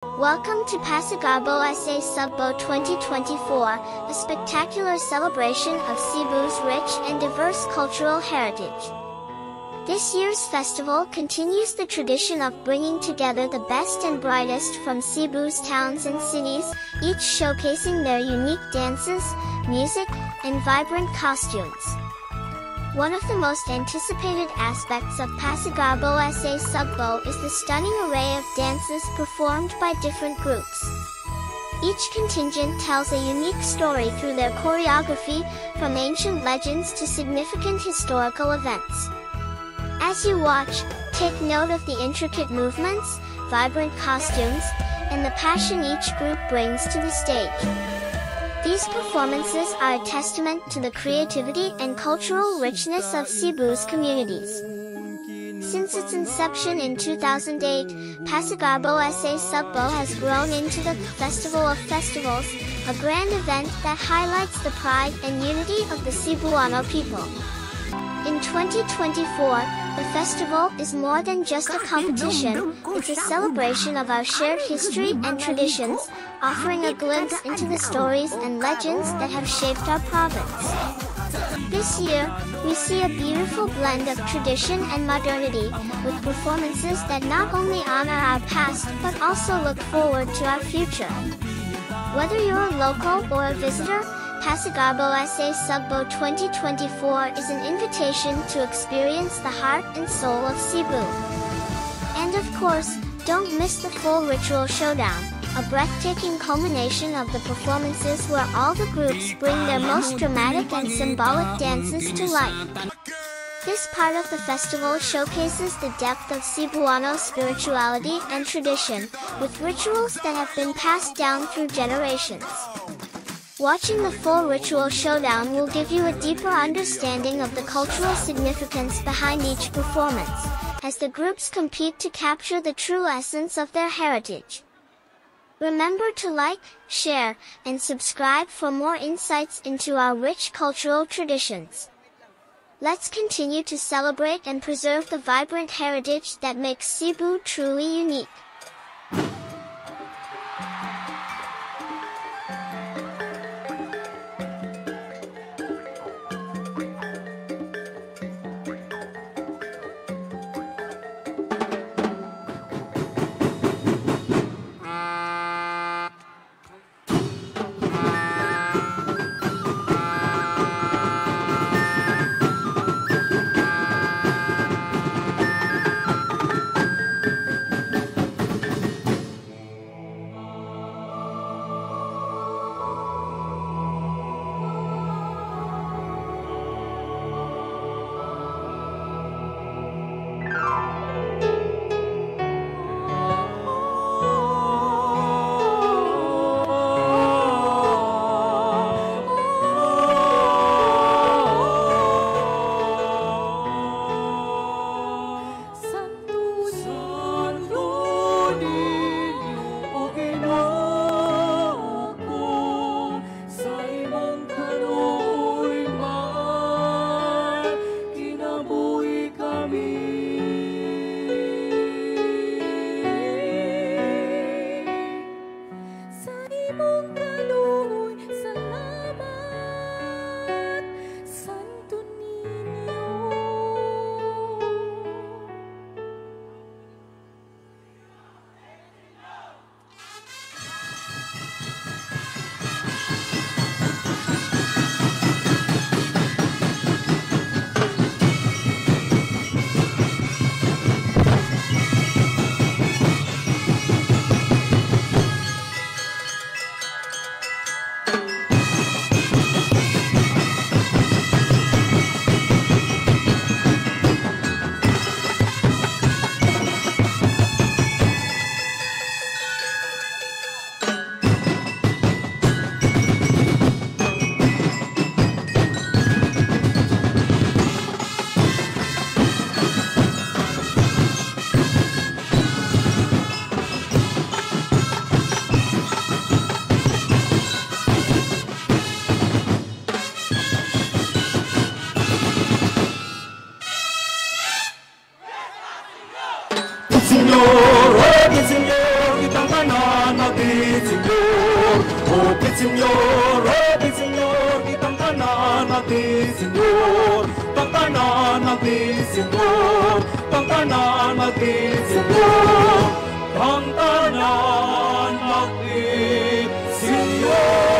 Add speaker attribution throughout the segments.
Speaker 1: Welcome to Pasigarbo SA Subbo 2024, a spectacular celebration of Cebu's rich and diverse cultural heritage. This year's festival continues the tradition of bringing together the best and brightest from Cebu's towns and cities, each showcasing their unique dances, music, and vibrant costumes. One of the most anticipated aspects of Pasigarbo SA Subbo is the stunning array of dances performed by different groups. Each contingent tells a unique story through their choreography, from ancient legends to significant historical events. As you watch, take note of the intricate movements, vibrant costumes, and the passion each group brings to the stage. These performances are a testament to the creativity and cultural richness of Cebu's communities. Since its inception in 2008, Pasigarbo SA Subbo has grown into the Festival of Festivals, a grand event that highlights the pride and unity of the Cebuano people. In 2024, the festival is more than just a competition, it's a celebration of our shared history and traditions, offering a glimpse into the stories and legends that have shaped our province. This year, we see a beautiful blend of tradition and modernity, with performances that not only honor our past but also look forward to our future. Whether you're a local or a visitor, Pasigarbo SA Subbo 2024 is an invitation to experience the heart and soul of Cebu. And of course, don't miss the full ritual showdown, a breathtaking culmination of the performances where all the groups bring their most dramatic and symbolic dances to life. This part of the festival showcases the depth of Cebuano spirituality and tradition, with rituals that have been passed down through generations. Watching the full ritual showdown will give you a deeper understanding of the cultural significance behind each performance, as the groups compete to capture the true essence of their heritage. Remember to like, share, and subscribe for more insights into our rich cultural traditions. Let's continue to celebrate and preserve the vibrant heritage that makes Cebu truly unique.
Speaker 2: Señor, kitang tanan natin, Señor, pangtanan natin, Señor, pangtanan natin, Señor, pangtanan natin, Señor.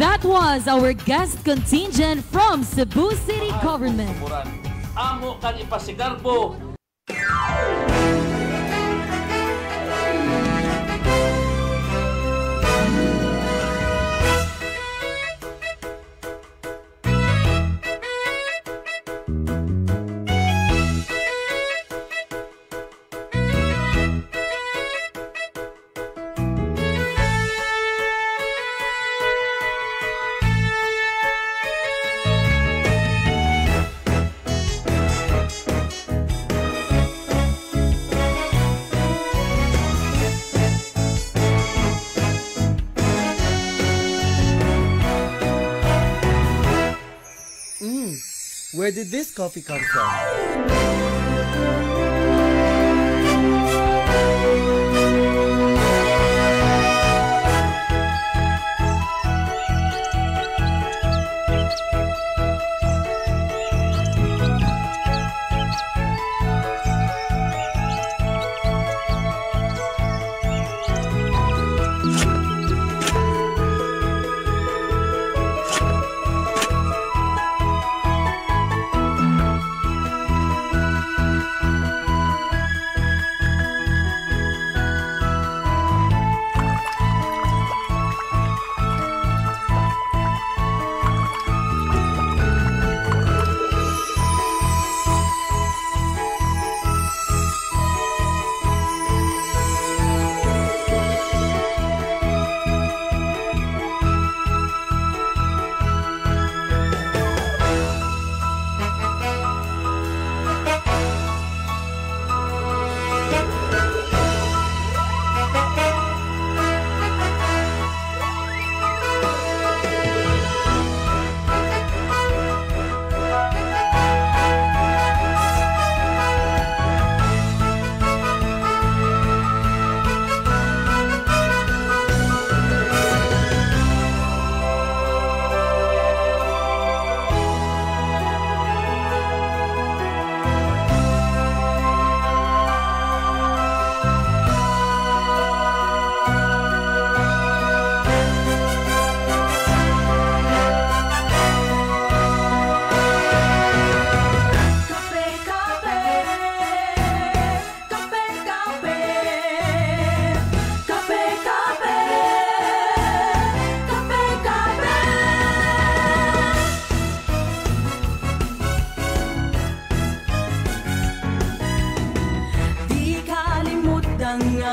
Speaker 3: That was our guest contingent from Cebu City Government.
Speaker 4: Amo kan ipasigarbo.
Speaker 5: Where did this coffee come from?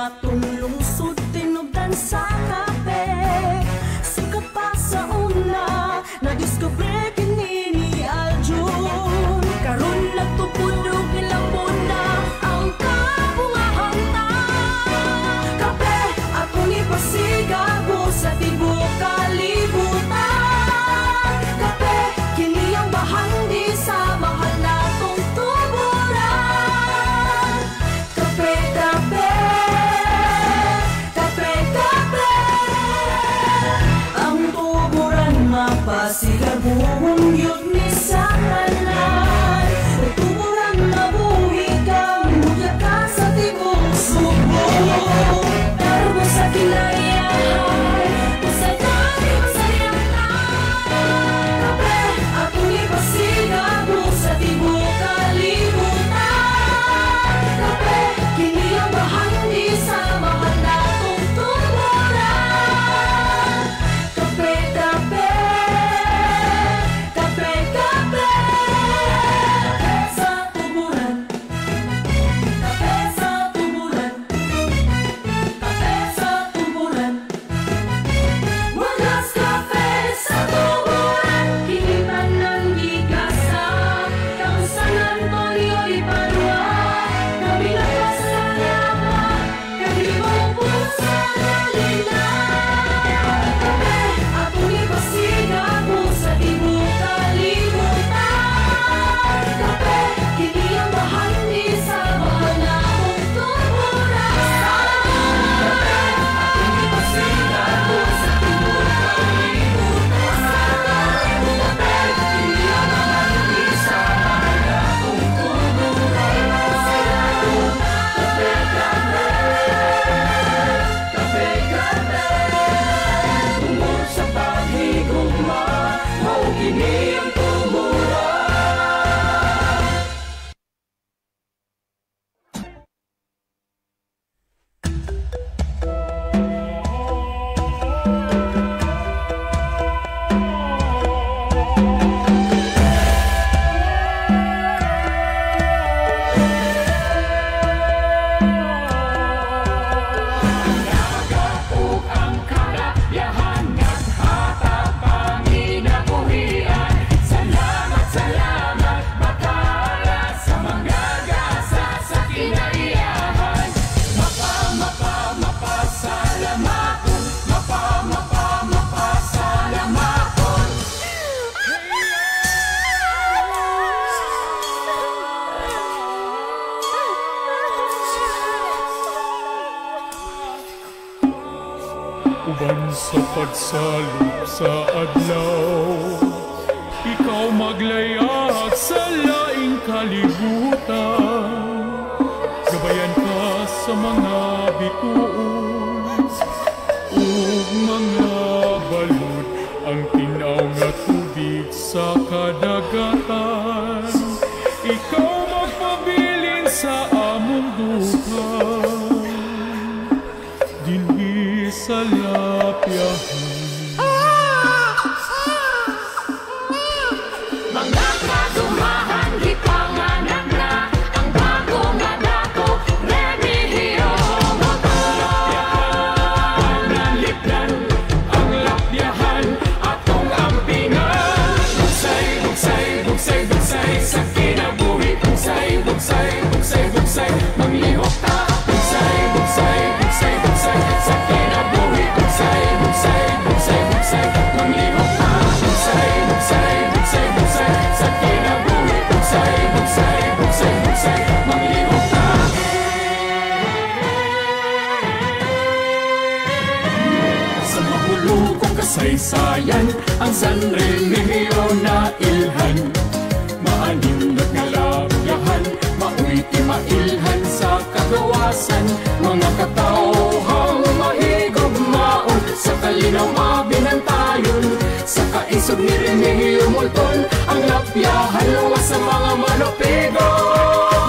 Speaker 6: natong lungsod tinubdan sa kape. Sikat pa sa una, na-discover kini ni Aljun. Karon nagtupudog ilang na ang kabungahang ta. Kape akong ipasigago sa tibok kalibutan. Kape kini ang bahandi sa mahal natong tuburan. Kape, kape, kape, kape. Ang tuburan mapasigar buong yun ni sa kanan. Tuburan mabuhi ka, muya ka sa tibok subo. Darbo sa kilayahay, usay tayo masayang na. Kape, akong ipasigago sa tibok kalibutan. Kape, kini ang bahandi sa mahal natong tuburan. Kape, kape, kape, kape. Kape sa tuburan. Kape sa tuburan. Kape sa tuburan. Wagas kape sa tuburan. Kinitan ng gigasan. Kang San Antonio Ipanua. Kami nagpasalamat. Kalibang pusa nalila. Kape, akong ipasigago sa tibok kalibutan. Kape, kini ang bahandi sa mahal natong tuburan. Kape, akong ipasigago sa tibok kalibutan. Kape, kini ang bahandi sa mahal natong tuburan. Kape, kape, kape, kape. Tungod sa paghigugma, mao kini ang tuburan.
Speaker 7: Uban sa pagsalop sa adlaw, ikaw maglayag sa laing kalibutan. Gabayan ka sa mga bituon ug mga balod, ang tinaw nga tubig sa kadagatan. Ikaw magpabilin sa among duka, dinhi sa lapyahan.
Speaker 6: Mga kadumahan, gipanganak na ang bago nga dako, relihiyo mo to.
Speaker 7: Nalipdan ang lapyahan, atong ampingan. Bugsay, bugsay, bugsay, bugsay sa kinabuhi. Bugsay, bugsay, bugsay, bugsay, manglihok ta. Bugsay, bugsay, bugsay, bugsay sa kinabuhi. Bugsay, bugsay, bugsay, bugsay, manglihok ta. Bugsay, bugsay, bugsay, bugsay sa kinabuhi. Bugsay, bugsay, bugsay, bugsay, manglihok ta. Sa mahulukong kasaysayan, ang San Remigio na ilhan. Maanindot nga lapyahan, mauiti mailhan sa kagawasan. Mga katawhang mahigugmaon, sa kalinaw mabinantayon. Sa kaisog ni Remigio Molton, ang lapyahan luwas sa mga manupigo.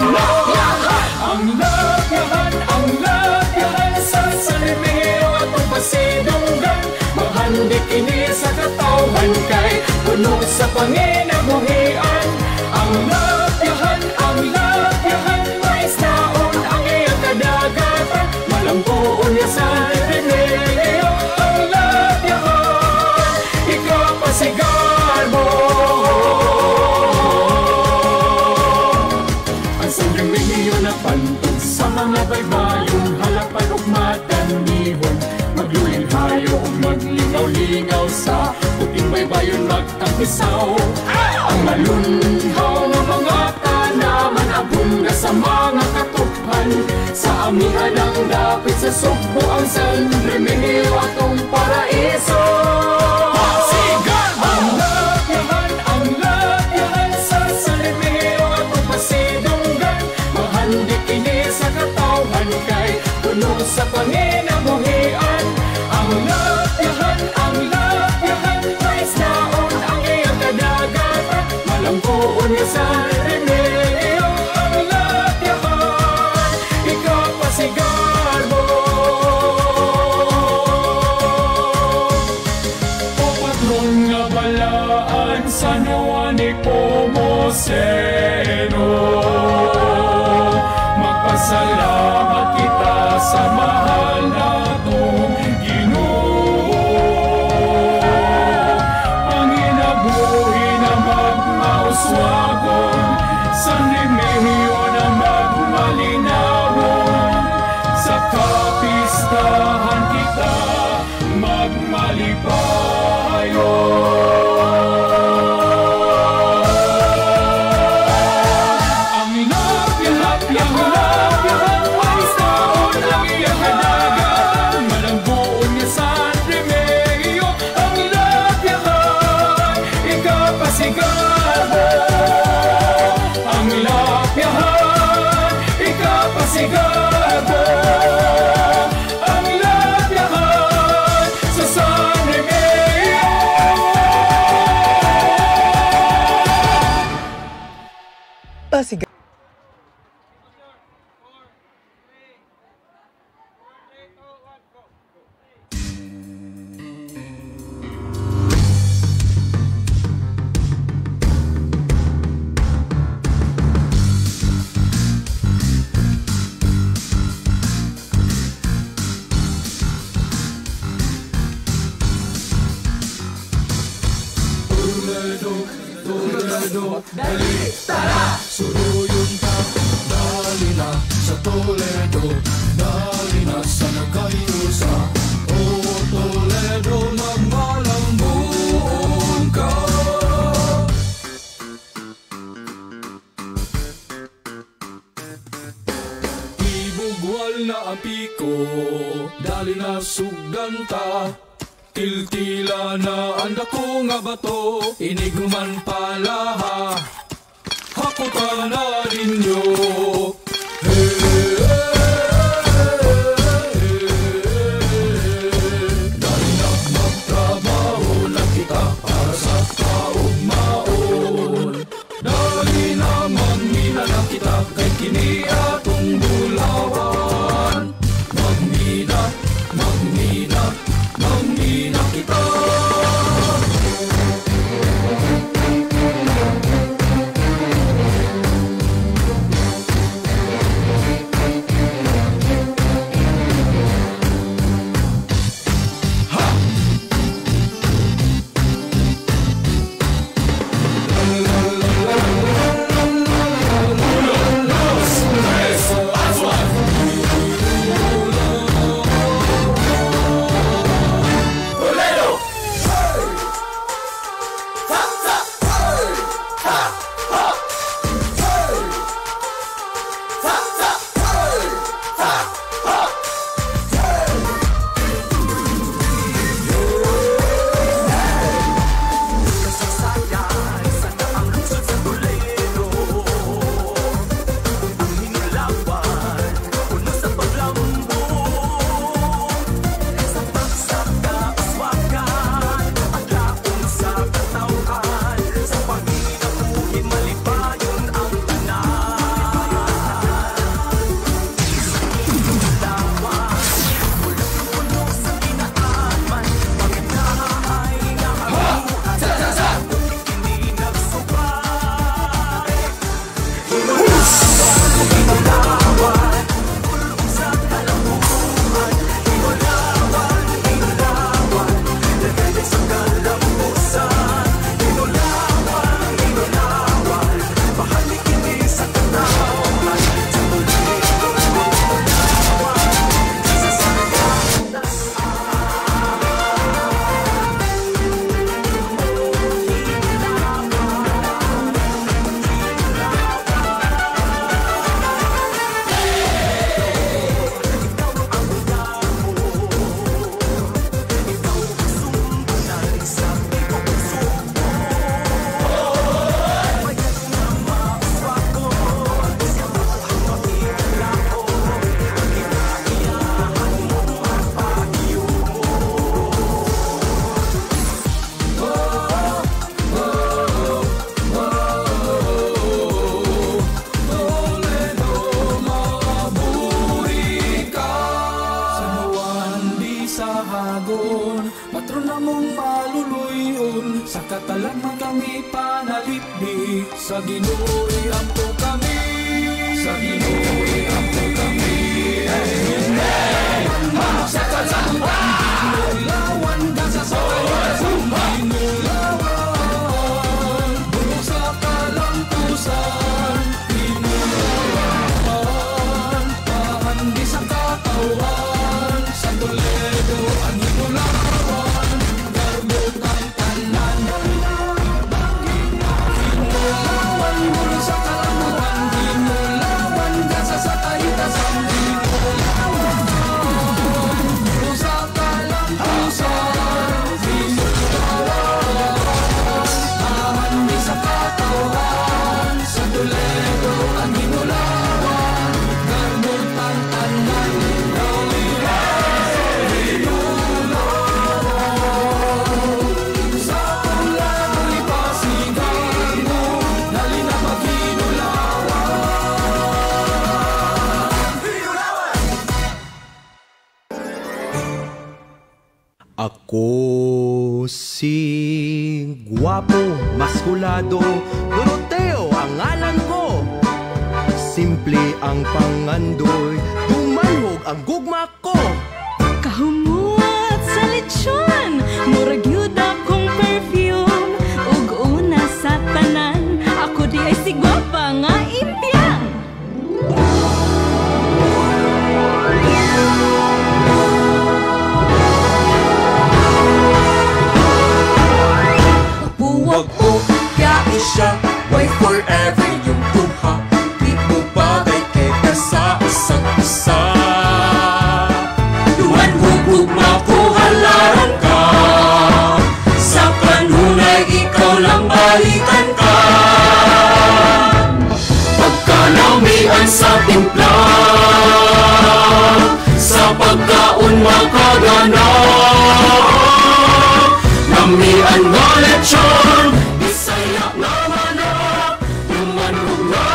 Speaker 7: Lapyahan! Ang lapyahan, ang lapyahan sa San Remigio atong pasidunggan. Mahandi kini sa katawhan kay puno Napantod sa mga baybayon, halapan ug matanihon, magluwing hayo ug maglingaw-lingaw sa puting baybayon magtampisaw. Ang malunhaw ng mga tanaman abunda sa mga katuphan, sa amihan ang dapit sa Sugbo ang San Remigio atong paraiso. Ang lapyahan sa San Remigio atong pasidunggan, mahandi kini sa katawhan kay puno sa panginabuhian. Ang lapyahan, may isdaon ang iyang kadagatan, malangkuon nga sa Remigio. Ang lapyahan, ikaw pasigarbo. O patron nga balaan sa Juan Nepomuceno, magpasalamat kita sa mahal natong Ginoo. Panginabuhi na magmauswagon, San Remigio na magmalinawon, sa kapistahan kita magmalipayon. Sigado ang lapyahan sa San Remigio.
Speaker 5: Pasig.
Speaker 7: Dali, tara! Suruyon ka, dali na sa Toledo, dali na sa Nagkayusa. O Toledo, magmalambong ka. Ibugwal na ang piko, dali na suganta. Tiltila na ang dako nga bato, iniguman palaha, hakutan na ninyo. Dali na magtrabaho na kita para sa kaugmaon. Dali na magmina na kita kay kini atong bulawan. Magmina, magmina, magmina kita. Nagkatalang kami panalipdi, sa Ginoo'y ampo kami, sa Ginoo'y ampo kami. Sa kalanguan, Ginulawan, gasa sa kalanguan, Ginulawan, bulong sa kalampusan, Ginulawan, pahandi sa katawan, sa Toledo, ang Ginulawan, garbog ang tanan. Ginulawan, bulong sa kalanguan, Ginulawan, gasa sa kaitasan, Ginulawan, bulong sa kalampusan, Ginulawan, pahandi sa katawan, sa Toledo, ang Ginulawan, garbog ang tanan. Sa Toledo'y pasigan mo, dali na
Speaker 2: Ako si guwapo, maskulado, Doroteo ang ngalan ko. Simple ang pangandoy, tumanhog ang gugma ko.
Speaker 6: Kahumuat sa lechon, murag yun akong perfume. Ug una sa tanan, ako di ay sigwapa nga impyang.
Speaker 7: Huwag mo yain siya, why forever yung tuha. Di mo bagay kay sa isa't isa. Duman hugug makuhalaran ka, sa kanunay ikaw lang balikan ka. Pagkalamian sa timpla, sa pagkaon makagana. Namian nga lechon, Bisaya nga manok, tumanhog nga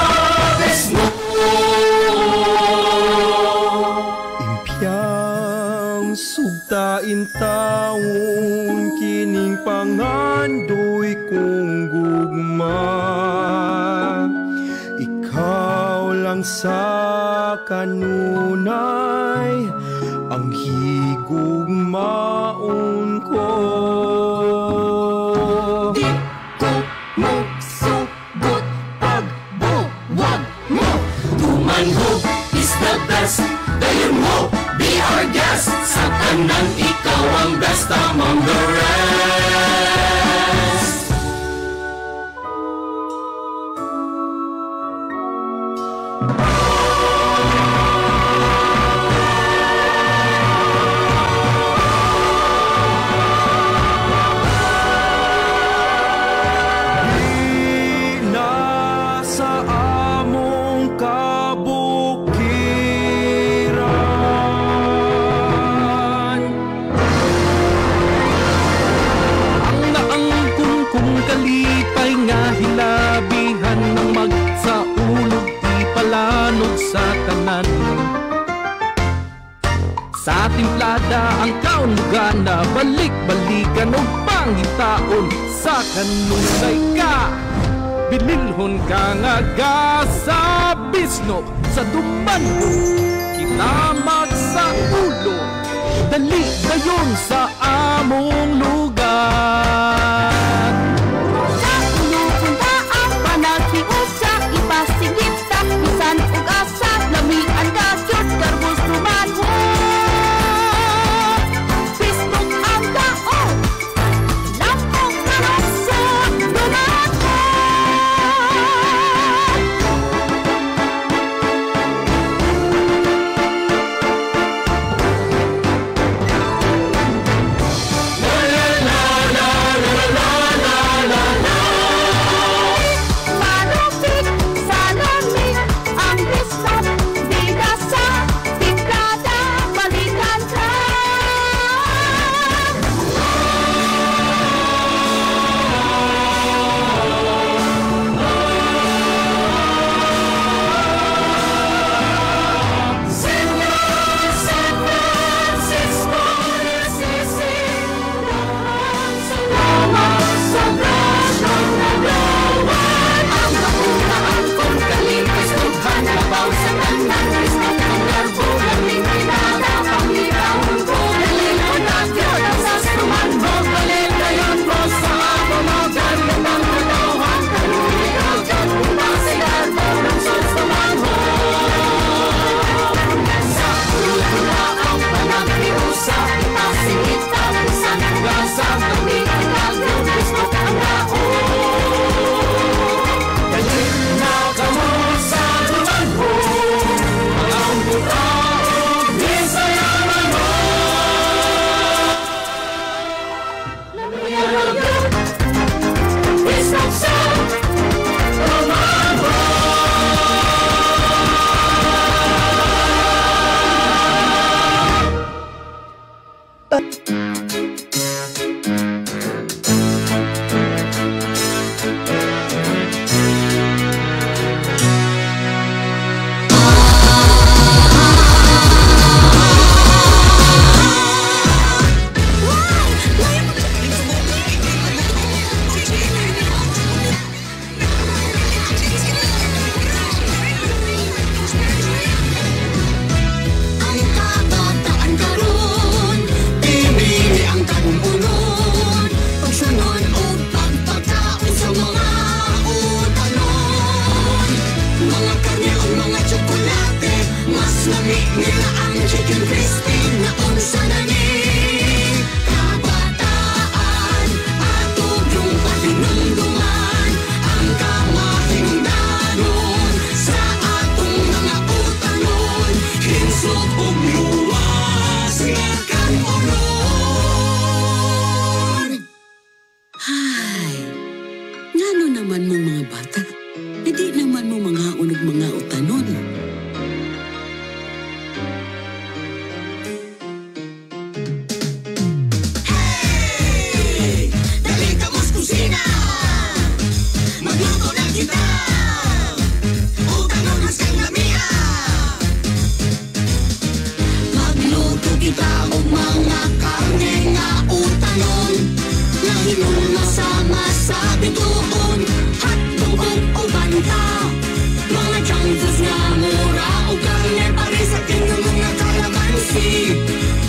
Speaker 7: besmo.
Speaker 2: Impyang sugtain taon, kining pangandoy kong gugma. Ikaw lang sa kanunay, ang higugmaon ko.
Speaker 7: Di ko magsugot pagbuwag mo. Tumanhog is the best, dayon mo, be our guest. Sa tanan ikaw ang best among the rest.
Speaker 2: Nasa among kabukiran, ang naangkong kong kalipay nga hilabihan ng magsaulog di palanod sa tanan. Sa timplada ang kaunugana, balik-balikan o pangitaon sa kanunay ka. Binilhon ka nga sa bisno, sa dumanho kinamag sa ulo. Dali dayon sa among lugar.
Speaker 6: Sa pinupunta ang panaghiusa, ipasigit sa bisan ug asa, lamian ka jud karbos tumanho. Bisnog ang daon, lampong karasod, dumago.
Speaker 7: La la la la la la. Nasod ug luwas nga kanunon.
Speaker 8: Hay, ngano naman mong mga bata? Hindi naman mo mga unog mga utanon.
Speaker 7: Hey! Dali ka mas kusina! Magluto na kita! Utanon mas kang lamia! Magluto kita o mga karne nga utanon. Nahinon masama sa bituon. Hotdog o banta. Mga junk foods nga mura o karne pare sa tingong mga kalamansi.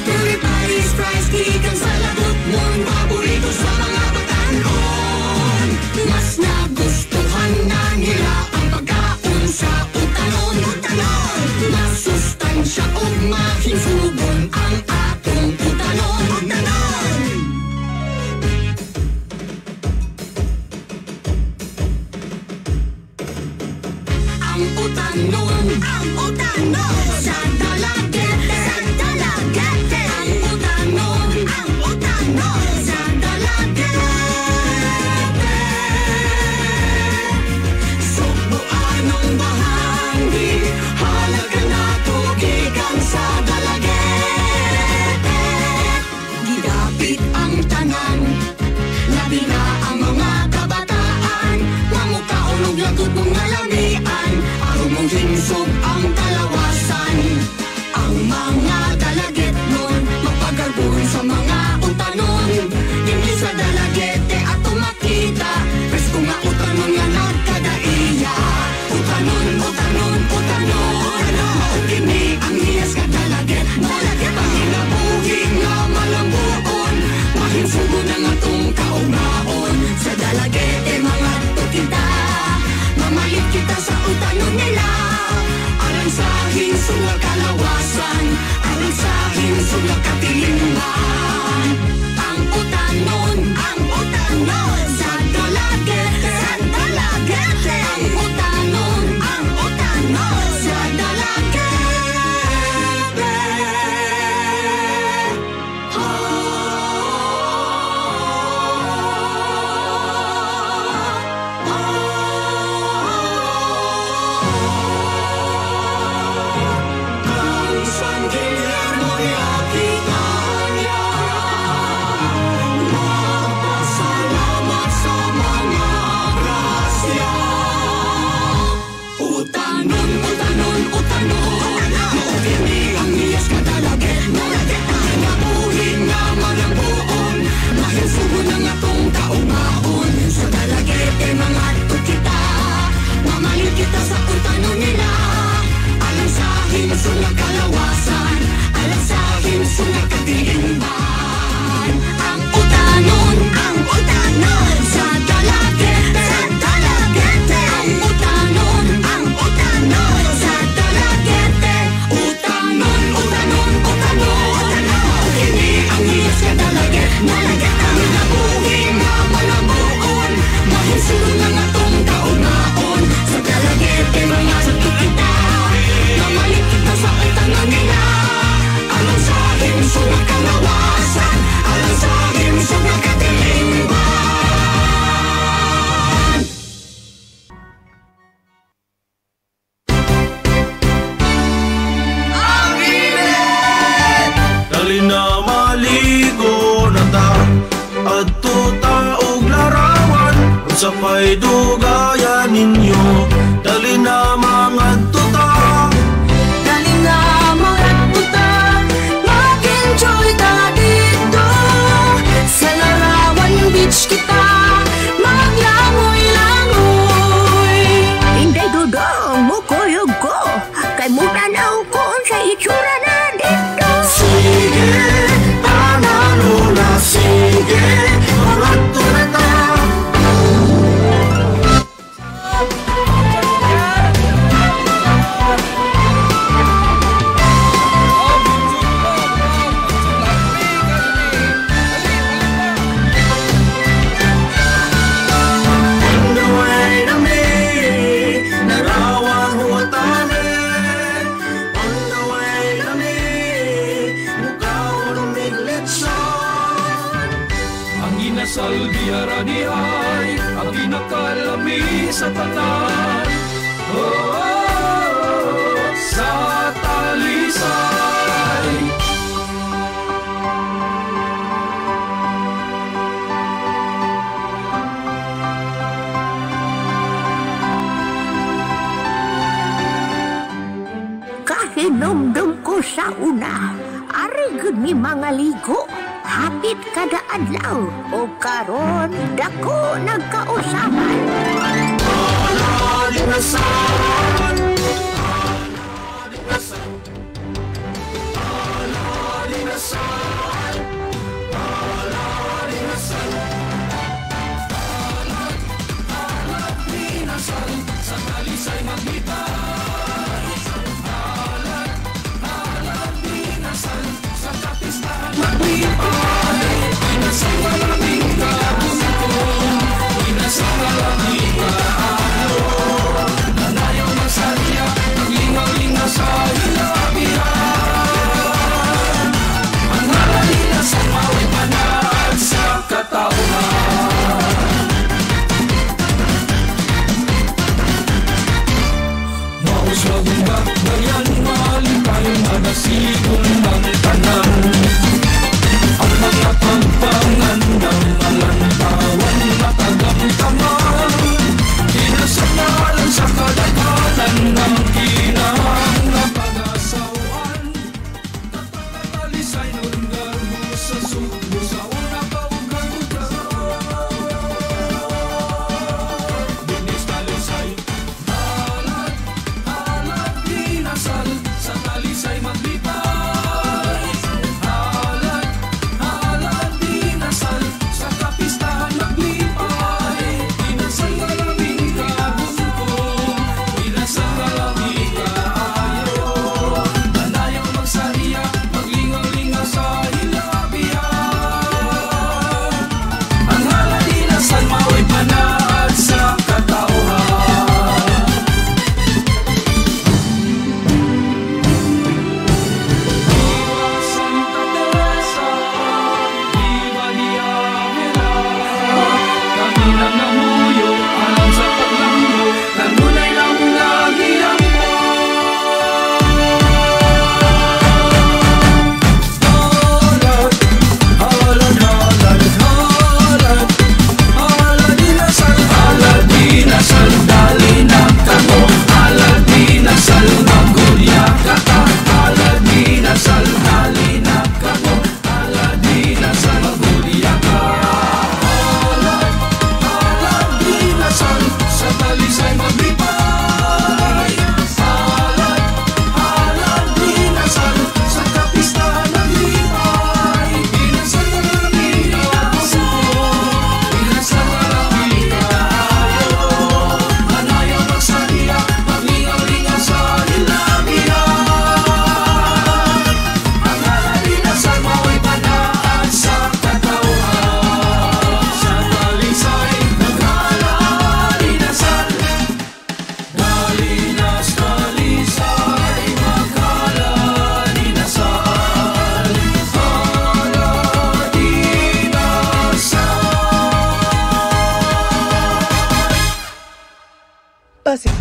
Speaker 7: Purified fries, kikan sa lagot mong paborito sa mga batanon. Mas nagustuhan na nila ang pagkaon sa utanon. Masustansya o mahinsugon ang atong utanon. Ang utanon sa dalagete, ang utanon sa dalagete. Subuan ang bahagi, halaga na tugigan sa dalagete. Gidapit ang tanan, labi na ang mga kabataan. Mamukaon og lagot mong nalamian, aron mong hinsog ang kalawasan. Ang mga dalagit nun, magpagarbon sa mga utanon. Hindi sa dalagete ato makita, presko nga utanon nga nagkadaiya. Utanon, utanon, utanon, kini ang hiyas ka dalagit mo. Panginabuhi nga malambuon, mahinsugon ang atong kaugnaon. Sa dalagete mga tukita, mamalit kita sa utanon nila. Alang sa hinsog nga kalawasan, alang sa hinsog nga katilingban. Ang utanon sa dalagete, ang utanon sa dalagete. Ang San Guillermo de Aquitania, magpasalamat sa mga grasya. Utanon, utanon, utanon, kini ang hiyas ka dalagit mo. Panginabuhi nga malambuon, mahinsugon ang atong kaugnaon. Sa dalagete mga tukita, mamalit kita sa utanon nila. Alang sa hinsog nga kalawasan, alang sa hinsog nga katilingban. Ang utanon sa dalagete, ang utanon sa dalagete. Utanon, utanon, utanon, kini ang hiyas ka dalagit mo. Panginabuhi nga malambuon, mahinsugon ang atong kaugnaon. Sa dalagete mga tukita, mamalit kita sa utanon nila. Alang sa hinsog nga kalawasan, alang sa hinsog nga katilingban. Ang init!
Speaker 9: Dali na maligo na ta adto ta og larawan unsa pay dugayan ninyo. Dali na mangadto ta,
Speaker 6: Dali na mga puta, mag-enjoy ka dito. Sa Larawan Beach kita, maglangoy-langoy. Hindi dudong mo koyog ko, kay muna na ko sa itsura na dito.
Speaker 9: sige panalo na sige mangadto na ta.
Speaker 7: para dihay ang pinakalami sa tanan. Sa Talisay.
Speaker 10: Kahinumdum ko sa una, arigod mi mga ligo, hapit kada adlaw, o karon dako nagkausapan.
Speaker 7: Aladigasan, sa Talisay maglibay. Alad, sa kapistahan maglibay. Inasang maraming kabungkong, inasang maraming kaano. Nanayaw ng sadya, naglingaw-lingaw sa hilabihan. Ang alalilasan mawa'y panahal sa katauhan. Mauswagong bakbayan, malipay, manasigong ng tanan. Ang mga pagpangan ng malantawan, matagamtaman. Kinasanalan sa kadaganan ng kinahang na pag-asawan. Talisay nun garbo sa subo sa una paugagutan. Dinis Talisay, alad, dinasal, sa Talisay maglibay. Alad, dinasal, sa kapistahan maglibay. Dinasal maraming kabungkong, dinasal maraming kaayo. Nanayaw magsariya, maglingaw-lingaw sa hilabihan. Ang aladilasan mawa'y panahal sa katauhan. Santa Teresa, Viva Diabela. Kami nang namuyo, alam sa paglambo, nangunay lang lagi ang Aladinasal, dali na kako. Aladinasal, magulya kata. Aladinasal, dali na kako. Aladinasal, magulya ka. Aladinasal, sa Talisay maglibay. Aladinasal, sa kapistahan maglibay. Dinasal maraming kabungkong, dinasal maraming kaayo. Manayaw magsariya, maglingaw-lingaw sa hilabihan. Ang aladilasan mawa'y panahal sa katauhan. Sa Talisay mag-aladilasal. Dalinas Talisay mag-aladilasal. Aladilasal.
Speaker 5: Pasig.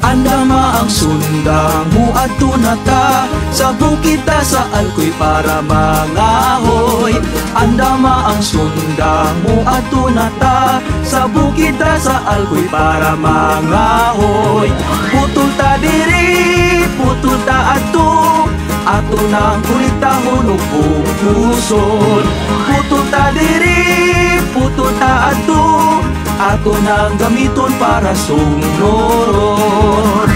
Speaker 9: Andama ang sundang muadto na ta sa bukita sa alkoy para mangahoy. Andama ang sundang muadto na ta sa bukita sa alkoy para mangahoy. Putol ta diri, putol ta ato, ato nang kulitahon ug puson. Putol ta diri, putol ta ato, ato nang gamiton para sumnoron.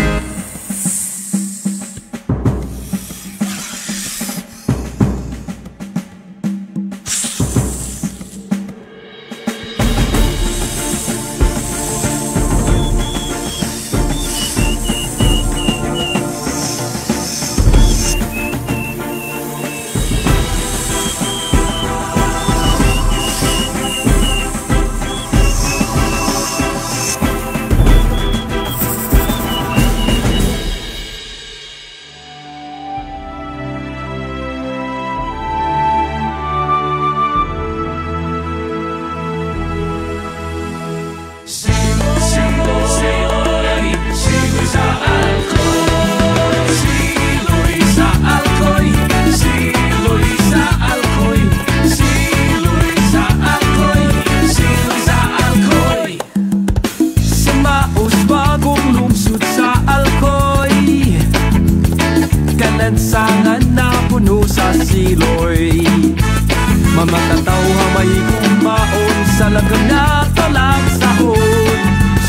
Speaker 2: Mamakataw may kumaon sa lagam na talang sahod.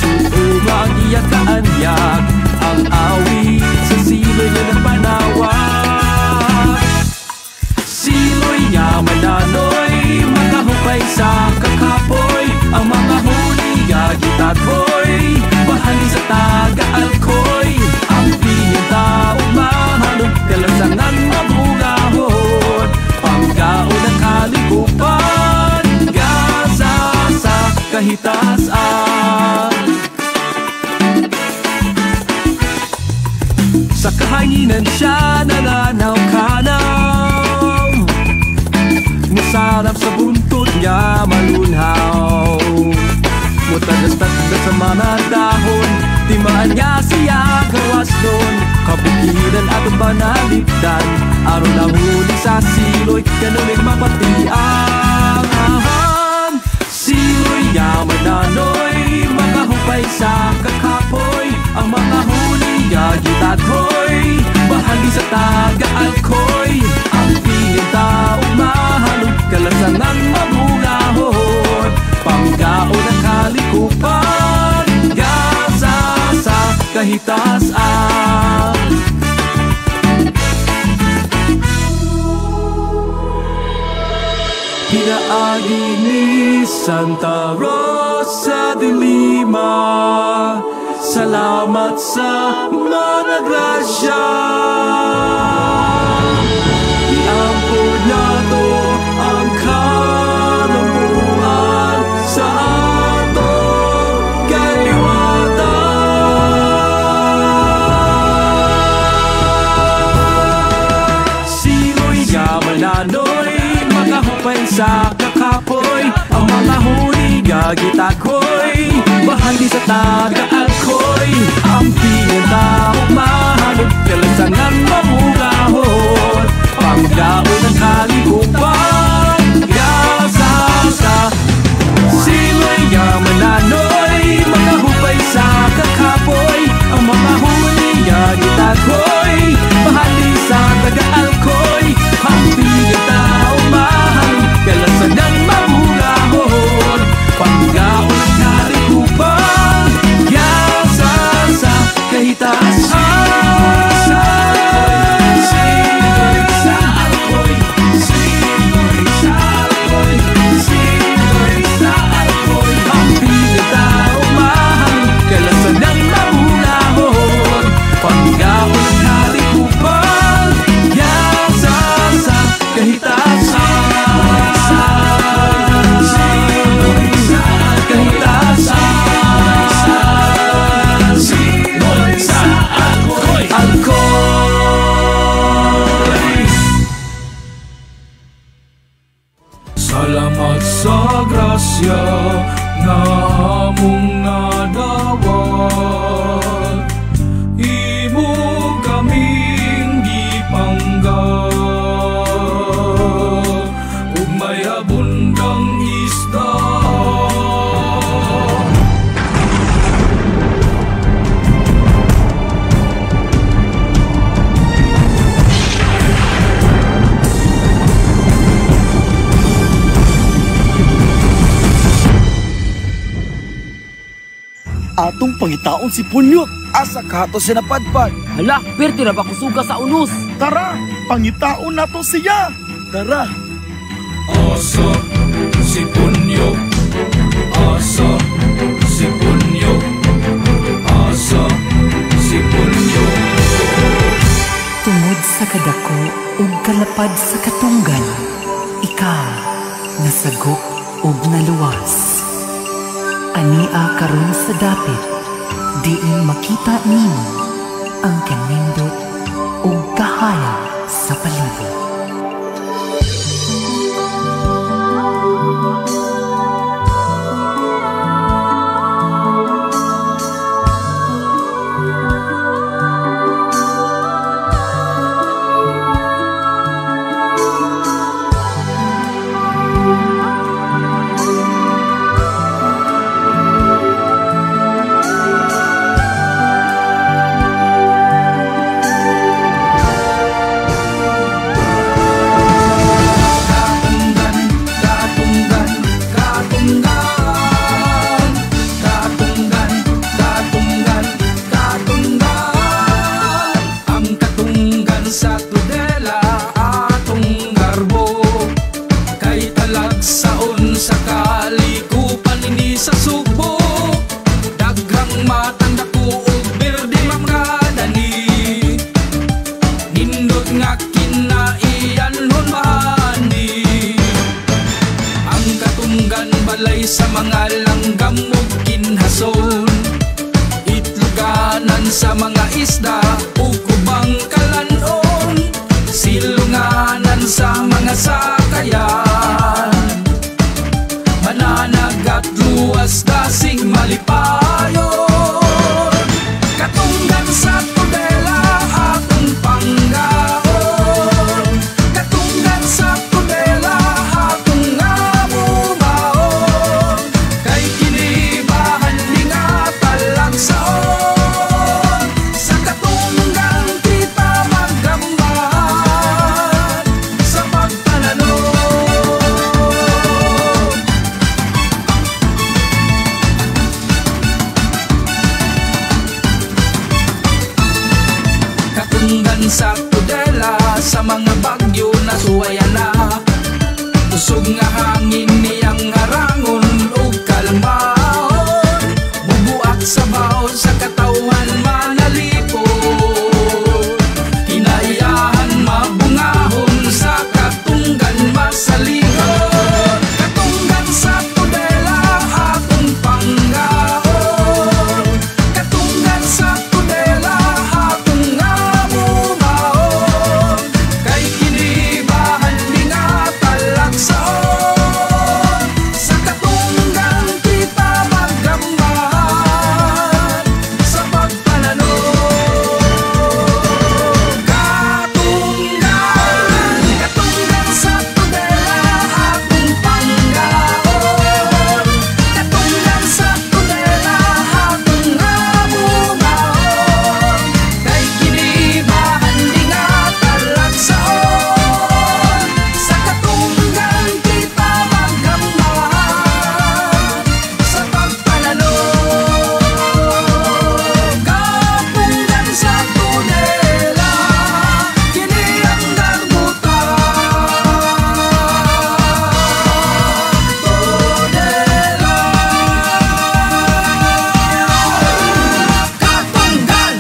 Speaker 2: Suuma ang iyak kaanyag, ang awit sa siloy niya ng panawag. Siloy niya mananoy, makahupay sa kakapoy. Ang mga huli gagitagoy, bahali sa taga-alkoy. Ang piling taong mahalog, kalasangan mabungahon. Panggaon ng kalikupan, gasa sa kahitasan. Sa kahanginan siya nananaw-kanaw, masarap sa buntot niya malunhaw. Mutadas-tadas sa mga dahon, timaan niya siya gawas doon. Kapikiran at banaligdan, araw na huli sa siloy, kanulig mapatiang. Siloy niya mananoy, makahupay sa kakapoy. Ang mga huli gagitagoy, bahagi sa taga-alkoy. Ang piling taong mahalog, kalasangan mabungahon. Panggaon ng kalikupan, gasa sa kahitasan. Pinaagi ni Santa Rosa de Lima, salamat sa mga grasya. Iampun na to ang kalambuan sa atong kaliwatan. Siloy nga mananoy, makahupay sa kakapoy. Ang mga huli gagitagoy, bahagi sa taga-alkoy. Ang piling taong mahalog, kalasangan mabungahon. Panggaon ng kalikupan, gasa sa siloy nga mananoy, makahupay sa kakapoy. Ang mga huli gagitagoy, bahagi sa taga-alkoy. Ang piling taong mahalog, kalasangan mabungahon. Panggaon ng kalikupan, gasa sa kahitasan. Siloy sa alkoy, siloy sa alkoy, siloy sa alkoy. Ang piling taong mahalog, kalasanang mabungahon. Panggaon ng kalikupan, gasa sa kahitasan. Salamat sa grasya na among nadawat. Imo kaming gipangga, ug may abundang isda.
Speaker 11: Atong pangitaon si Punyot, asa kato siya napadpad.
Speaker 12: Hala, perti na ba kusuga sa unos?
Speaker 11: Tara, pangitaon nato siya. Tara.
Speaker 7: Asa si Punyot, asa si Punyot, asa si Punyot.
Speaker 13: Tungod sa kadako ug kalapad sa katunggan, ikaw nasagop ug naluwas. Ania karon sa dapit, diin makita nimo ang kanindot ug kahayag sa palibot.
Speaker 2: talagsaon sa kalikupan ini sa Subo. Daghang matang dako og berde makadani. Nindot nga kinaianhon mahani. Ang katunggan balay sa mga langgam ug kinhason. Itluganan sa mga isda ug kubang kalanon. Silunganan sa mga sakayan. Mananagat luwas dasing malipayon. Katunggan sa tudela atong panggaon. Katunggan sa tudela atong nabumaon. Kay kinibahan ni nga talagsaon. Sa katunggan kita maggambahan sa pagpananon. Katunggan sa tudela sa mga bagyo na suwayan na. Usog nga hangin niyang harangon o kalmaon. Bubuak sa baon sa katawan manalipon. Hinayaan mabungahon sa katunggan masalingon. Katunggan sa tudela atong panggaon. Katunggan sa tudela atong nabumaon. Kay kinibahan ni nga talagsaon. Sa katunggan kita maggambahan sa pagpananon. Katunggan, katunggan sa tudela atong panggaon. Katunggan sa tudela atong nabumaon. Kay kinibahan ni nga talagsaon. Sa katunggan kita maggambahan sa pagpananon. Katunggan sa tudela kini ang darbutan. Tudela katunggan.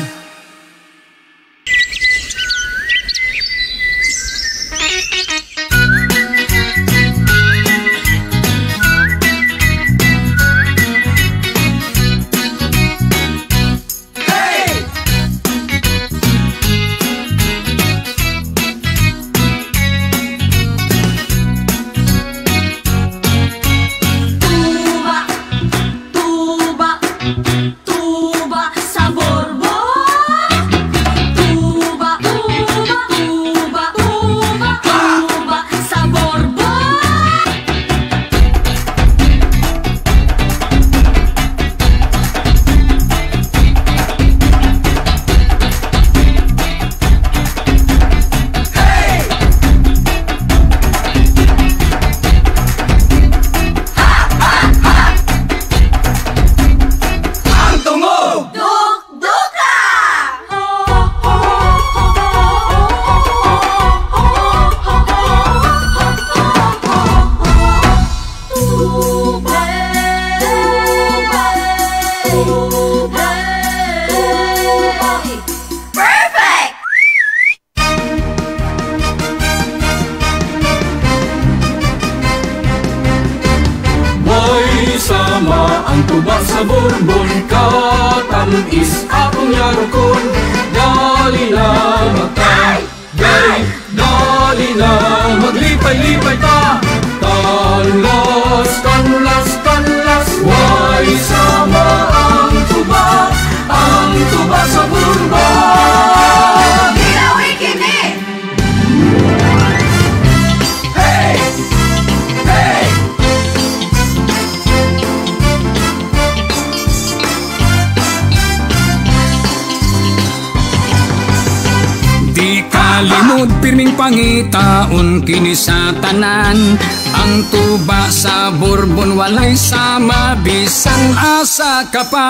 Speaker 6: Tuba, tuba sa borbon. Tuba, tuba, tuba, tuba, tuba sa borbon.
Speaker 2: Ang tungog!
Speaker 6: Duk-duka! Perfect!
Speaker 2: May sama ang tuba sa Bourbon. Katamis akong yarokon. Dali na magtagay. Dali na maglipay-lipay ta. Tanlas, tanlas, tanlas. May sama ang tuba sa Bourbon.
Speaker 6: Ginawi kini!
Speaker 2: Hey! Hey! Di kalimut pirming pangitaon kini sa tanan. Ang tuba sa Bourbon walay sama bisan asa ka pa.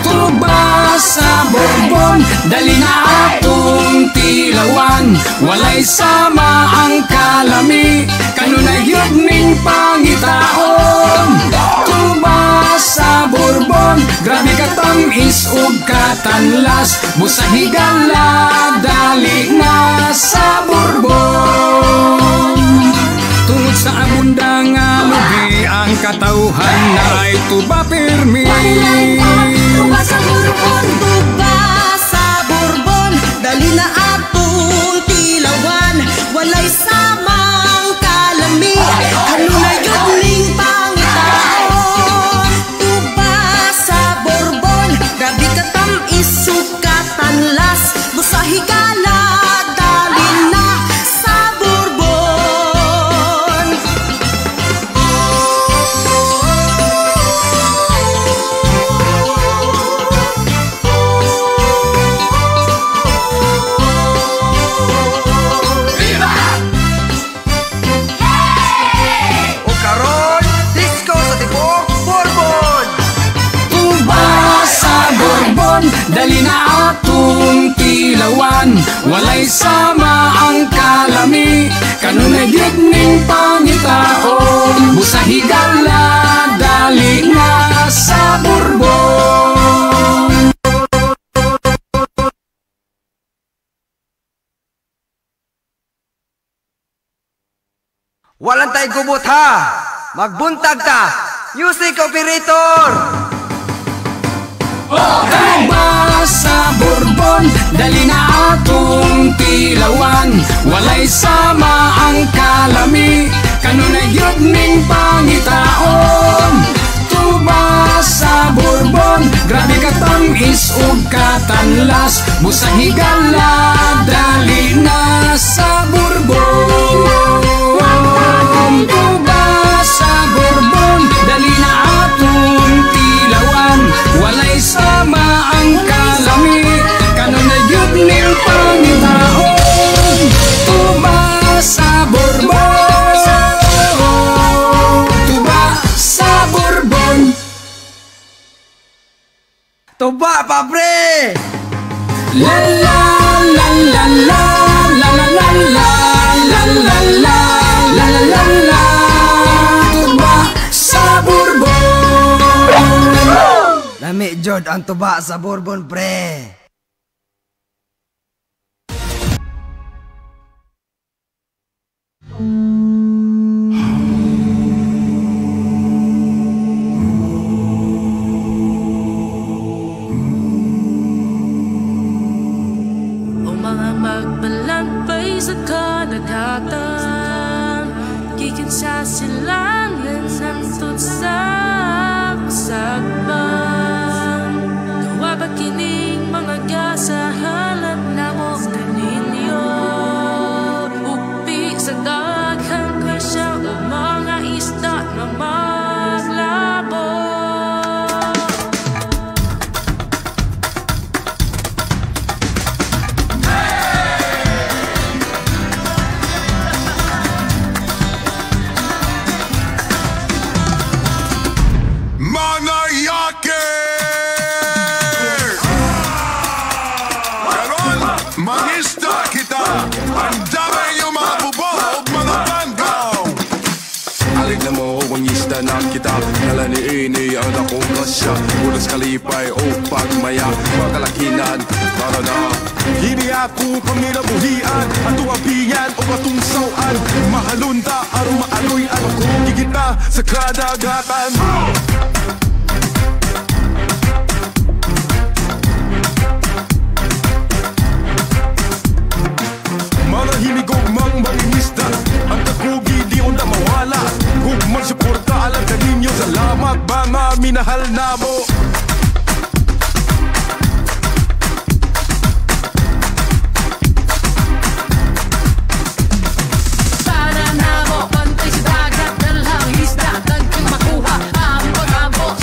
Speaker 2: Tuba sa Bourbon dali na atong tilawan, walay sama ang kalami kanunay gyud ning pangitaon. Tuba sa Bourbon grabe ka tamis ug katanlas, busa higala dali na sa Bourbon. Tungod sa abunda nga lubi ang katauhan na ay tuba pirmi.
Speaker 6: Tuba sa Bourbon, tuba sa Bourbon dali na atong tilawan, walay samang kalami kanunay gyud ning pangitaon. Tuba sa Bourbon grabe ka tamis ug katanlas, busa higala dali na sa Bourbon.
Speaker 5: O karon, disco sa tibok Bourbon.
Speaker 2: Tuba sa Bourbon dali na atong tilawan, walay sama ang kalami kanunay gyud ning pangitaon, busa higala dali na sa Bourbon.
Speaker 5: Walang tay gubot ha. Magbuntag ta. Music operator.
Speaker 2: Tuba sa Bourbon dali na atong tilawan, walay sama ang kalami kanunay gyud ning pangitaon. Tuba sa Bourbon grabe ka tamis ug katanlas, busa higala dali na sa Bourbon. Tuba sa Bourbon dali na atong tilawan, walay sama ang kalami kanunay gyud ning pangitaon. Tuba sa Bourbon, tuba sa Bourbon.
Speaker 5: Tuba pa pre.
Speaker 2: La la la la la la la la la la la la la la la. Tuba sa Bourbon.
Speaker 5: Lami jod ang tuba sa Bourbon pre.
Speaker 6: O mga magbalantay sa kanagatan, gikan sa silangan ng tutsak sakban. Gawa ba kining mga gasa halap na mo kaninyo? Upi sa daghang kasya o mga isda na maglabo.
Speaker 7: Mga yake! Karon, mangista kita. Ang dami yung mga bubog, mga banggaw. Alig na mo ang isda na kita. Nalaniini ang akong kasya. Ulas kalipay o pagmaya. Magalakinan para na. Hindi ako panginabuhian. Atong abingan o atong sawan. Mahalunta aron maaloy ang akong gigita sa kadagatan. Mga hinigog mang manginista. Ang kakugi di on na mawala. Kung magsuporta alam ka ninyo. Salamat mga minahal na mo. Sana na mo pantay sa dagat. Dalhang isda, dagking makuha. Ambot-ambot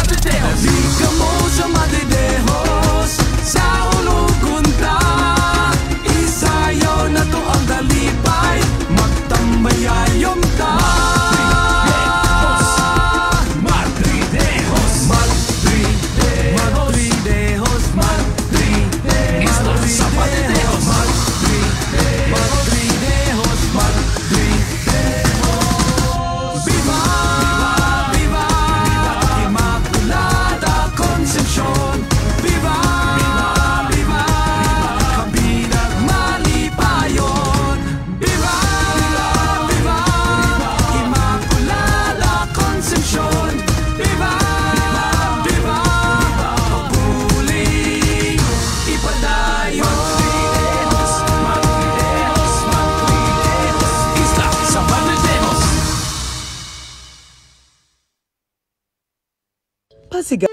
Speaker 2: Madre Dejos. Di ka mo sa Madre Dejos, sa ulugunta. Isayaw na to ang dalipay, magtambayayom ta. Madre Dejos, Madre Dejos, Madre Dejos, Isla sa Madre Dejos, Madre Dejos, Madre Dejos. Viva, viva, Immaculada Concepcion. Viva, viva, Kabilag Malipayon. Viva, viva, Immaculada Concepcion. Viva, viva, Pabuling Ipadayon. Isla sa Madre Dejos.
Speaker 13: Pasiga.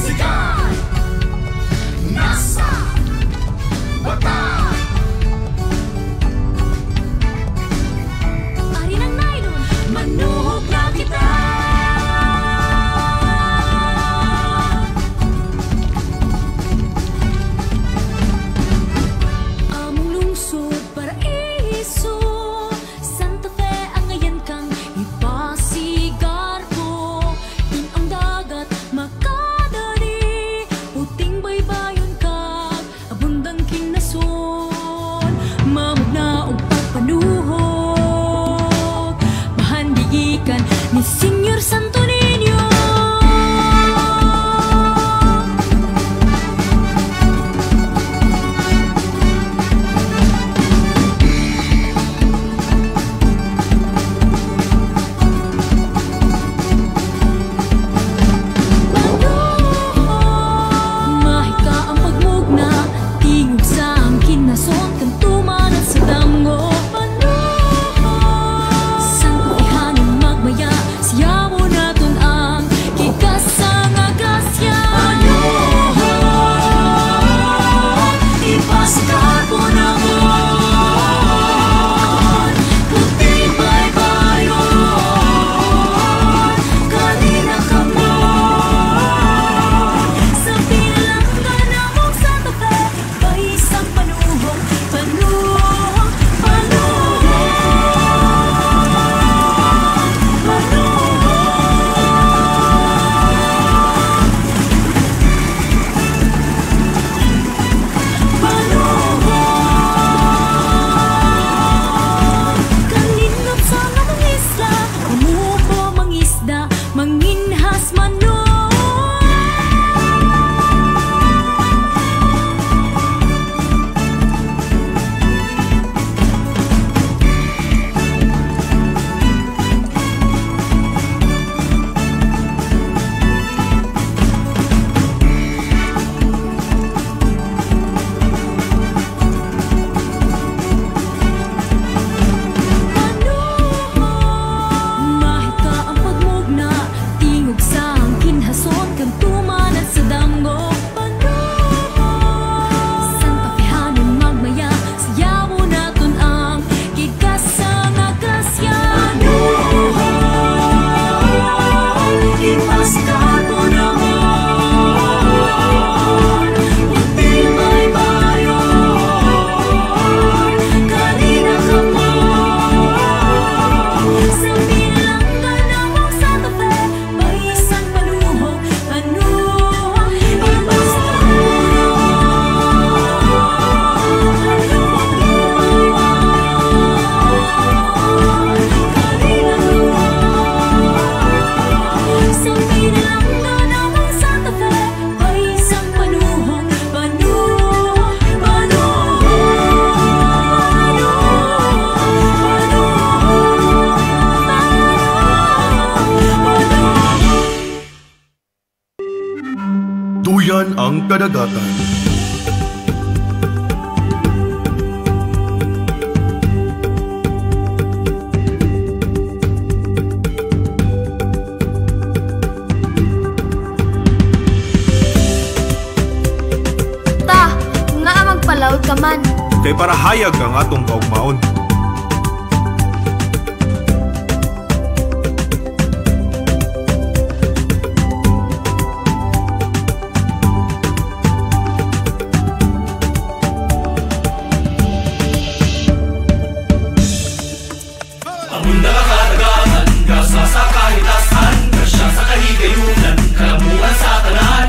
Speaker 2: Sigan! Nasa! Bata!
Speaker 9: Duyan ang kadagatan.
Speaker 14: Ta, nga magpalaod ka man.
Speaker 9: Kay para hayag ang atong kaugmaon.
Speaker 7: Sa kahitasan, kasya sa kahigayunan, kalamuan sa tanan.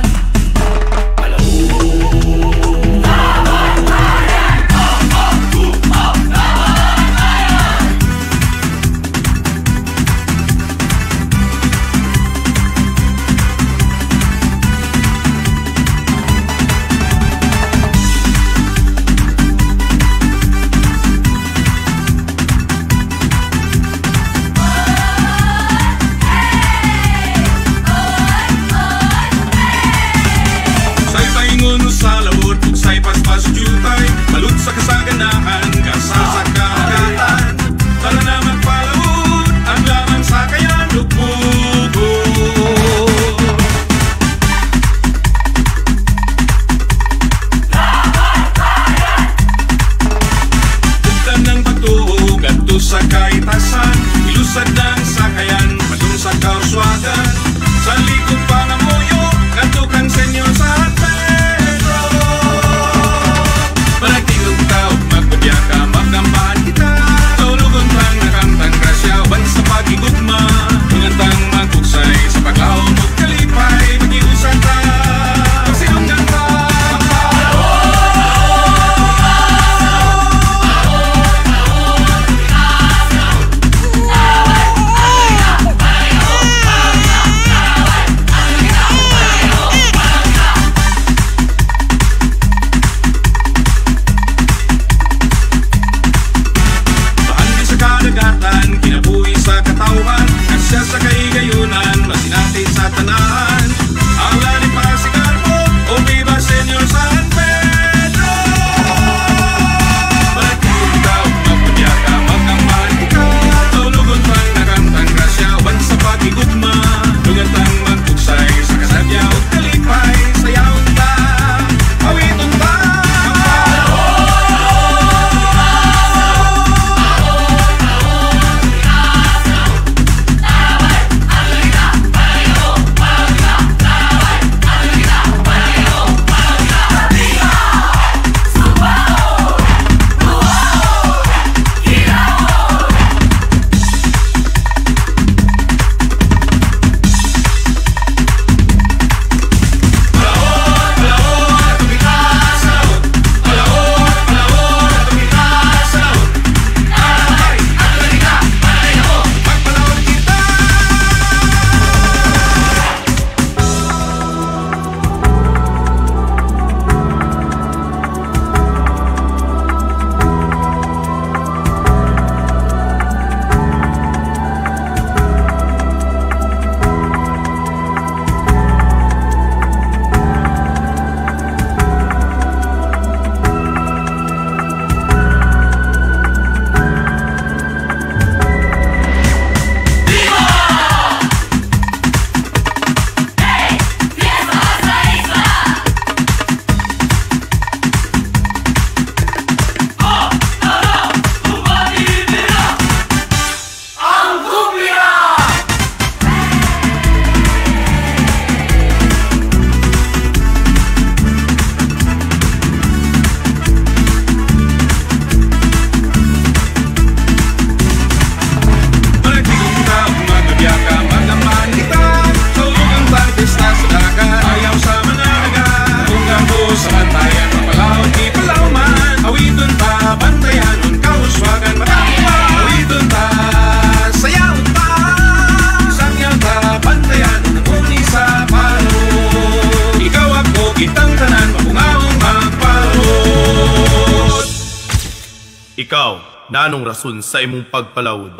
Speaker 9: Ikaw, nanong rason sa imong pagpalawod?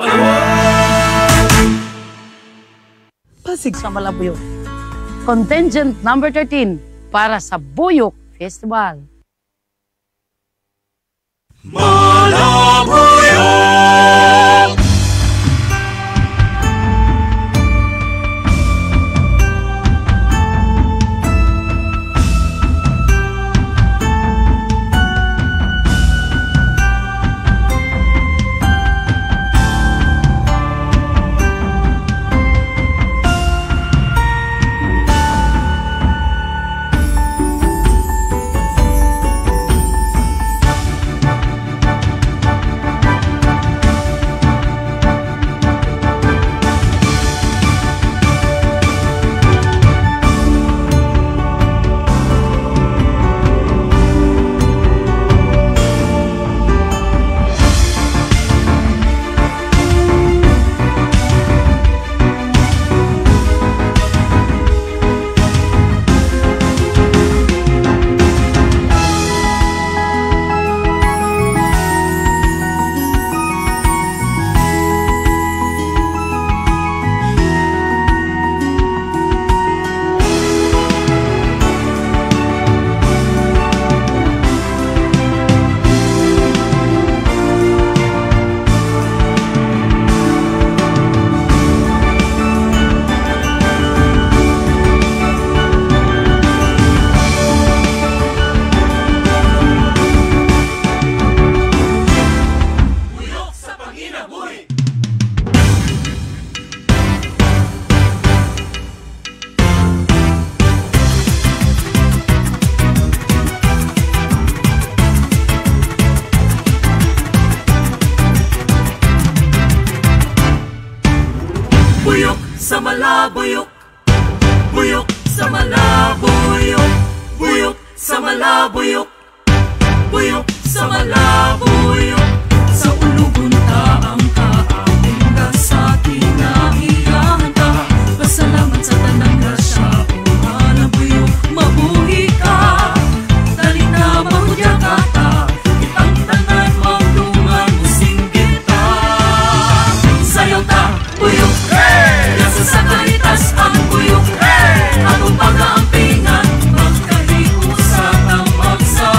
Speaker 15: Pasig sa Malabuyo. Contingent number 13, para sa Buyok Festival.
Speaker 7: Malabuyok!
Speaker 16: Buyok sa Malabuyok, buyok sa Malabuyok, buyok sa Malabuyok, buyok sa Malabuyok. Sa ulugon ta ang kaaming sa kinaiyahan ta. Pasalamat sa tanang grasya o Malabuyok, mabuhi ka. Dali na mahudya ka ta, kitang tanan magdungan using kita. Sayaw ta, buyok, yasa sa kalitas ang buyok, atong pag-aampingan, magkahiusa ang magsa.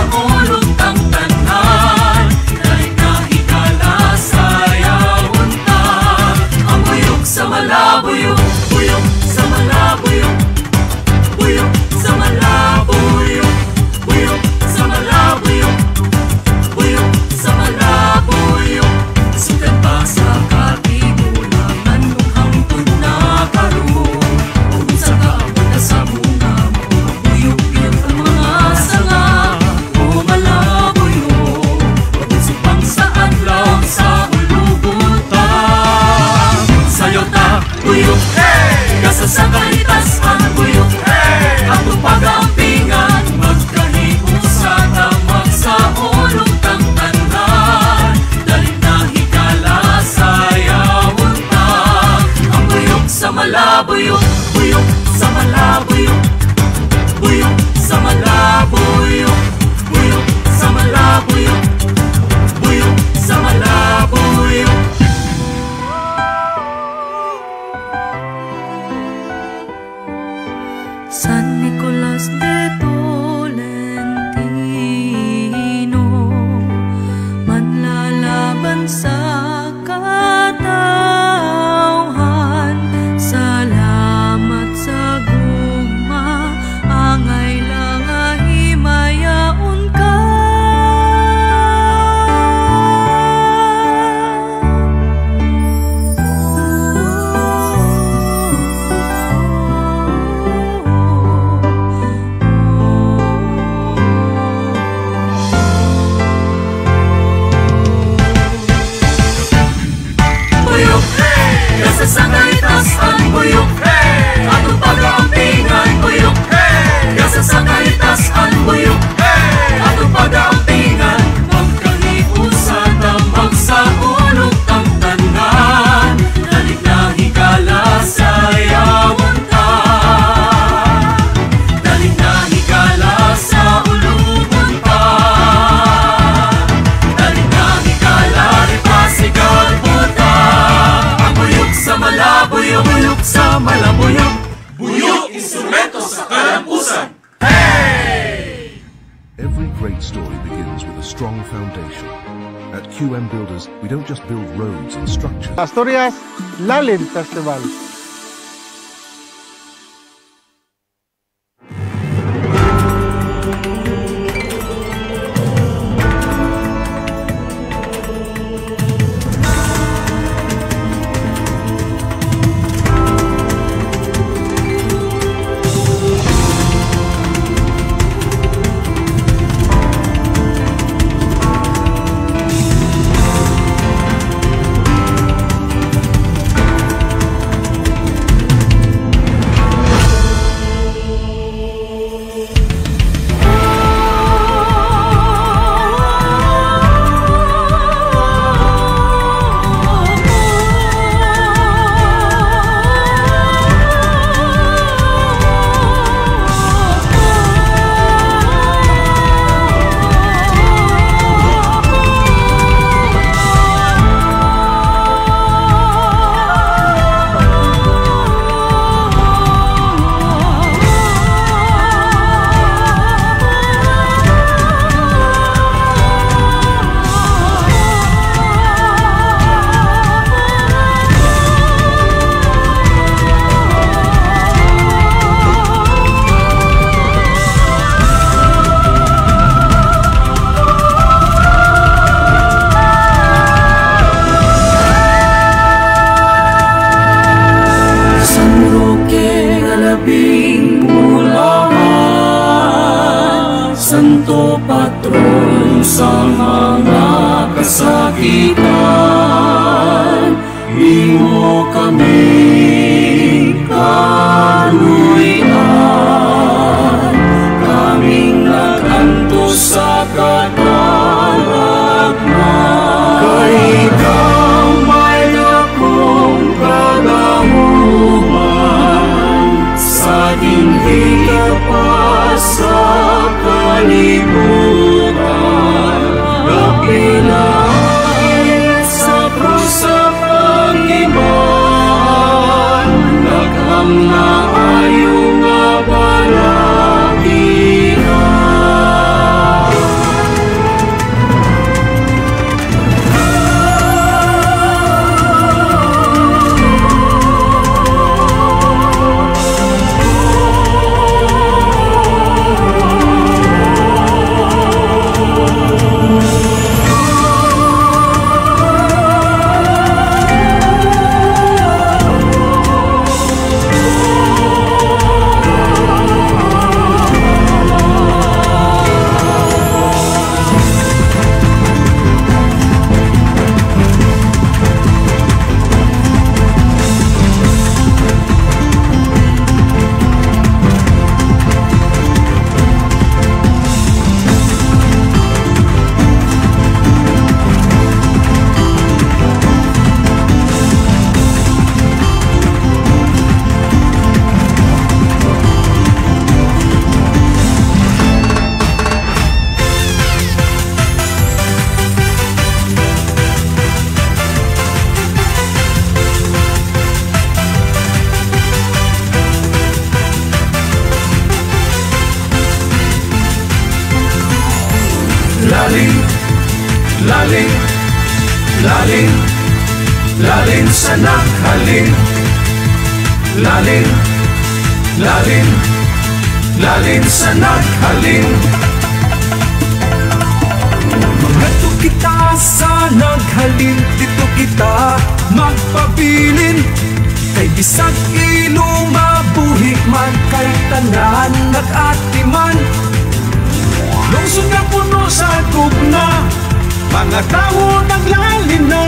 Speaker 17: great story begins with a strong foundation. At QM Builders, we don't just build roads and structures.
Speaker 18: Asturias Lalin Festival.
Speaker 16: Santo Patron sa mga kasakitan, imo kami kaluyan, kaming nagantos sa katalagman. Kay ikaw may akong kagamuman, sa dinhi ka pa sa kalibutan, kapilay sa krus sa pag-iban, nagham na ayo nga balagihan. Lalim, lalim, lalim, lalim sa naghalin. Lalim, lalim, lalim sa naghalin. Magato kita sa naghalin, dito kita magpabilin. Kay bisag ilo mabuhi man, kay tanan nag-atiman. Lungsod nga puno sa tugna, mga tao naglalin na.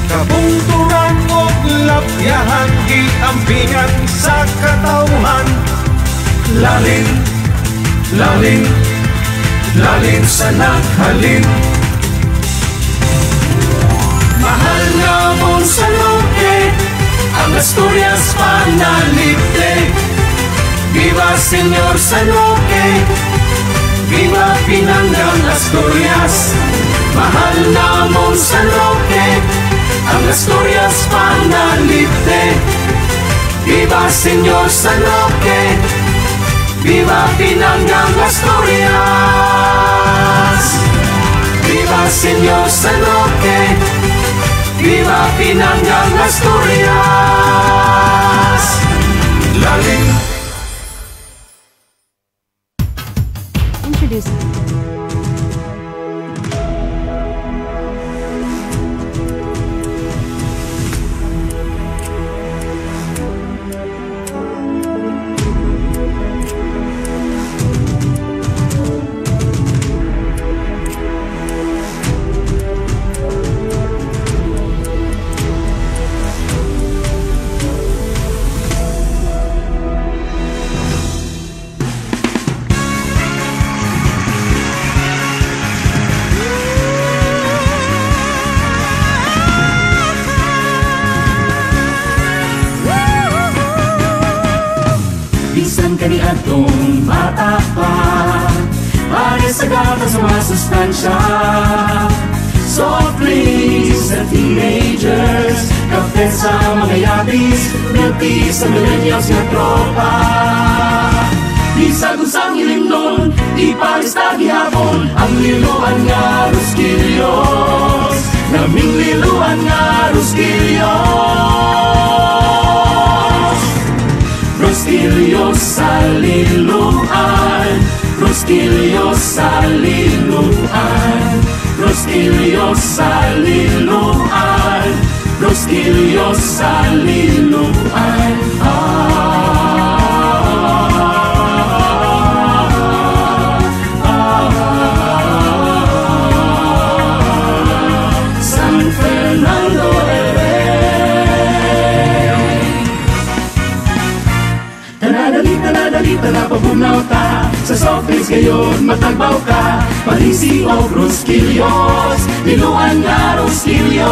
Speaker 16: Kabungturan o lapyahan, giampingan sa katauhan. Lalim, lalim, lalim sa naghalin. Mahal na mong sa loke, ang Asturias panalipte. Viva Señor San Roque, viva Pinangang Asturias. Mahal namon San Roque, ang Asturias panalipte. Viva Señor San Roque, Viva Pinanggang Asturias! Viva Señor San Roque! Viva Pinanggang Asturias! Lalim!
Speaker 6: Introduce.
Speaker 16: Bisan kani atong bata pa, pare sa gata sa mga sustansya. Soft drinks sa teenagers, kape sa mga yatis, milk tea sa millennials nga tropa. Bisan usang hilimnon, ipalista gihapon ang liluan nga Roskillos, naming liluan nga Roskillos. Roskillos sa liluan, Roskillos sa liluan, Roskillos sa liluan, Roskillos sa liluan. San Fernando Tanapabunaw ta sa soft drinks ngayon matagbaw ka. Palisi o Roskillos, liluan nga Roskillos.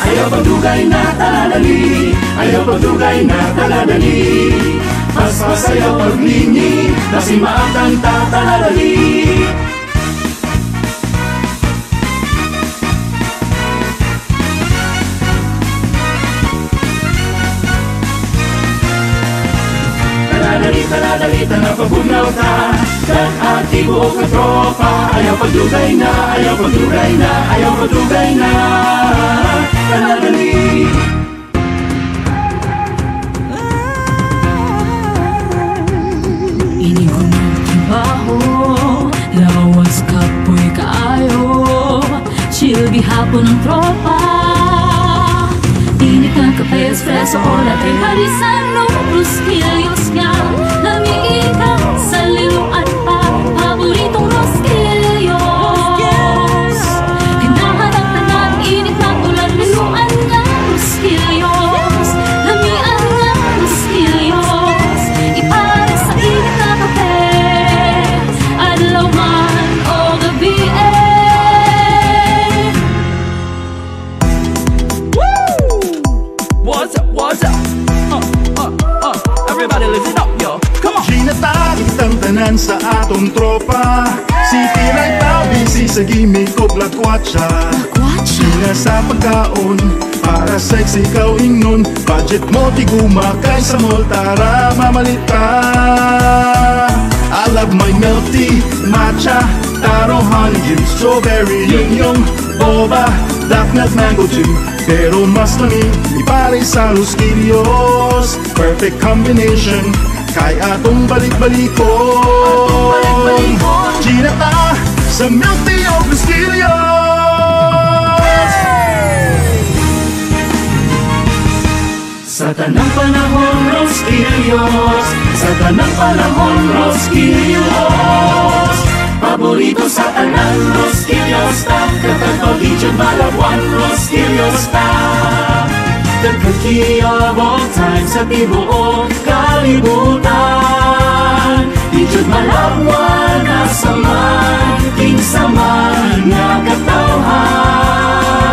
Speaker 16: Ayaw pagdugay na taladali, ayaw pagdugay na taladali. Paspas ayaw paglingi, nasimaatan ta taladali. Taladalita na pabunaw ta, kag aktibo ka tropa. Ayaw pagdugay na, ayaw pagdugay na, ayaw pagdugay na. Taladali.
Speaker 6: Inigunong trabaho, lawas kapoy kaayo, chill gihapon ng tropa. Tinik ng kape, espresso o latte, harisan o Roskillos nga. Namiin ka sa liluan pa, paboritong Roskillos. Hinahanap na ng init ng ulan, liluan nga Roskillos. Namian nga Roskillos, ipare sa init na kape, adlaw man o gabi
Speaker 16: What's up, what's up? Everybody listen up, yo. Come on.
Speaker 19: Ginatagit ang tanan sa atong tropa. City light now, busy sa gimmick o lakwatsa. Sina sa pagkaon, para sa ikaw ingnon. Budget mo tigumakay sa mall, tara mamalita. I love my milk tea, matcha, taro honey, strawberry, yung boba, daknat mango too. Pero mas lami, ipare sa Roskillos. Perfect combination, kay atong balik-balikon. Ginata sa milk tea o Roskillos.
Speaker 16: Sa tanang panahon, Roskillos. Sa tanang panahon, Roskillos. Paborito sa tanan, Roskillos ta. Katag pag-idyod Malabuan, Roskillos ta. The cookie of all time sa tibuok kalibutan. Idyod Malabuan, asaman, kinsaman nga katawhan.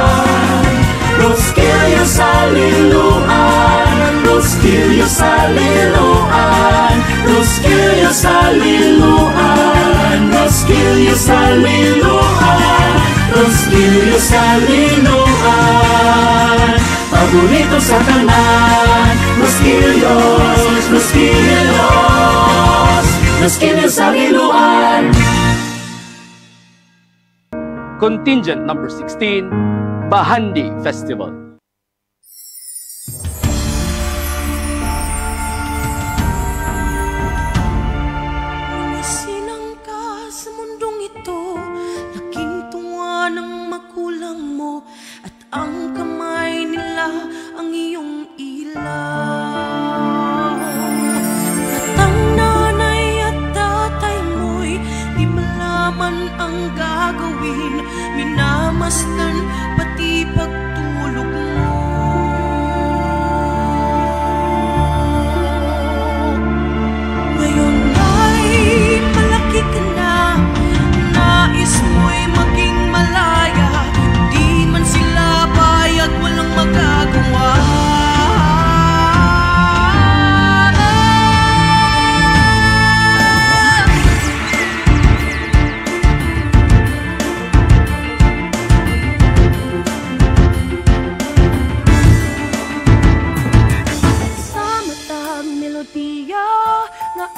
Speaker 16: Roskillos sa liluan, Roskillos sa liluan, Roskillos sa liluan, Roskillos sa liluan, Roskillos sa liluan. Paborito sa tanan, Roskillos, Roskillos. Los Kilyos sa Liloan.
Speaker 12: Contingent number 16, Bahandi Festival.
Speaker 20: Sinang ka sa mundong ito, laking tunga ng magulang mo, at ang kamay nila ang iyong ilaw. At ang nanay at tatay mo'y di malaman ang gagawin, minamasdan pati pagtulog mo. Ngayon ay malaki ka na, nais mo'y maging malaya, di man sila bayad, walang magagawa.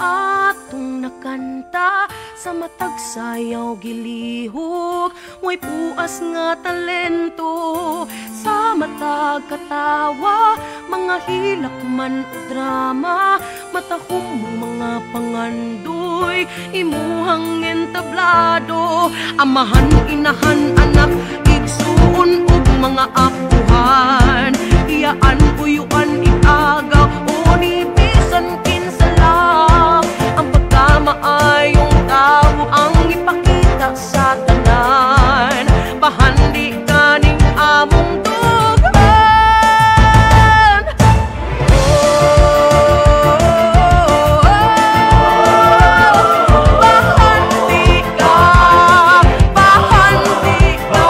Speaker 20: Atong nakanta sa matag sayaw gilihok, way puas nga talento sa matag katawa, mga hilak man o drama, matahong mga pangandoy, imuhang entablado, amahan, inahan, anak, igsuon o mga apuhan, iyaan, uyuan, itagaw o nibisan kinsalang, ang pagkamaayong tao ang ipakita sa tanan, bahandi kaning among dugan. Bahandi ka, bahandi ka.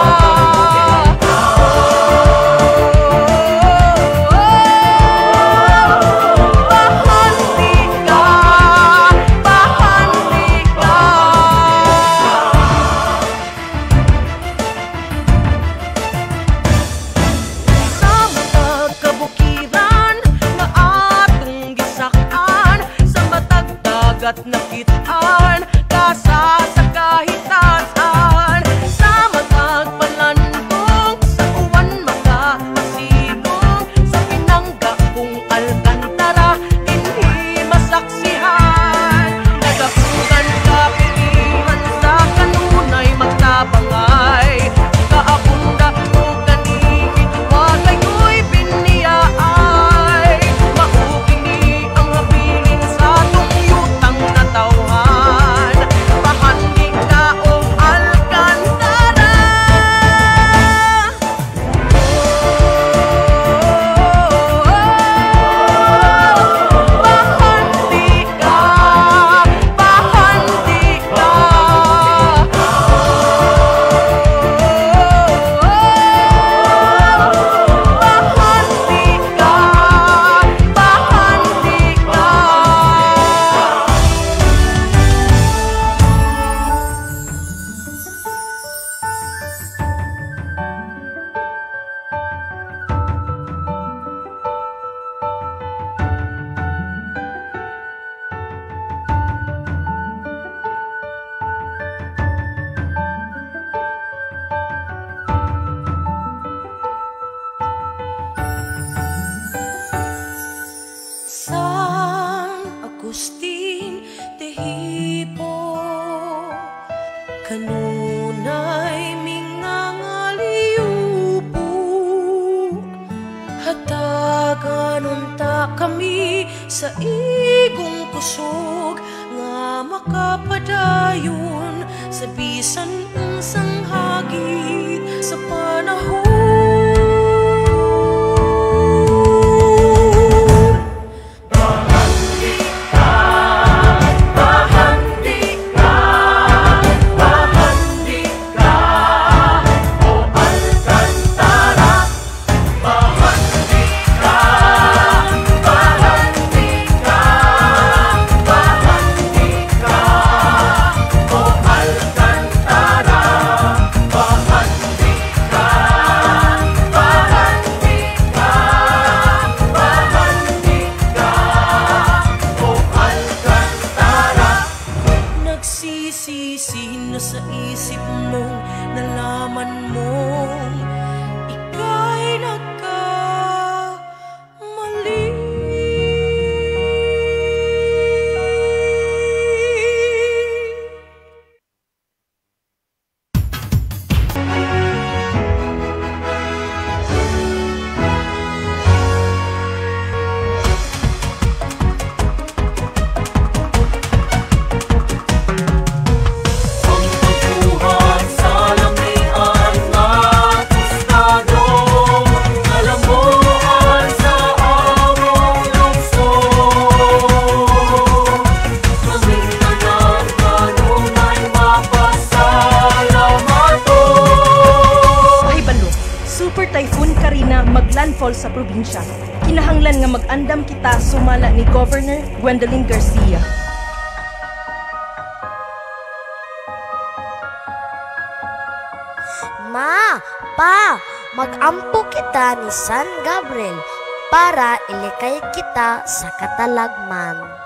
Speaker 20: At nakitaan kasa sa kahitasan, sa matagpalandong sa uwan makapasilong, sa pinangga kong alkantara dinhi masaksihan, nagapugan kapilihan sa kanunay magtabangay, kaabunda o ganihi walayo'y biniyaay, maugini ang habilin sa tungyo natauhan, bahandi ka o alkantara. Bahandi ka, bahandi ka. Bahandi ka, bahandi ka. San Agustin de Hippo, kanunay mingangaliupo, hatagan unta kami sa igong kusog, nga makapadayon sa bisan ang sanghagit sa panahon.
Speaker 16: Bahandi
Speaker 20: pagsisisi na sa isip mong nalaman mong ika'y nagkamali.
Speaker 21: Maglandfall sa probinsya. Kinahanglan nga mag-andam kita sumala ni Governor Gwendolyn Garcia.
Speaker 22: Ma, Pa, mag-ampo kita ni San Gabriel para ilikay kita sa katalagman.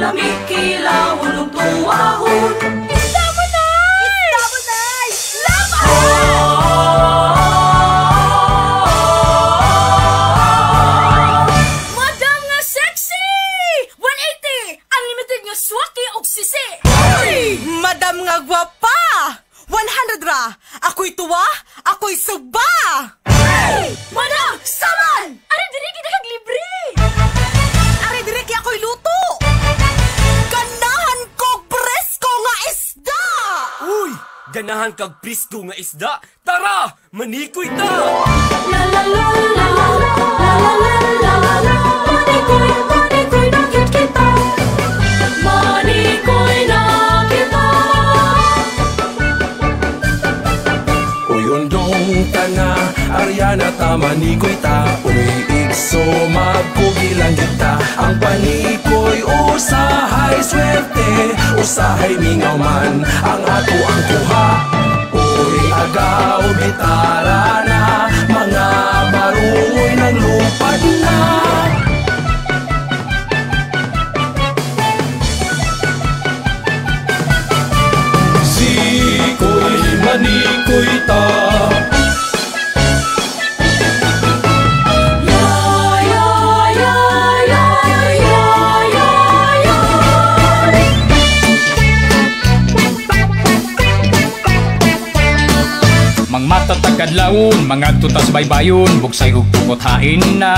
Speaker 20: lamig kilawon ug tuwahon. Isda mo nay! Laban! Madam nga sexy! 180! Unlimited nga swaki og sisi!
Speaker 21: Madam nga gwapa! 100 ra! Ako'y tuwa, ako'y suba!
Speaker 20: Madam! Saman! Ari diri kita kag libre!
Speaker 21: Ari diri kay ako'y luto! Ganahan kog presko nga isda!
Speaker 1: Uy! Ganahan kag presko nga isda! Tara! Manikoy ta!
Speaker 20: La la la la la la la la la Manikoy na cute kita! Manikoy na kita!
Speaker 9: Uyondong ka na, Ariana ta manikoy ta. Uy, igso magkugilan kita. Ang panikoy usahay swerte, usahay mingaw man ang ato ang kuha. Uy, agaw gitara na, mga marungoy ng lupad na. Sikoy manikoy ta.
Speaker 2: Mang matatagad laon, mga tutas baybayon, buksay ug tukot hain na.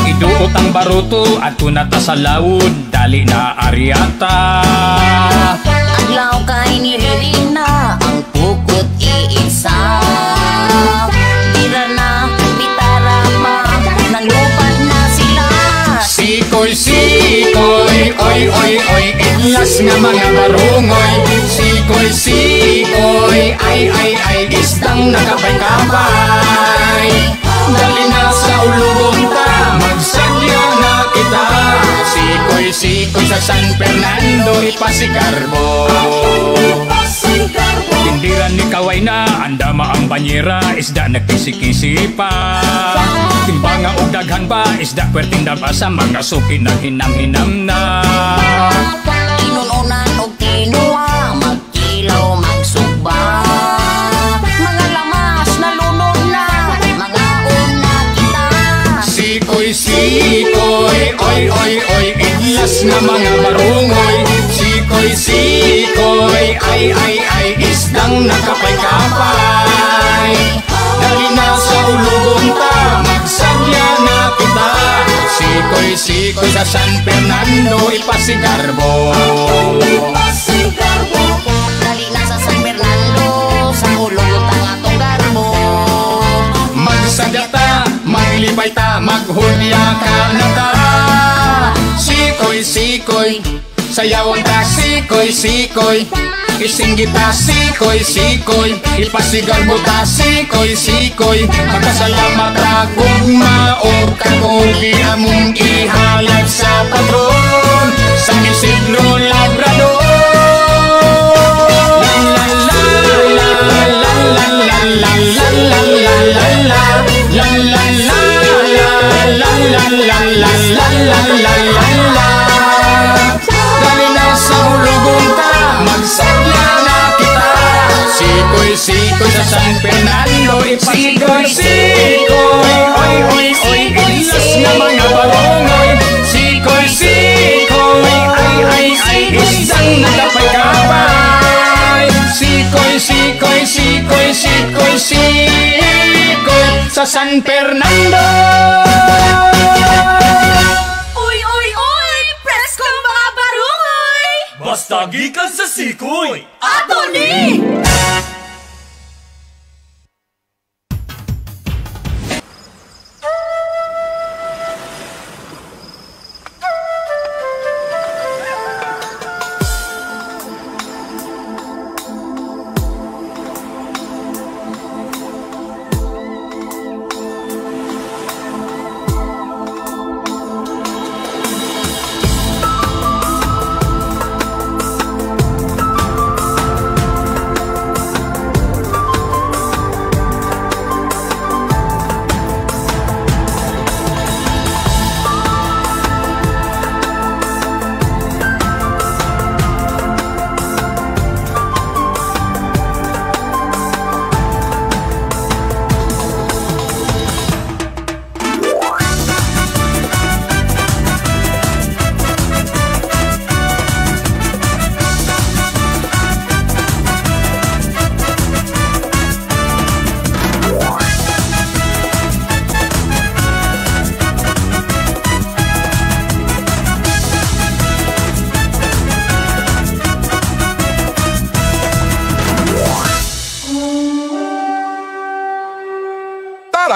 Speaker 2: Iduot ang baruto at tunata sa laon, dali na aryata.
Speaker 3: Aglaw kay nilirina, ang tukot iisa. Tira na, bitara pa, nalupad na sila.
Speaker 2: Sikoy, sikoy, oy, oy, oy, iglas nga mga barungoy. Sikoy, sikoy, ay, isdang nakapay-kapay. Dali na sa ulubong ta, magsadya na kita. Sikoy, sikoy sa San Fernando, ipasigarbo. Tindiran ni kaway na, andama ang banyera, isda nagkisi-kisi pa. Timbanga o daghan pa, isda pwerteng dabasa, mga suki na hinam-hinam na.
Speaker 3: Inununan o kinuha, magkilaw, magsuba. Mga lamas na lunod na, mga una kita.
Speaker 2: Sikoy, sikoy, oy, oy, oy, iglas na mga barungoy. Sikoy, sikoy, ay, isdang nakapay-kapay. Dali na sa ulubong ta, magsadya na kita. Sikoy, sikoy sa San Fernando, ipasigarbo.
Speaker 3: Dali na sa San Fernando, sa ulubong ta nga tong garbo.
Speaker 2: Magsadya ta, maglibay ta, maghulya ka na ta. Sikoy, sikoy, sayawang ta, sikoy, sikoy. Isinggit ta, sikoy, sikoy. Ipasigarbo ta, sikoy, sikoy. Magkasalamat ra kung maog ka kung di among ihalad sa patron sa Isidro Labrador. La la la la la la la la la la la la la la la la la la la la. Dali na sa ulubong ta, magsadya na kita. Sikoy, sikoy sa San Fernando, ipasigoy, sikoy, oy, oy, oy, iglas na mga barungoy. Sikoy, sikoy, ay, isdang nakapay-kapay. Sikoy, sikoy, sikoy, sikoy, sikoy sa San Fernando.
Speaker 20: Uy, uy, uy! Preskong mga barungoy!
Speaker 1: Basta gikan sa sikoy!
Speaker 20: Ato ni!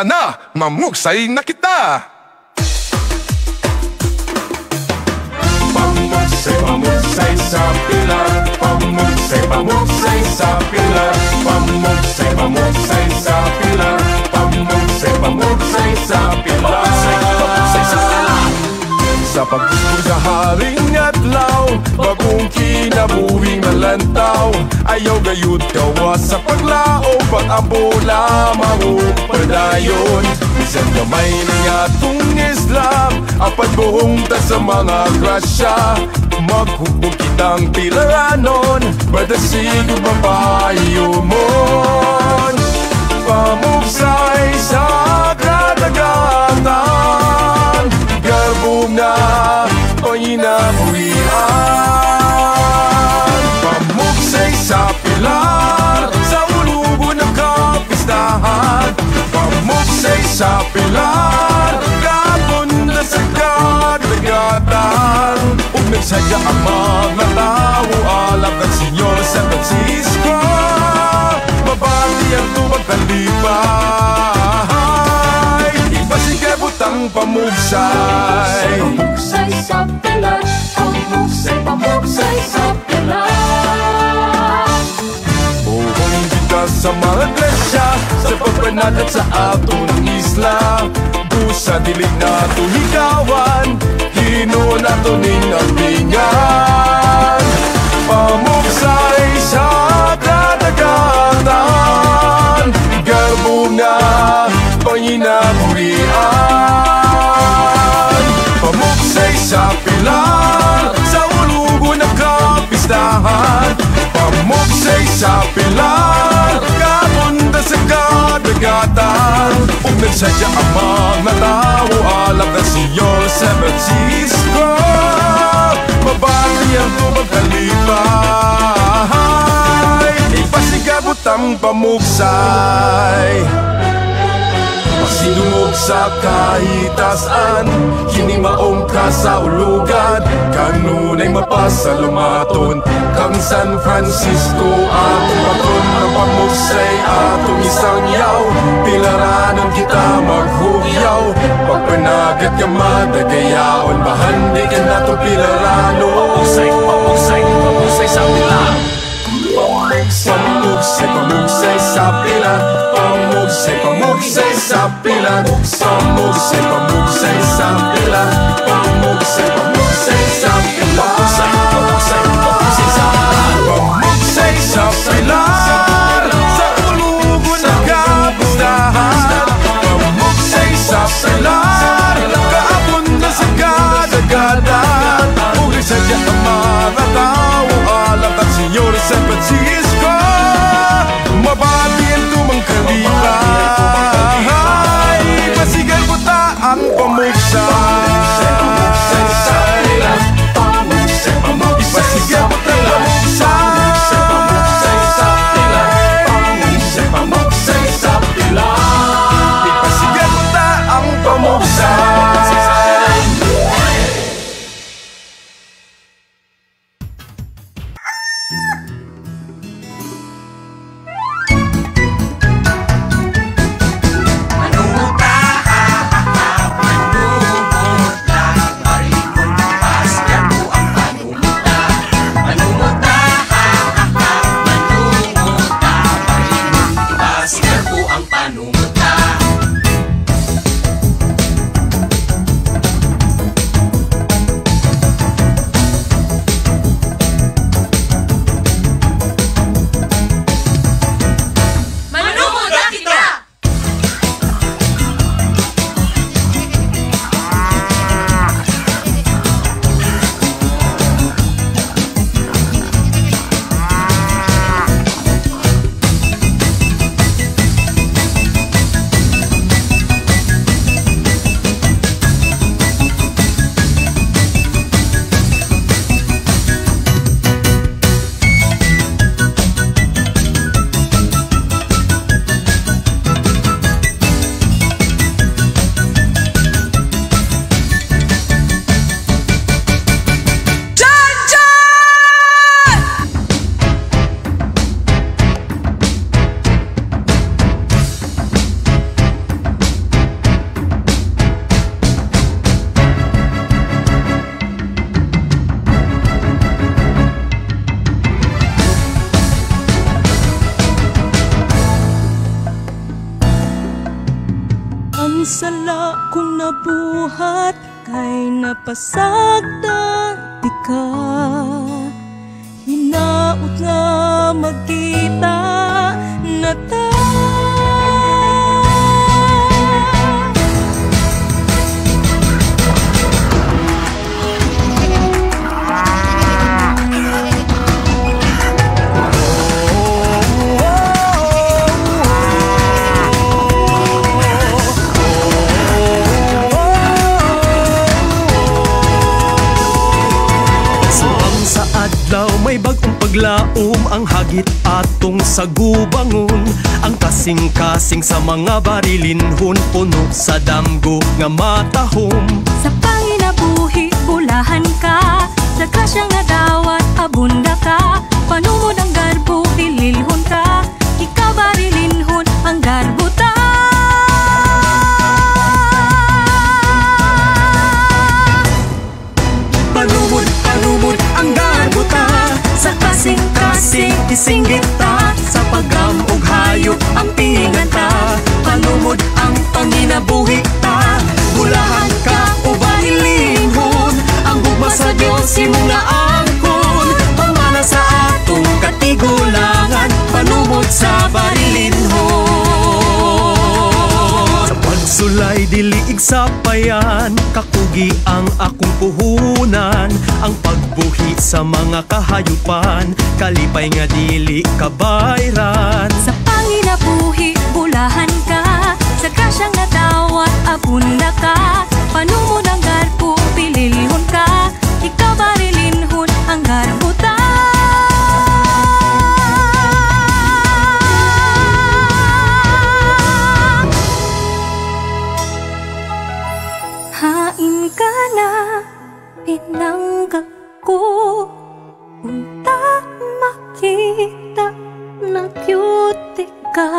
Speaker 4: Sana mamugsay na kita.
Speaker 7: Pamugsay sa pilar, pamugsay sa pilar, pamugsay sa pilar, pamugsay sa pilar.
Speaker 4: Sa paggusto sa haring adlaw, bagong kinabuhing nalantaw, ayaw gayud kawa sa paglao, pag-ampo lamang padayon. Bisan gamay niya atong Islam, apat buhong ta sa mga grasya, maghubog kitang pilaranon, badasig babayo mon. Pamugsay sa kadagatan, garbong na panginabuhian. Pamugsay sa pilar, sa ulugo ng kapistahan. Pamugsay sa pilar, gabon na sa kadagatan. Ug nagsadya ang mga tao, alap ng Senyor San Francisco, mabati ang tubag talipay, ipasigay butang pamugsay.
Speaker 7: Pamugsay sa pilar, pamugsay sa pilar.
Speaker 4: Buhong kita sa mga gresya, sa pagpanagat sa atong isla, busa dilig na ito higawan, hino na ito ning ampingan. Pamugsay sa kadagatan, garbong na panginabuhian. Pamugsay sa pilar, sa ulugo ng kapistahan. Pamugsay sa pilar, kabunda sa kadagatan. Ug nagsadya ang mga tao, alap ng Senyor San Francisco, mabati ang tubag talipay, ipasigabot ang pamugsay. Masidungog sa kahitasan, hinimaong ka sa ulugan, kanunay mapasalumaton, kang San Francisco atong bakon. Ang pamugsay atong isang yaw, pilaranon kita maghugyaw, pagpanagat ka madagayaon, bahandi ka na itong pilarano.
Speaker 7: Pamugsay sa pilar.
Speaker 4: Pamugsay sa pilar, pamugsay sa pilar, pamugsay sa pilar, pamugsay sa pilar, pamugsay sa pilar, sa ulugo ng kapistahan. Pamugsay sa pilar, kaabunda sa kadagatan. Ug sadya ang mga tao, alam ng Senyor San Francisco, mabati ang tumang kalipay, masigal ko ta ang pamugsay. Pamugsay
Speaker 20: sala kung nabuhat kay napasagda di ka. Hinaot nga magkita na ta.
Speaker 1: May bagong paglaom ang hagit atong sagubangon. Ang kasing-kasing sa mga barilinhon, puno sa damgo nga matahom.
Speaker 6: Sa panginabuhi bulahan ka, sa kasyang nadawat abunda ka. Panumod ang garbo bililhon ka, ikaw barilinhon ang garbo ta.
Speaker 1: Panumod, panumod ang garbo ta. Sa kasing-kasing isinggit ta, sa pagam ug hayop ang pingan ta. Panumod ang panginabuhi ta, bulahan ka o barilinhon. Ang gugma sa Diyos imong naangkon, pamana sa atong katigulangan. Panumod sa barilinhon. Sa pagsulay diliig sa payan, kakugi ang akong puhunan. Ang pagbuhi sa mga kahayupan, kalipay nga dili kabayran.
Speaker 6: Sa panginabuhi bulahan ka, sa kasyang nadawat abunda ka. Panumod ang garbo pililhon ka, ikaw barilinhon ang garbo ta. Hain ka na pinanggap ko, unta makita na cute ka.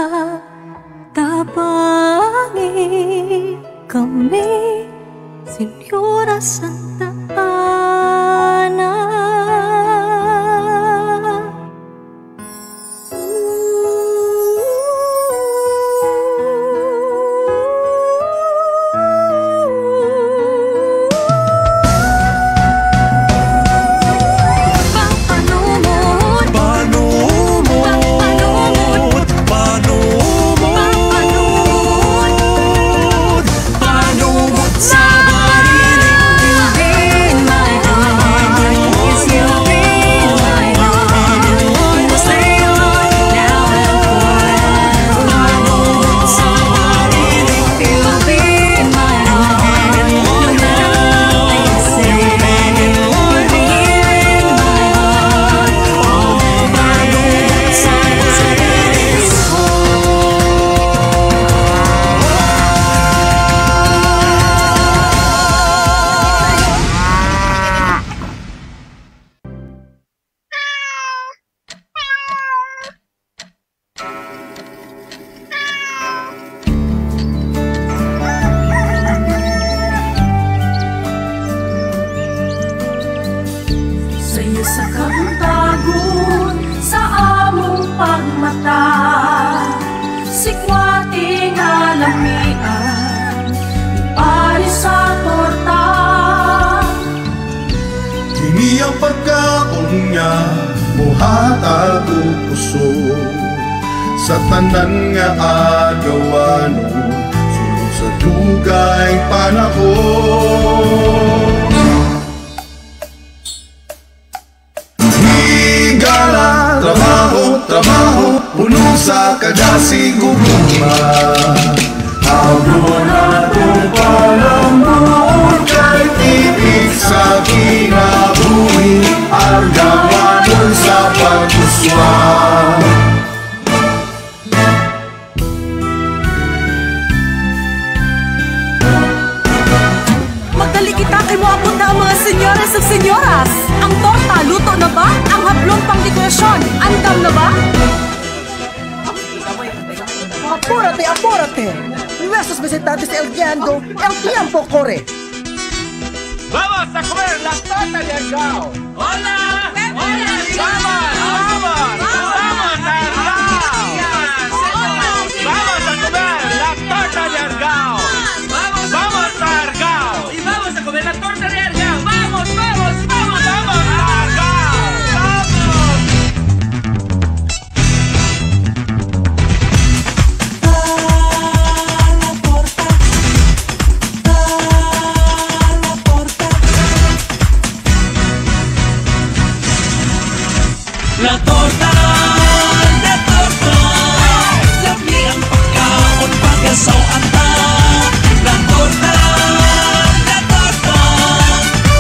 Speaker 6: Tabangi kami, Senyora Santa Ana.
Speaker 20: Sa kabutagon sa among pagmata, sikwati nga lamian, ipari sa torta.
Speaker 19: Kini ang pagkaon niya, muhatag og puso, sa tanan nga agawanon, sulod sa dugay panahon. Trabaho, trabaho, puno sa kadasig ugma. Hablo na itong palambot, kay tipid sa kinabuhi, argawanon sa pag-uswa.
Speaker 20: Magdali kita kay moabot na ang mga senyoras at senyoras. Ang torta, luto na ba? Ang hablong pang dekorasyon, andam na ba?
Speaker 8: Apúrate, apúrate. Nuestros visitantes el guiando, el tiempo corre.
Speaker 7: ¡Vamos a comer la torta de Argao! ¡Hola! ¡Hola! ¡Vamos! ¡Vamos! ¡Vamos a Argao! ¡Vamos a comer la torta de Argao!
Speaker 1: La torta, labi ang pagkaon pagkasawaan ta. La torta,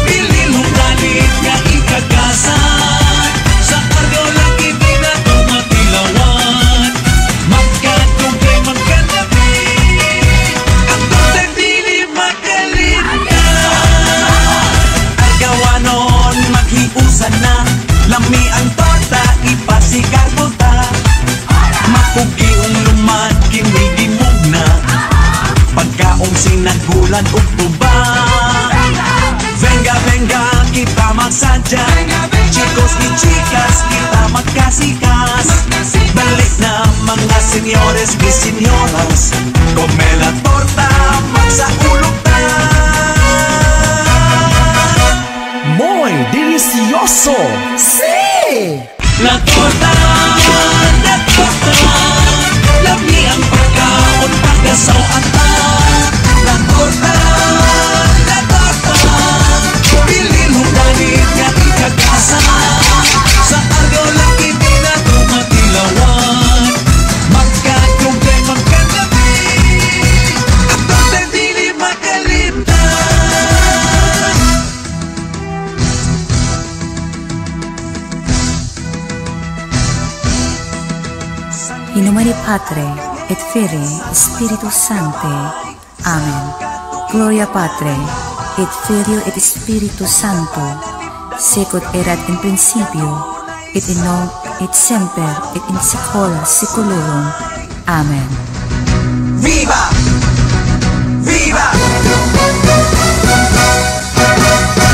Speaker 1: bililong galit nga ikagasan. Sa karyo lagi di na tumatilawan. Magkatugay magkatabi, ang torta dili magalinda. Agawanon maghiusan na, lami ang torta ipasigar ta. Mapugi ang luman kinigimog na, pagkaong sinagulan ug tuba. Venga, venga, kita magsadya, chicos y chicas, kita magkasikas. Balik na mga senyores y senyoras, come la torta, magsaulog ta.
Speaker 10: Muy delicioso! Sí!
Speaker 1: La torta, labi ang pagkaon pagkasawaan ta. La torta, bililong galit nga ikagasan. Sa aryo lagi di na tumatilawan. Magkatugay magkatabi, ang torta dili magalimtan.
Speaker 11: In nomine Patre, et Filii, et Spiritus Sancti. Amen. Gloria Patre, et Filio, et Spiritus Sancto, sicut erat in principio, et in nunc, et semper, et in saecula saeculorum. Amen.
Speaker 1: Viva! Viva!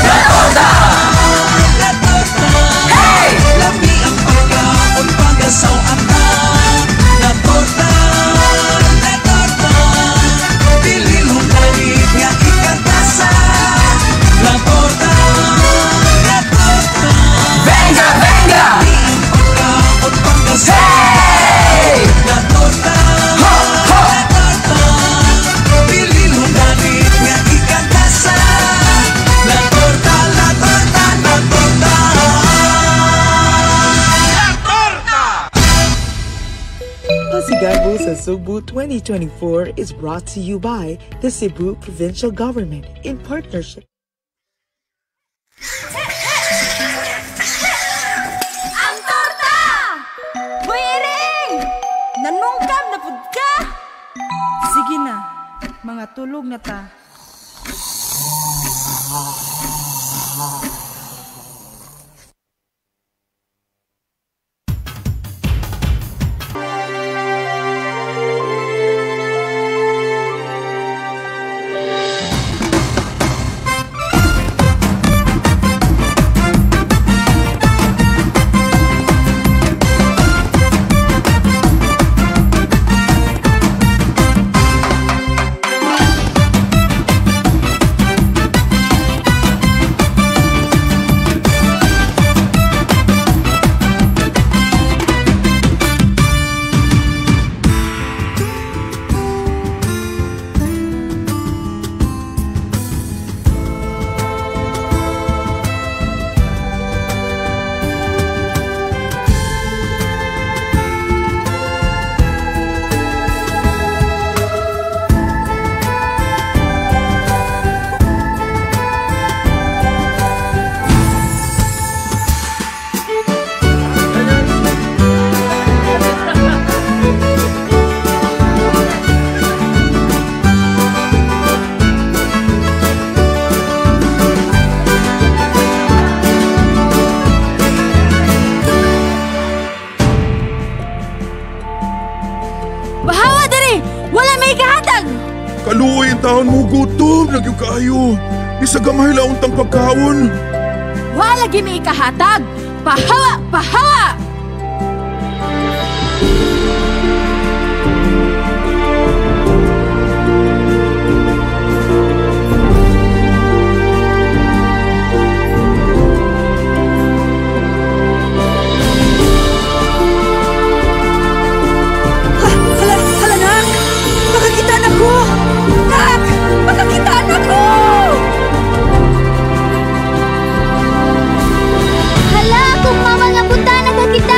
Speaker 1: La torta! La torta! Hey! Labi ang pagkaon pagkasawaan ta. La torta! Bililong galit nga ikagasan. La torta! Venga, venga! Labi ang pagkaon pagkasawaan ta. Hey! La torta! Bililong galit nga ikagasan. La torta, la torta, la torta. La torta!
Speaker 23: Pasigarbo sa Cebu 2024 is brought to you by the Cebu Provincial Government in partnership.
Speaker 24: Ang torta! Boy Ering! Nanungkam na pud ka?
Speaker 21: Sige na, mga tulog na ta.
Speaker 19: Kaluoy ang taon mo gutom, nagyo kayo. Isagamay laon tang pagkaon.
Speaker 24: Wala gini ikahatag. Pahawa, pahawa!
Speaker 21: Hala, nak! Makakita na ko! Nak! Makakita na ko!
Speaker 24: Hala, kung mama nga punta, nagkakita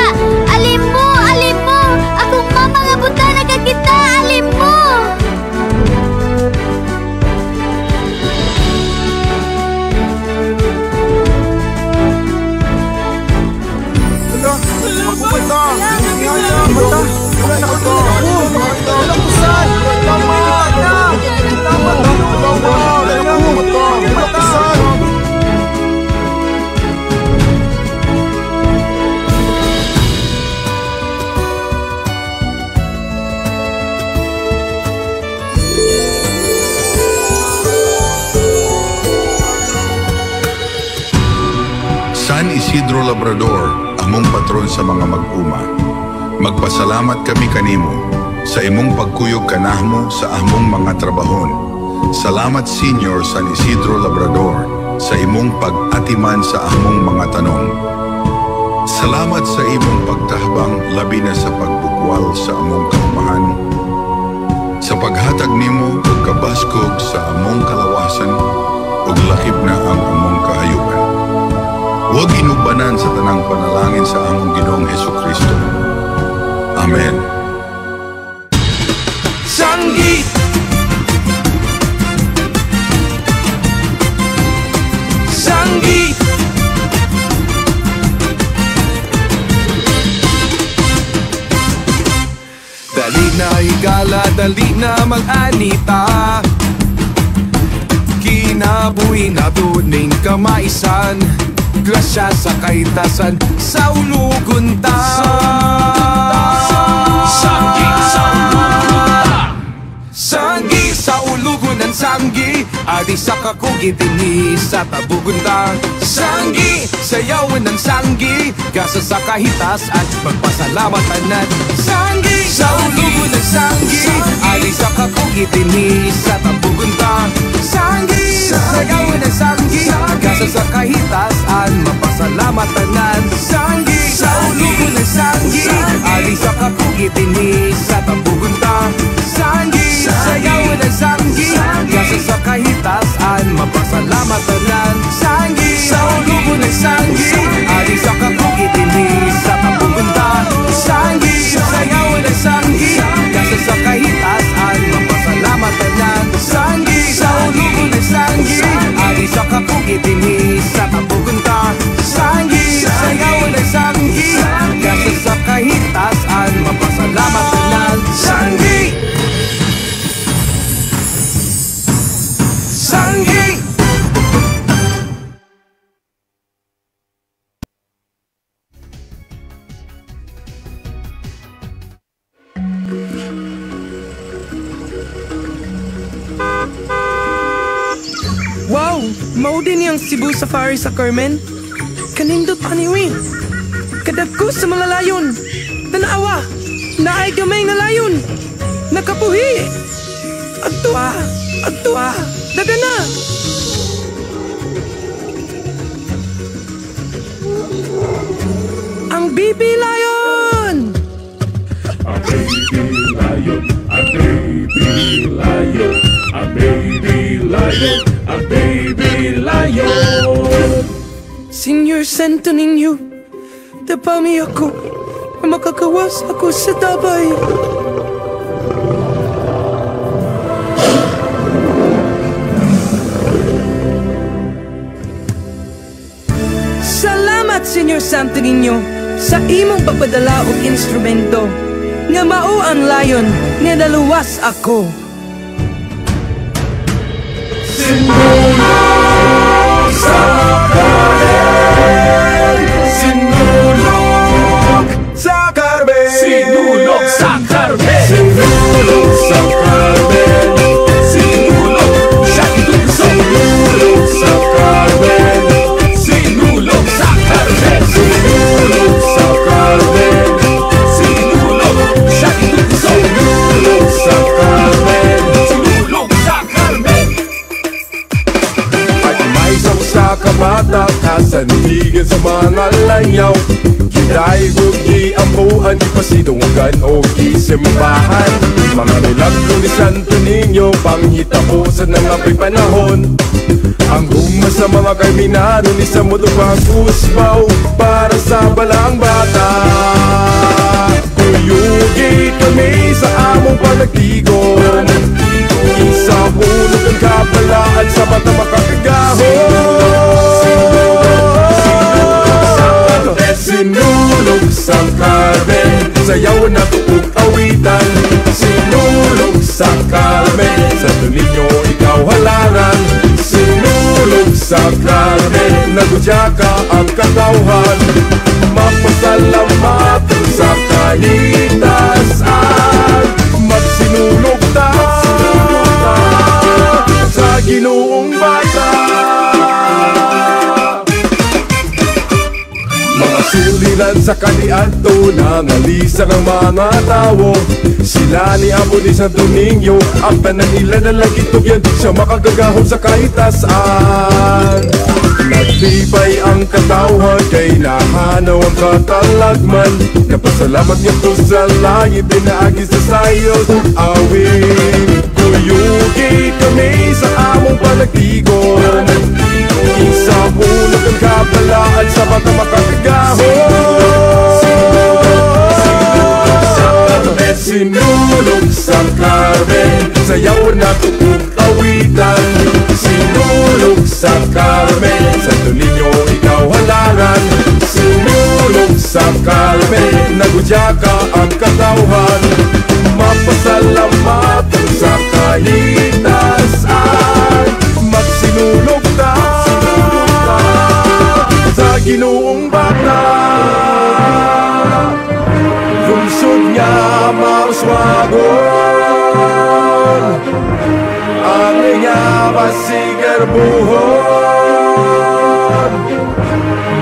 Speaker 5: San Isidro Labrador, among patron sa mga mag-uma. Magpasalamat kami kanimo sa imong pagkuyog kanahmo sa among mga trabahon. Salamat Senior San Isidro Labrador sa imong pag-atiman sa among mga tanong. Salamat sa imong pagtahabang labi na sa pagbukwal sa among kaumahan. Sa paghatag nimo og kabaskog sa among kalawasan ug lakip na ang among kahayupan. Huwag inubanan sa tanang panalangin sa among Ginoong Hesukristo. Amen.
Speaker 2: Sanggi! Sanggi! Dali na higala, dali na mag-anita. Kinabuhi na tuning kamaisan. Grasya sa kaitasan sa ulugon ta. Sanggi sa ulugon. Sanggi sa ulugon ng sanggi. Adi sa kakugit ini sa tabugon ta. Sanggi sayawan ng sanggi. Gasa sa kahitas at magpasalamatan at sanggi sa ulugon ng sanggi. Adi sa kakugit ini sa tabugon ta. Sanggi sayawan ng sanggi. Gasa sa kahitas at mapasalamatanan. Sanggi sa ulugon ng sanggi. Ali sa kakugit ini sa tabugon ta. Sanggi sayawan ng sanggi. Gasa sa kahitas at mapasalamatanan. Sanggi sa ulugon ng sanggi. Ali sa kakugit ini sa tabugon ta. Sanggi sayawan ng sanggi. Gasa sa kahitas at mapasalamatanan. Sanggi sa ulugon ng sanggi. Ali sa kakugit ini sa tabugon ta. Sanggi sayawan ng sanggi. Gasa sa kahitas at mapasalamatanan. Sanggi Sanggi
Speaker 13: Wow! Mao din yung Cebu Safari sa Carmen. Kanindot aniwi. Kadagko sa mga layon. Tanawa! Naay gamay nga layon. Nakapuhi! Agtuwa! Agtuwa! Daga na! Ang baby lion!
Speaker 7: A baby lion, a baby lion, a baby lion, a baby lion.
Speaker 13: Senior Santo Niño, tapami ako na makakawas ako sa tabay. Salamat, Senior Santo Niño, sa imong pagpadala og instrumento. Nga mao ang layon nga naluwas ako.
Speaker 7: Sinulog sa Carmen, sinulog sa Carmen, sinulog sa Carmen, sinulog sa Carmen, sinulog sa Carmen, sinulog sa Carmen, sinulog sa Carmen, sinulog sa Carmen, sinulog sa Carmen, sinulog sa Carmen, sinulog sa Carmen. At may sa kabata kasandigan sa mga lanyaw. Kiday gugi ang buhan, di pasidungan o kisimbahan. Mga milagro ni Santo Niño, panghitapusan ng apay panahon. Ang guma sa mga karminado ni sa mundo pag-usbaw para sa balang bata. Kuyugi kami sa among panagtigon. Isa hulog ang kapalaan sa mata makakagahon.
Speaker 4: Sinulog sa Carmen, sayaw na tuog awitan. Sinulog sa Carmen, sa tulinyo ikaw halaran. Sinulog sa Carmen, nagudya ka ang katawhan. Mapasalamat sa kalitasan. Magsinulog ta sa Ginoong Bata. Mga suliran sa kaniadto, nangalisang ang mga tao. Sila ni Apo ni Santo Niño, ang tanan nila na lagitugyan sa makagagahon sa kahitasan. Nagtibay ang katawhan, kay nahanaw ang katalagman. Napasalamat niya to sa langit, pinaagi sa sayo awit. Kuyugi kami sa among panagtigon. Isa mula kang kabalaan sa bata makakagahon. Sinulog sa Carmen, sayaw na tuog awitan. Sinulog sa Carmen, sa tulinyo ikaw halaran. Sinulog sa Carmen, nagudya ka ang katawhan. Mapasalamat sa kalitasan. Magsinulog ta sa Ginoong Bata. Lungsod niya mauswagon, ang niya basigar buhon.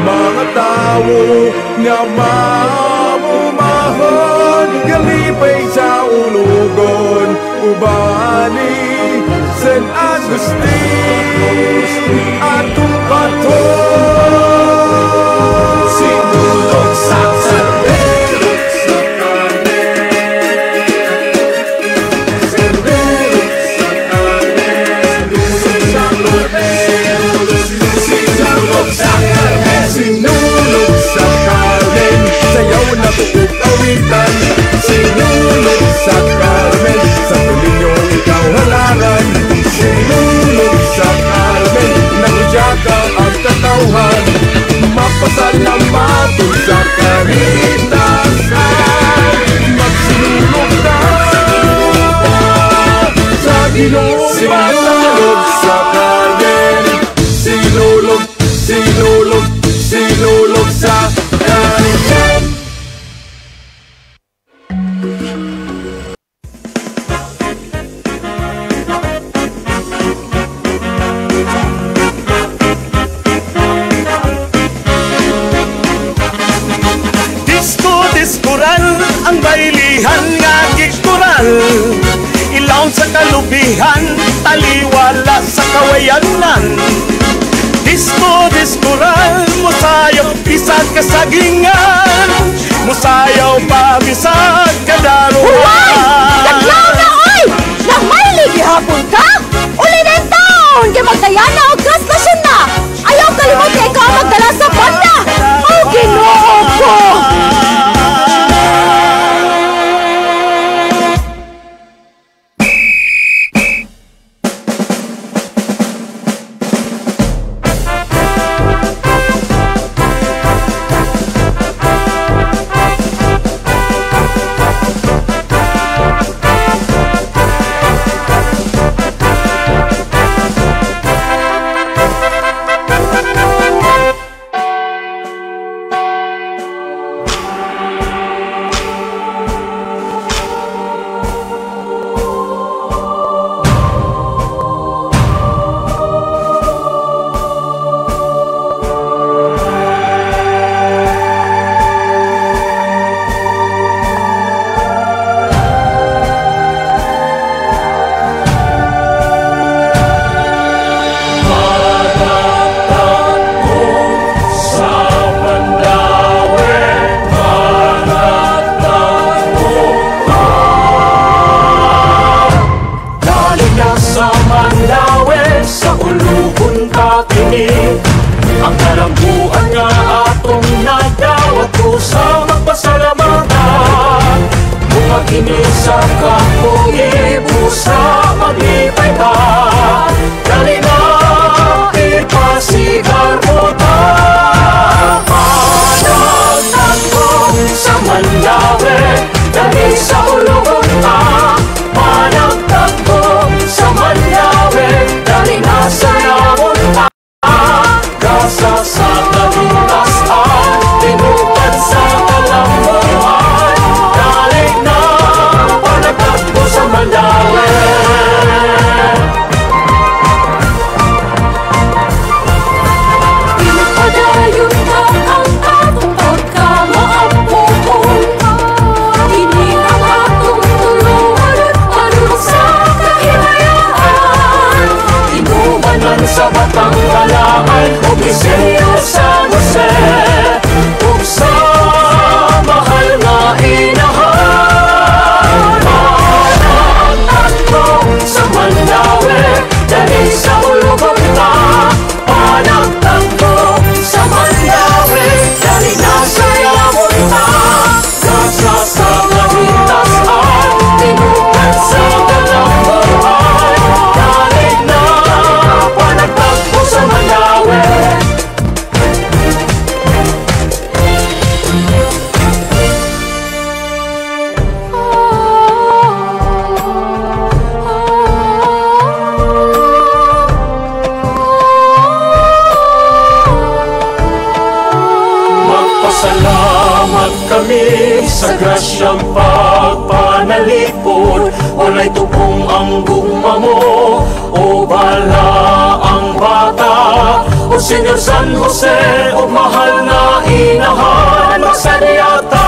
Speaker 4: Mga tao nga mamumahon, galipay sa ulugon. Ubani San Agustin atong paton. Sinulog sa Sinulog sa Carmen, sayaw na tuog awitan. Sinulog sa Carmen, sa tulinyo ikaw halaran. Sinulog sa Carmen, nagudya ka ang katawhan. Mapasalamat sa kalitasan. Magsinulog ta sa Ginoong Bata. Sinulog sa Carmen, sinulog, sinulog, sinulog sa Carmen.
Speaker 9: Diskuran ang bailihan nga gikuran. Ilaw sa kalubihan, taliwala sa kawayanan. Diskuran, musayaw bisag kasagingan. Musayaw pa bisag kadaruan.
Speaker 24: Taglaw na oy! Namaili gihapon ka? Uli na yung taon! Kaya magdayana o gaslasyon na! Ayaw kalimot na ikaw magdala sa banda! O Ginoo ko!
Speaker 16: Kini sa kampung ibu sa maglipay ta. Dali na ipasigar mo ta. Panagta dali sa ulugon ta. Panagtagpo sa Mandawi, dali na sa yamon ta. Gasa sa kalintas at tinukan sa kalambuhan, dali na panagtagpo sa Mandawi.
Speaker 6: Pinapadayon na ang atong pagkamaapuhon, ini ang atong tulungan aron sa kahimayaan.
Speaker 16: Inumanan sa Batanggalaan o Isilyo San Jose, ug sa mahal nga inahan. Panagtagpo sa Mandawi, dali sa ulugon ta. Panagtagpo sa Mandawi, dali na sa yamon ta. Gasa sa kalintas at tinukan sa kalambuhan, dali na panagtagpo sa Mandawi. Magpasalamat kami sa grasyang pagpanalipod. Walay tubong ang gugma mo, o bala ang bata, o Senyor San Jose, o mahal na inahan. Magsanyata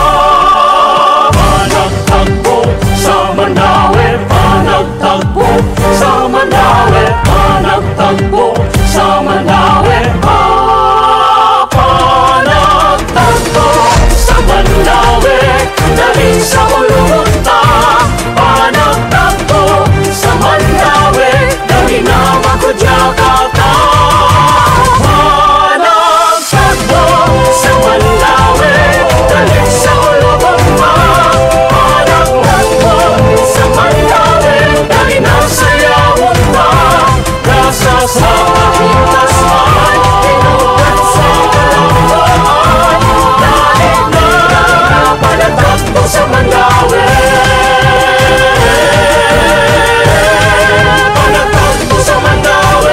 Speaker 16: panagtagpo sa Mandawi, panagtagpo sa Mandawi, panagtagpo sa Mandawi. Panagtagpo sa Mandawi, dali sa ulugon ta. Panagtagpo sa Mandawi, dali na magkudyaka ta. Panagtagpo sa Mandawi, dali sa ulugon ta. Panagtagpo sa Mandawi, dali na sa yamon ta. Gasa sa kalintas at tinukan sa kalambuhan, dali na panagtagpo sa Mandawi. Panagtagpo sa Mandawi.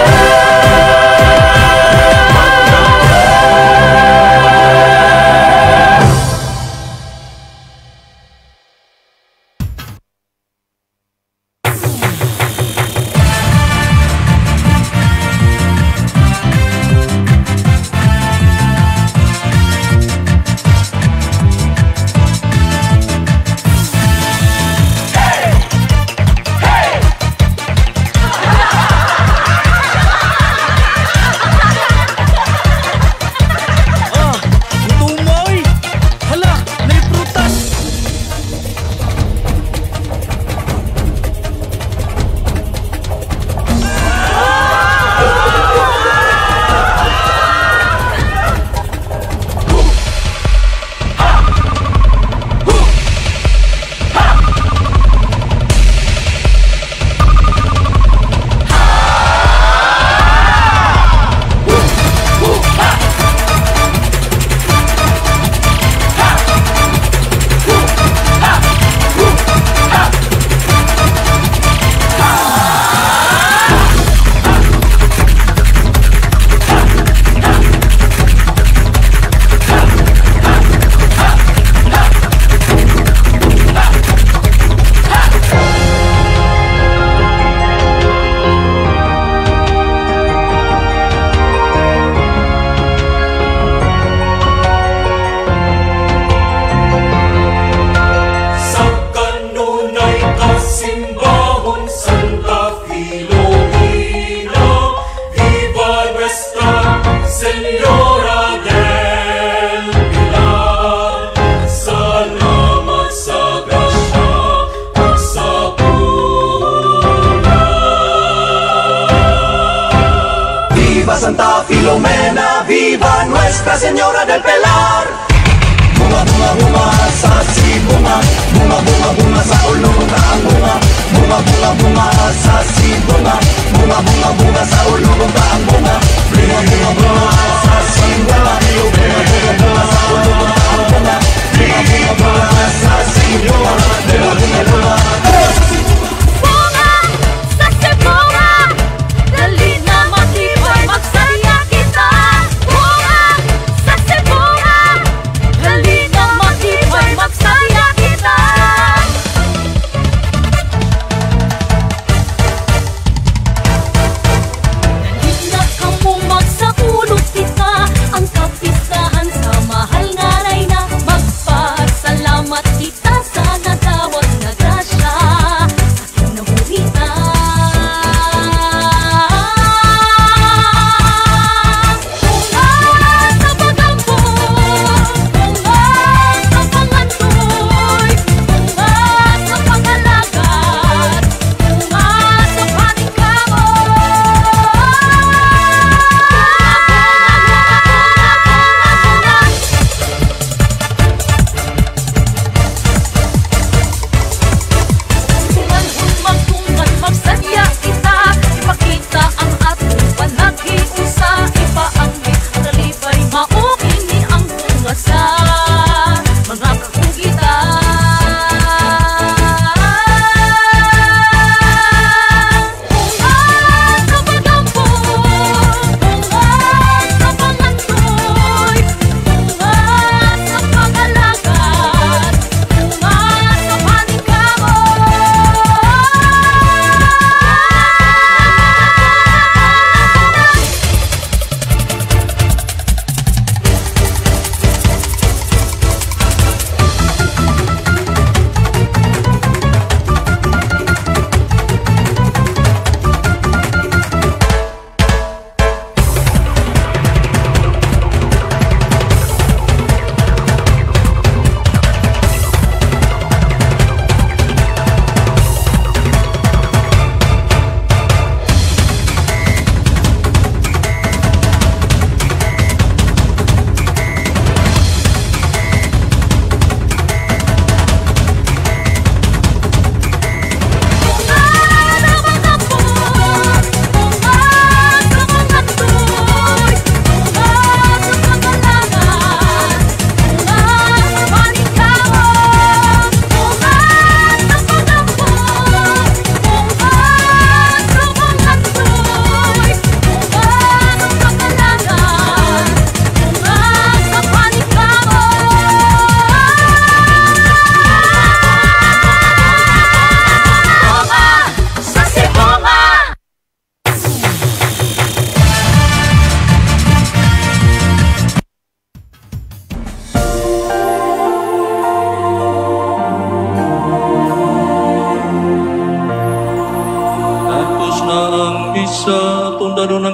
Speaker 1: Santa Filomena, viva Nuestra Señora del Pilar. Bunga, bunga, bunga sa sibunga, bunga, bunga, bunga sa ulong na ang bunga. Bunga, bunga, bunga sa sibunga, bunga, bunga, bunga sa ulong na ang bunga. Bunga, bunga, bunga sa sibunga, bunga, bunga, bunga sa ulong na ang bunga. Bunga, bunga, bunga sa sibunga.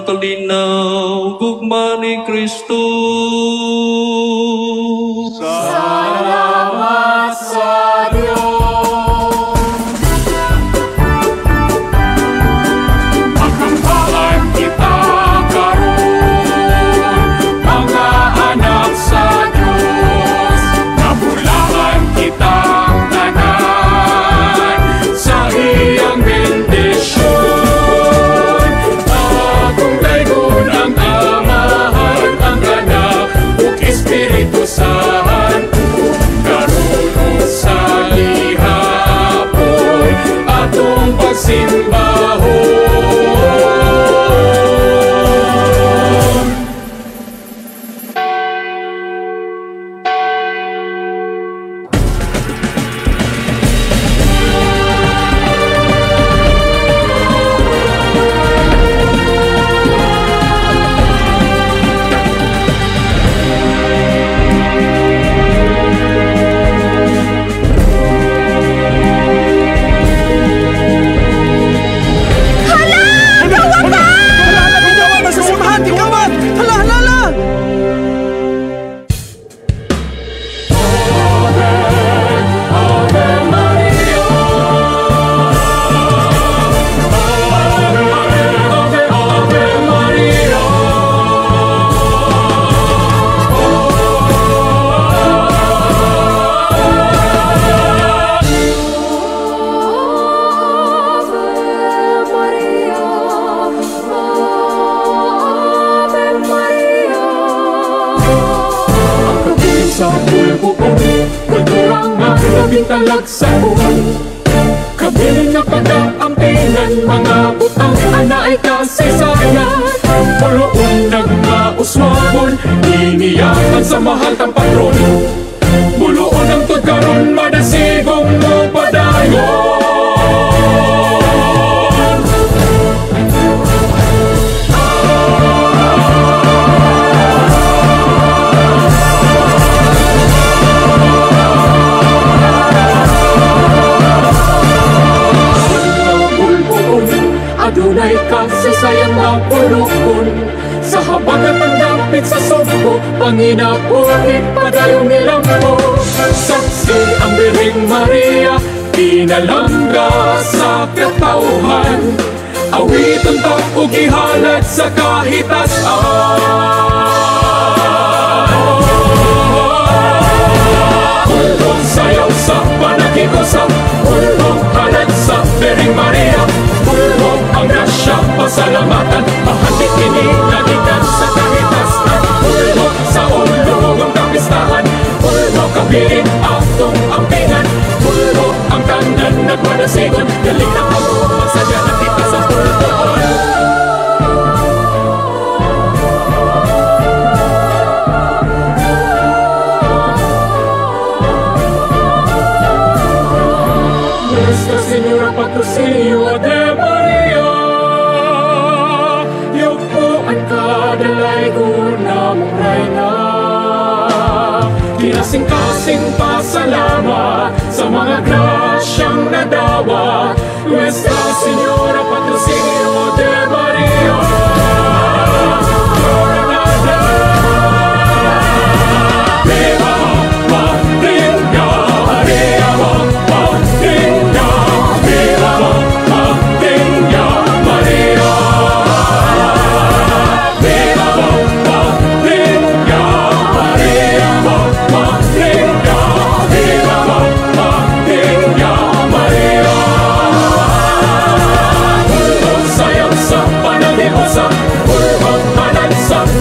Speaker 14: kalinaw, gugma ni Kristo.
Speaker 16: Salamat sa Diyos. Pagkampalan kita karon, mga anak sa Diyos. Nabulahan kitang tanan sa iyang bendisyon. Akong daygon ang Amahan, ang Anak, ug Espiritu Santo. Karon sa gihapon atong pagsimbahon. Sa pulbuon, kulturangan, labintalag sa buwan. Kabilin na pag-aampingan, mga butang anaay kasaysayan. Puloon nagmauswabon, iniyakan sa mahal kang patron. Buloon ang tudkaron, madasigong mo padayon. Adunay kasaysayan na pulukon, sa habag at pagdapit sa sumpo, Panginabuhin padayong nilampo. Saksi ang Birheng Maria, pinalangga sa katauhan. Awiton ta ug ihalad sa kahitasan. Ulong sayaw sa panakikusap, ulong halad sa Birheng Maria. Ulong ang grasya, pasalamatan, mahandik kini nagikan sa kahitasan. Ulong sa ulong ang kapistahan, ulong kabilin atong ampingan. Ulong ang tanan nagmadasigon, galing na ako, magsadya na kita sa pulbuon. Nuestra Señora Patrocinio de Maria, yupuan ka dalay guna mong reyna. Kinasing-kasing pasalamat sa mga grasyang nadawa. Nuestra Señora Patrocinio de Maria,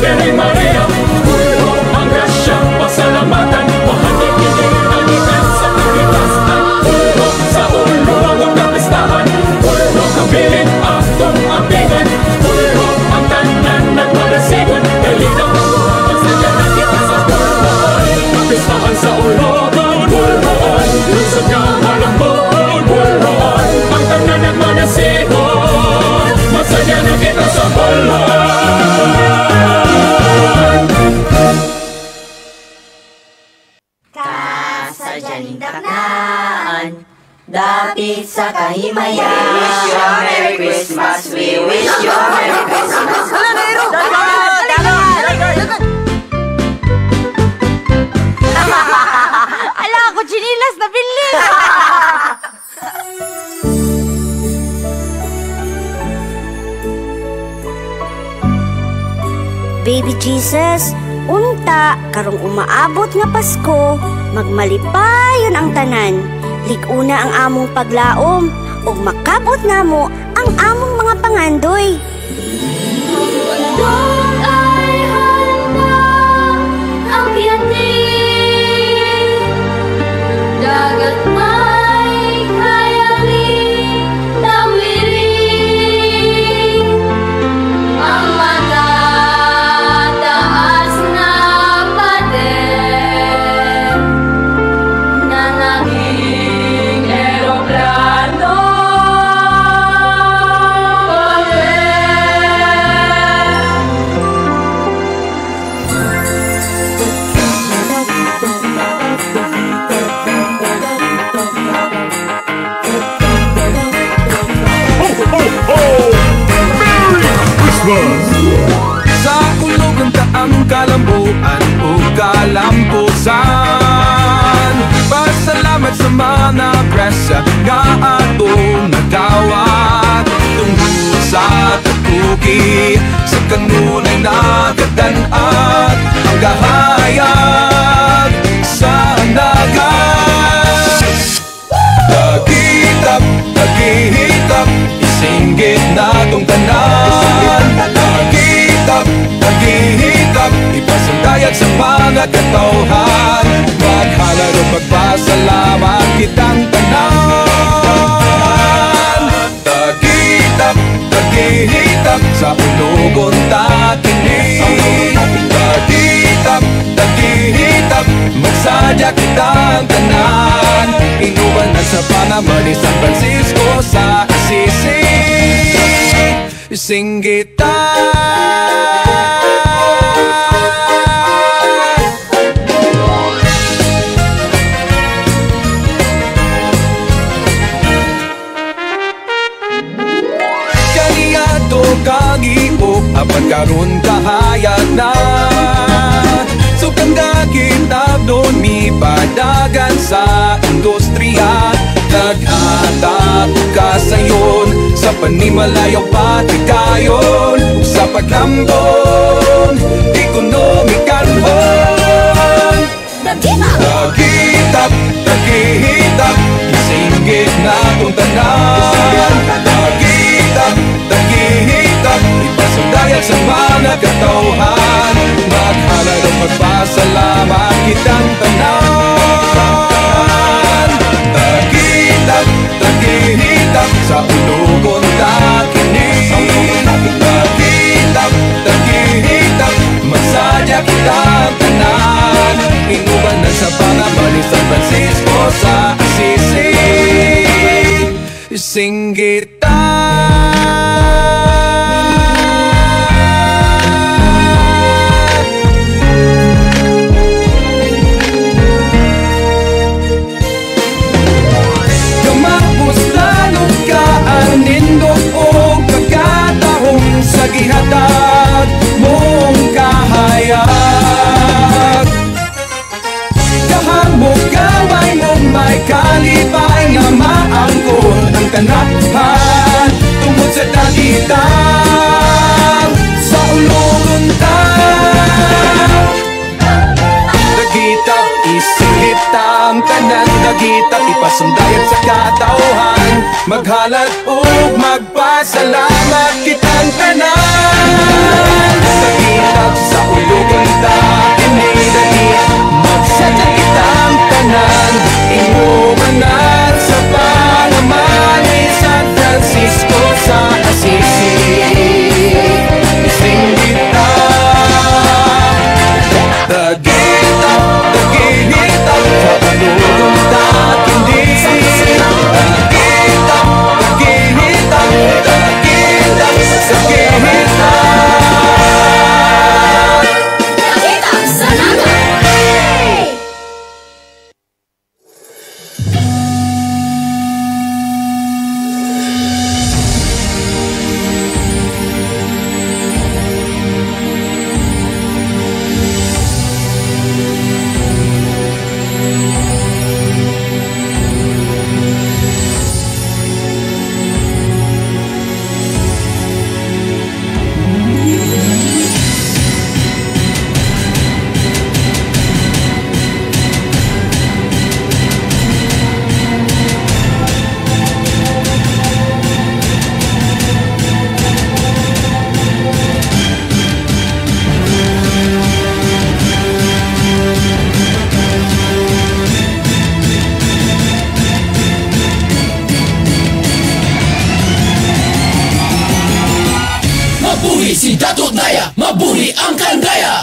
Speaker 16: Birheng Maria, ulong ang grasya, pasalamatan, mahandik kini nagikan sa kahitasan. Ulong sa ulong ang kapistahan, ulong kabilin atong ampingan. Ulong ang tanan nagmadasigon, galing na ako, magsadya na kita sa pulbuon. Kapistahan sa ulong, pulbuon, lusog nga malambon, pulbuon. Ang tanan nagmadasigon, magsadya na kita sa pulbuon.
Speaker 3: Kasadyanindaknaan, dapit sa kahimayan. We wish you a Merry Christmas. We wish you a Merry Christmas.
Speaker 24: Ala ako, chinilas na bilis!
Speaker 12: Baby Jesus, unta karong umaabot nga Pasko, magmalipayon ang tanan. Liguna ang among paglaom ug makabot namo ang among mga pangandoy.
Speaker 6: Dong ay handa ang yating, dagat may kayaling tawiring, ang matataas na pader na naging eroplano.
Speaker 2: Sa kulugan ta ang kalambuan o kalampusan. Pasalamat sa mga grasya nga atong nagawat. Tungkol sa tatuki sa kanunay nagadanat, ang gahayag sa dagat. Tagitap, tagihitap, isinggit na tong tanan. Tagitap, tagihitap, ipasandayag sa mga katawhan. Maghalad o magpasalamat kitang tanan. Tagitap, tagihitap, sa unugon takinig. Tagitap, tagihitap, magsadya kitang tanan. Inuban na sa Panama ni San Francisco sa Assisi. Kaniyado kagibok apan karon kahayag na. Sukang gakitab doon mi padagan sa industriya. Nag-atap ka sayon sa panimalayaw patikayon, sa paglambon ekonomikal hon. Tagitap, tagihitap, isinggit na tong tanan. Tagitap, tagihitap, ipasundayag sa mga katawhan. Maghalad o magpasalamat kitang tanan. Tagitap, tagihitap, sa ulugon takinig. Tagitap, tagihitap, magsadya kitang tanan. Inuban na sa Panama ni San Francisco sa Assisi. Sa gihatag mong kahayag, kahamog gaway mong may kalipay nga maangkon ang tanahan. Tungod sa dagitan sa ulungon ta, dagitap isingit ang tanan. Dagitap ipasundayag sa katawhan. Maghalad o magpasalamat kitang tanan. Dagitap sa ulugon ta, inidagit magsadya kitang tanan. Inumanan sa Panama ni San Francisco sa Assisi. Isinggit ta, dagitap, dagihitap, sa ulugon ta, hindi. Dagitap, dagihitap, dagitap, sa gihitap.
Speaker 6: Dagitap sa naga.
Speaker 15: Dato Daya, mabuhi ang Kandaya!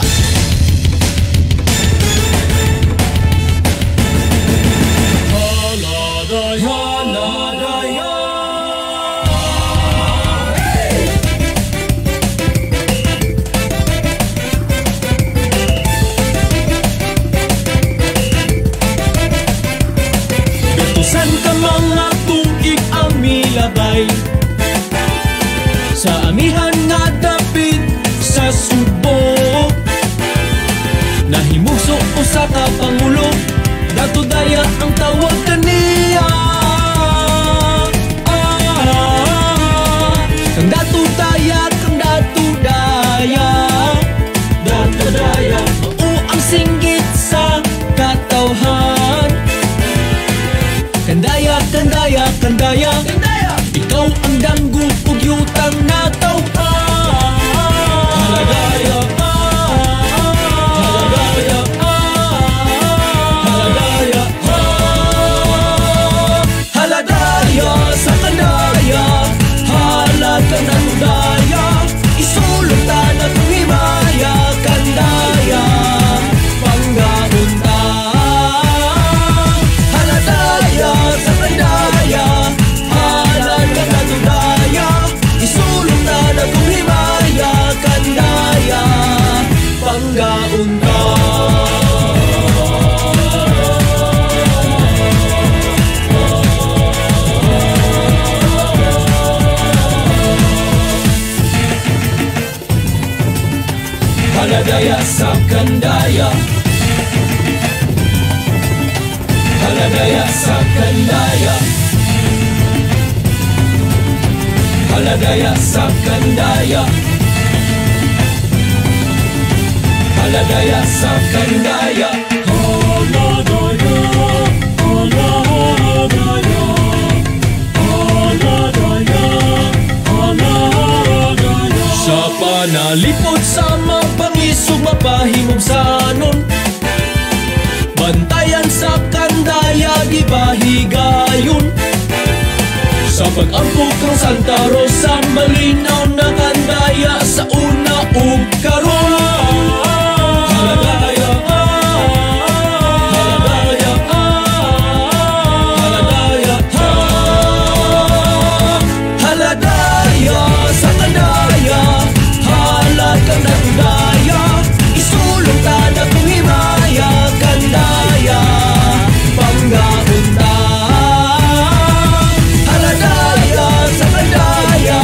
Speaker 16: Gatusan ka mga tuig ang milabay sa amihan nga dapit sa Subo. Nahimuso ko sa kapangulo, Dato Daya ang tawag kaniya. Kang Dato Daya, kang Dato Daya, Dato Daya, mao ang singgit sa katawhan. Kandaya, Kandaya, Kandaya, Kandaya, ikaw ang danggo ug yutang na tawhan. Haladaya, haladaya, haladaya, haladaya sa Kandaya, halad ka na Daya, isulot ta na tumimaya. Kandaya, panggaon ta. Haladaya sa Kandaya, halad ka na Daya, isulot ta na tumimaya. Kandaya, panggaon ta. Haladaya sa Kandaya, haladaya sa Kandaya, haladaya sa Kandaya, haladaya sa Kandaya. Sa panalipod sa mapangisog mapahimog sanon, bantayan sa Kandaya gibahigayon. Sa pag-ampok ng Santa Rosa, malinaw na Kandaya sa una ug karon. Haladaya, haladaya, haladaya, haladaya sa Kandaya, halad ka na Daya, isulong ta na tumimaya. Kandaya, panggaon ta. Haladaya sa Kandaya,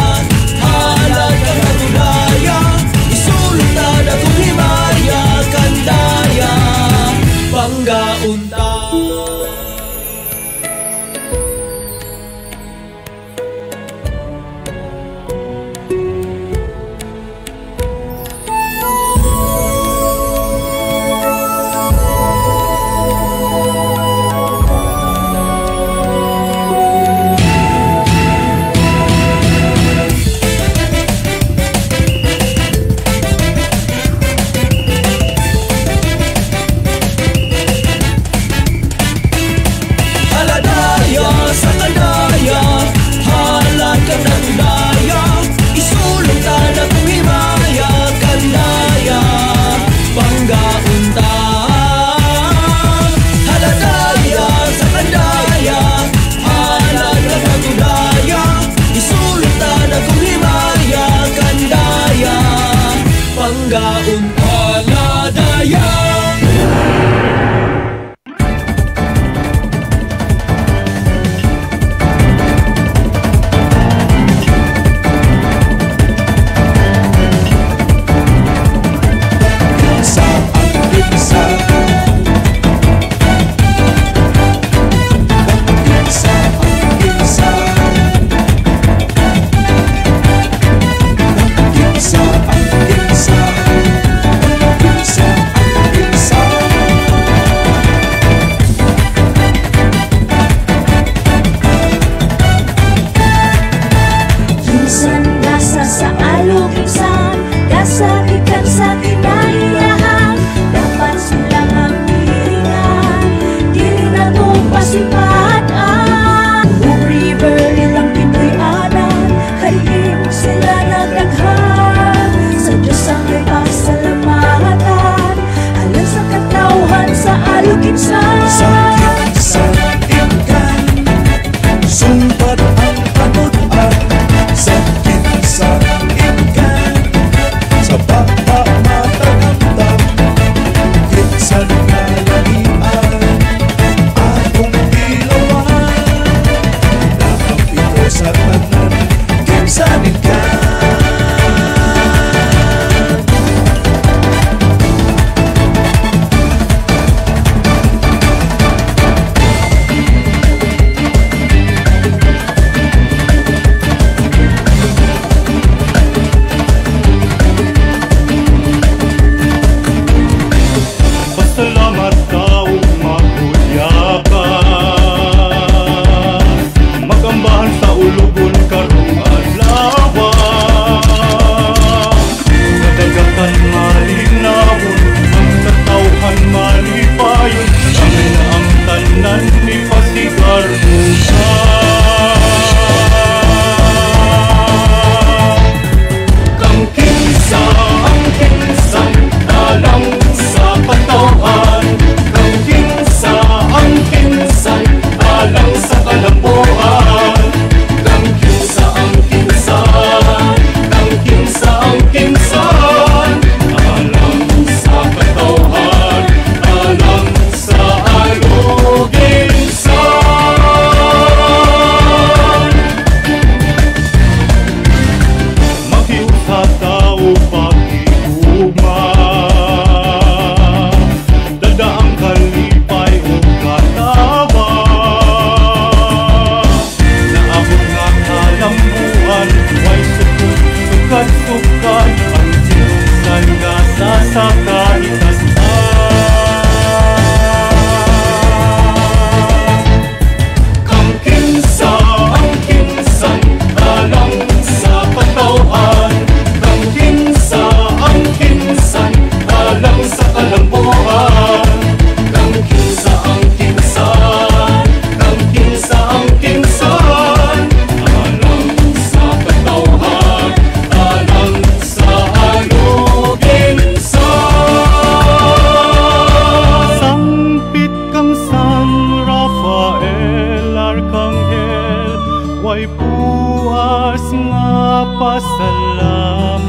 Speaker 17: puas nga pasalamat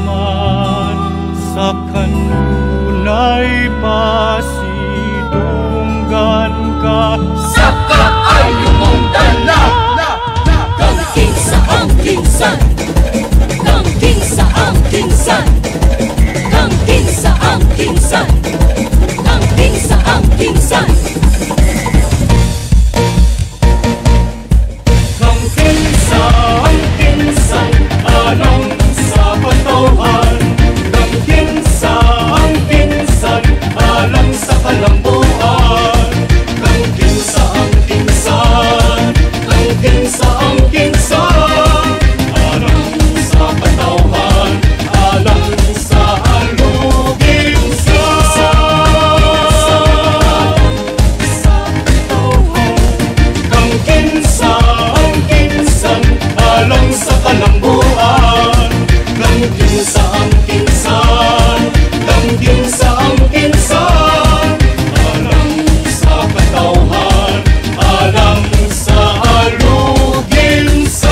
Speaker 17: sa kanunay pasidunggan ka
Speaker 16: sa kaayo mong dala kang kinsa ang kinsan kang kinsa ang kinsan kang kinsa ang kinsan kang kinsa ang kinsan kang kinsa ang kinsan alang sa patawhan kang kinsa ang kinsan alang sa kalambuan kang kinsa ang kinsan kang kinsa ang kinsan alang sa patawhan alang sa alugingsan kang kinsa ang kinsan alang sa kalambuan kang kinsa ang kinsan kang kinsa ang kinsan alang sa katawhan alang sa alugingsan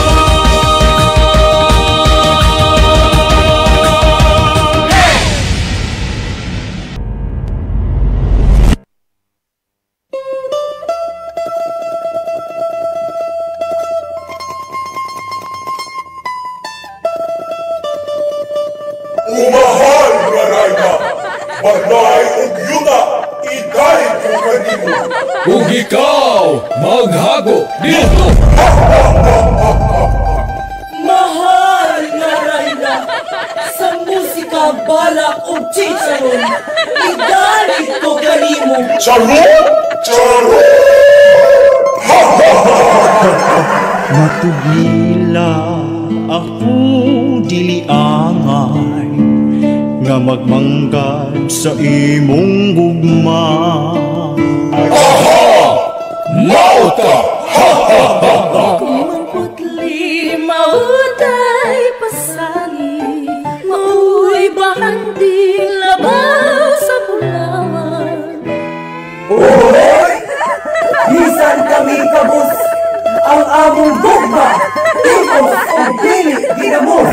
Speaker 4: Umahal nga Rayna, balay ug yuta, ikahit yung kanimo.
Speaker 15: Ug ikaw, maghago dito!
Speaker 18: Mahal nga Rayna, sa musika, balak ug chicharon, igalit ko kanimo.
Speaker 4: Charot! Charot!
Speaker 20: Matugila ako dili angay nga magmanggad sa imong gugma.
Speaker 15: Aha! Mauta! Ha ha ha ha!
Speaker 6: Kung putli mautay pasani mauy bahanding labaw sa bulawan.
Speaker 18: Oy! Bisan kami kabus ang among gugma, tipos o dili ginamos.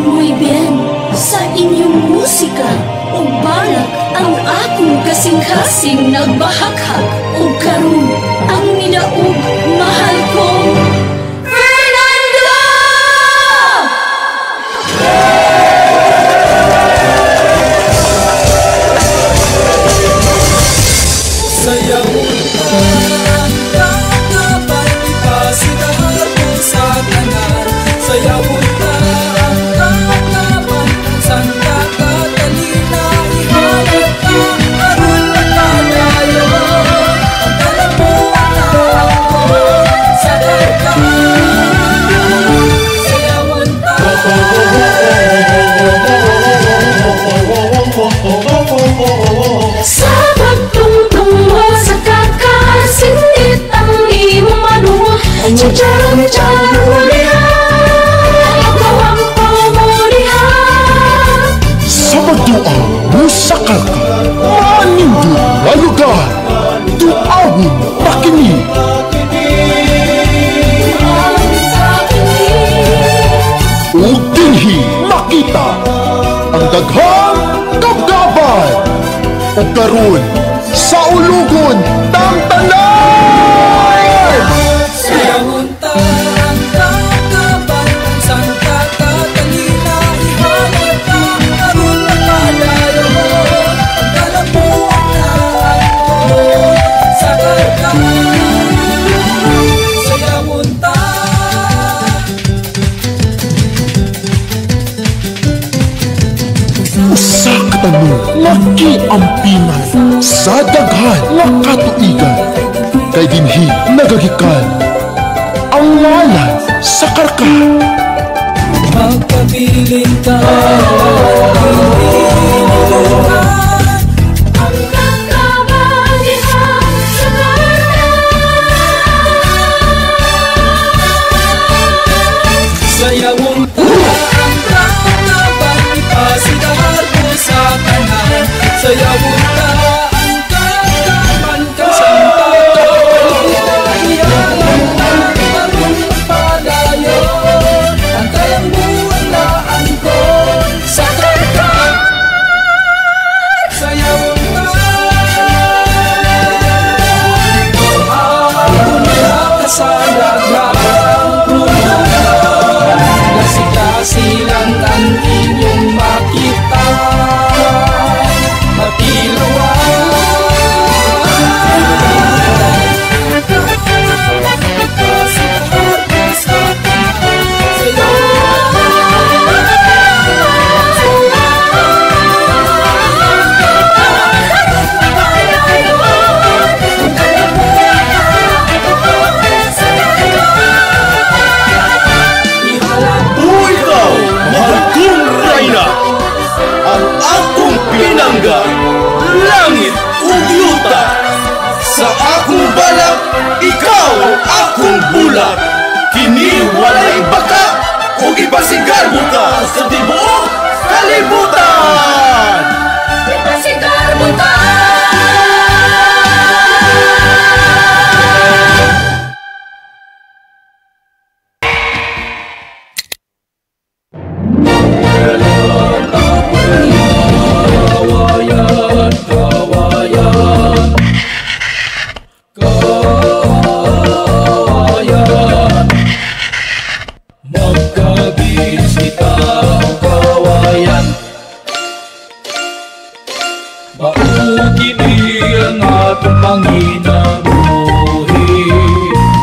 Speaker 6: Muy bien, sa inyong musika ug balak ang akong kasing-kasing nagbahaghag ug karon ang nidaog mahal kong Fernando!
Speaker 2: Sayaw ang kakabal ipasigahan mo sa tanan. Sayaw ang kakabal Santa Catalina ihalap ka aron magpadayo ang kalabuan ako sa dagat. Sayawan ka
Speaker 6: sa pagtungtong mo sa kakasinit ang imong manuwa. Chicharon mo niya, ikaw ang pamuliha.
Speaker 19: Sa pagdua mo sa kaka, manindo na lugar, duawin pakini. Ug dinhi makita ang daghang kabgaban ug karon sa ulugon ng tanan.
Speaker 2: Sayawon ta ang kakabal Santa Catalina ihalap ka aron magpadayo ang kalabuan ako sa dagat. Sayawon ta
Speaker 19: Usa ka tanong nakiampinan sa daghan nga katuigan kay dinhi nagagikan ang ngalan sa karka.
Speaker 2: Magpabiling ka
Speaker 6: Ang kakabalihan sa
Speaker 2: sayawon ta ang kakabal ipasigahan mo sa tanan. Sayaw
Speaker 9: ug yuta. Sa akong balak, ikaw akong bulak. Kini walay baka, ug ipasigar mo ka sa tibuok kalibutan.
Speaker 6: Ipasigar mo ka.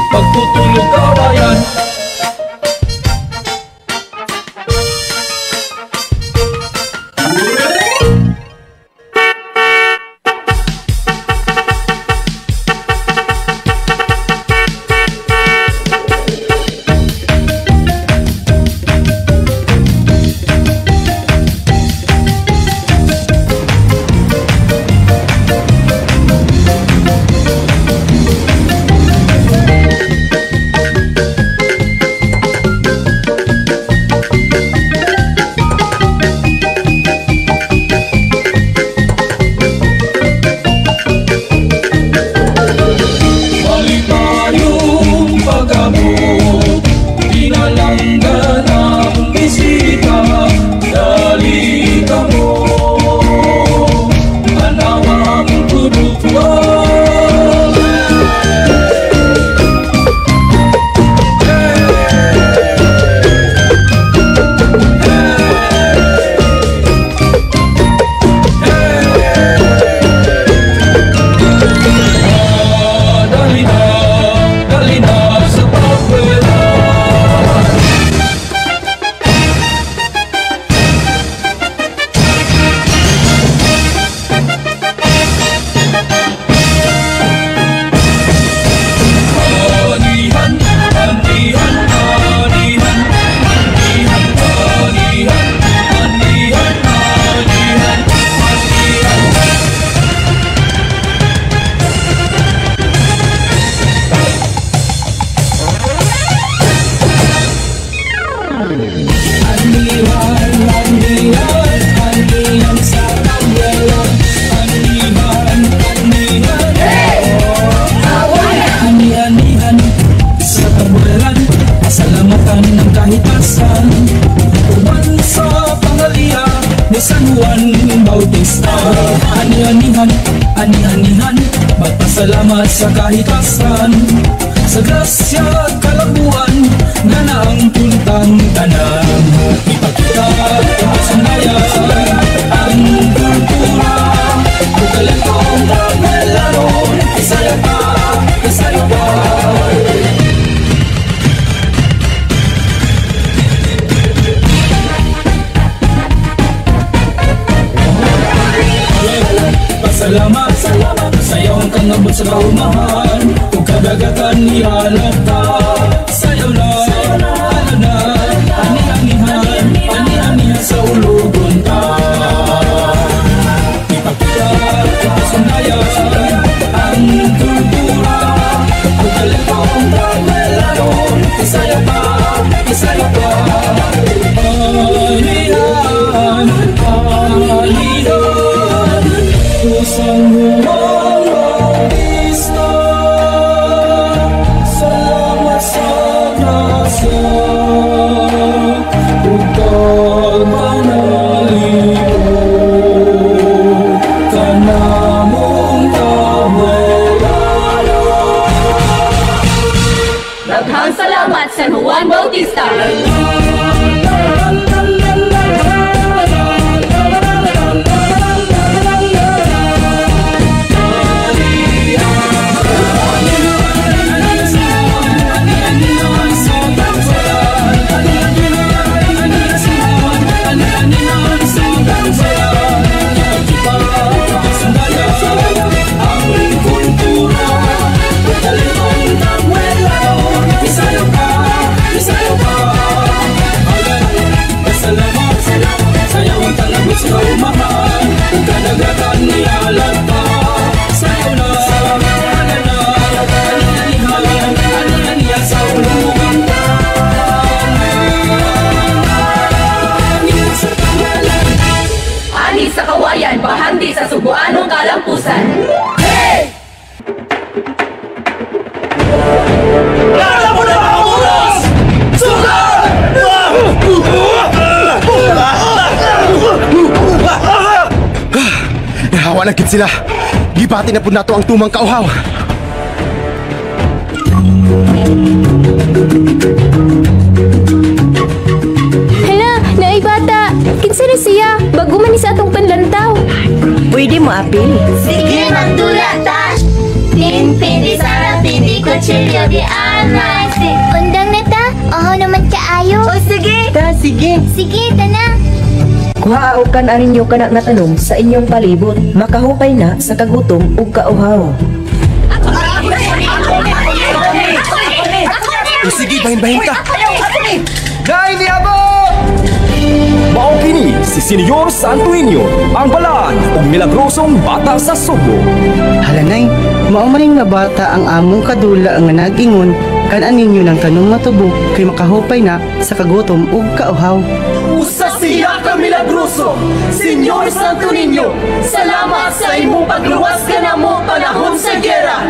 Speaker 2: Pagtutulog kawayan. Ani-anihan, magpasalamat sa kahitasan, sa grasya at kalabuan, na naang puntang tanan. Ipakita ang sandayan, ang kultura, bukalentong pagmelaron, isaya pa, isaya pa. Salamat, salamat, sayaw ang kangabot sa kaumahan, kung kadagatan ihalap ka. Sayaw na, ano na, ani-anihan sa ulugon ka. Ipakita ang sandayan, ang kultura, kung kalentong pagmelaron, isaya pa, isaya pa. Anihan, anihan, Sang Juan Bautista, salamat sa grasya, ug pagmanalig kanamong kabelalo.
Speaker 6: Daghang salamat San Juan Bautista.
Speaker 2: Sa umahan, kung kadagatan niya lang pa.
Speaker 8: sa kawayan, pahandi sa Subuanong kalampusan. Hey!
Speaker 15: Alam mo na mga oras! Sugar!
Speaker 10: Hawa na kit sila. Gibati na po nato ang tumang kauhaw.
Speaker 11: Hala, naay bata. Kinsa na siya? Bago man ni sa atong panlantaw.
Speaker 22: Pwede mo apil.
Speaker 24: Sige, magdula ta. Pindi sarap, pindi kutsilyo di anay. Undang na ta? Oo naman kaayo. O sige.
Speaker 22: Ta, sige.
Speaker 24: Sige, tana.
Speaker 22: Kuhaaukan ang inyo kanak na tanong sa inyong palibot. Makahupay na sa kagutom ug kauhaw.
Speaker 10: Sige, bahin-bahin ka.
Speaker 15: Nay ni Abo!
Speaker 25: Mao kini si Senyor Santo Niño, ang balaan ug milagrosong bata sa Subo.
Speaker 26: Halanay, mao maning nga bata ang among kadula nga nag-ingon kan ninyo ng kanong matubok kay makahupay na sa kagutom ug kauhaw.
Speaker 15: Usa siya ka milagroso, Senyor Santo Niño. Salamat sa imong pagluwas kanamo panahon sa giyera.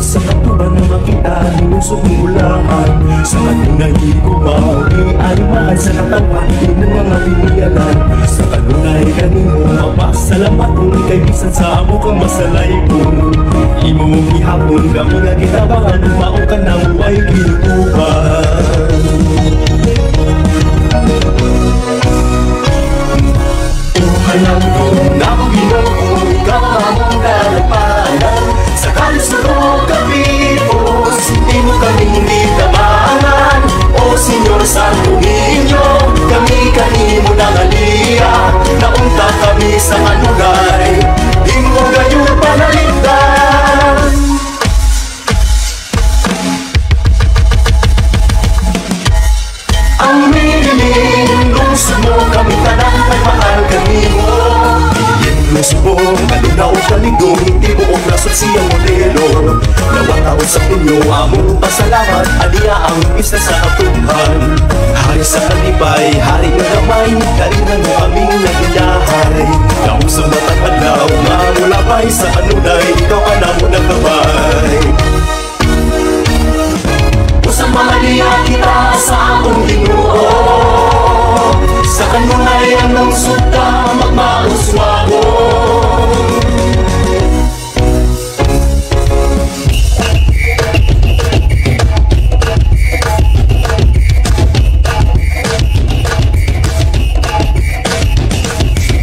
Speaker 9: Sa katuban na makita Nilusok ng ulangan Sa kanunay kumawi Alimaan sa katawan Ng mga biniyalan Sa kanunay kanimo Mapasalamat kung ikay bisan sa amo kang masalay ko Imo mong ihapon Kami nga kitabangan Maong ka na mo ay kinukuban Alam ko na Panginoon Ikaw among dalapanan Sa kalusuro kapipos Di mo kaming litabangan O Senyor Santo Niño Kami kanimo nangalia Naunta kami sa kanugay Di mo gayon panalitan Ang miniling Lungsod mo kami tanang may mahal kanimo Lusubo, kalunaw kalinggo Hindi mo ang nasot siyang modelo Nawataon sa inyo among pasalamat Aliya ang isa sa atuhan Hari sa kalibay, hari ng gamay Karinan mo aming nagiyahay Naong sa matang adlaw Nga mulabay sa kanunay Ikaw ka na mo nagkabay Usang mamaliya kita sa akong Ginoo Sa kanunay ang nangsod ka magmauswago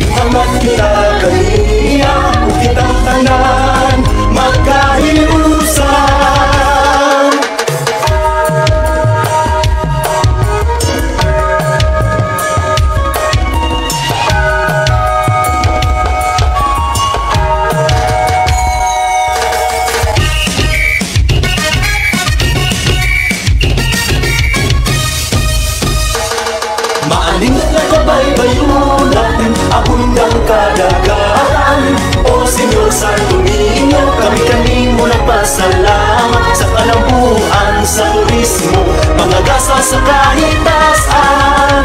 Speaker 9: Muhammad kita kaniya kung kitang tanan magkahiusan Maaling na kabaybayunan Ako'y ng kadagaran O Senyor Santo Niño Kami kanimo nagpasalamat Sa kalambuan sa turismo Mga gasa sa kahitasan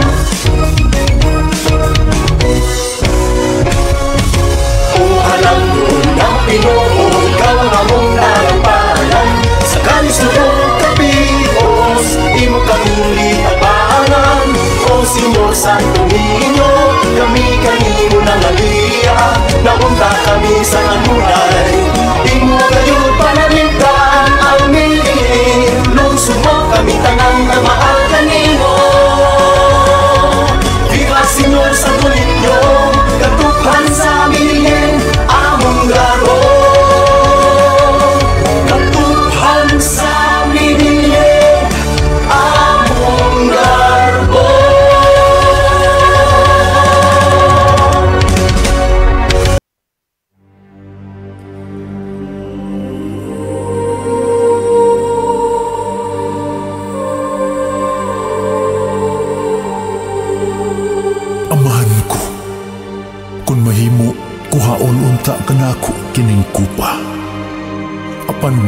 Speaker 9: Kung alam mo ng Pinoo Ikaw ang among nalampanan Sa kalisunog kapipos Di mo kaming litabangan O Senyor Santo Niño Kami kanino nangalia Naunta kami sa kanunay Di mo gayon panalintan Ang milin Lungsod mo kami tanang na mahal kanino Viva Senyor Santo Niño Katupan sa milin Among garo Katupan sa milin Among garo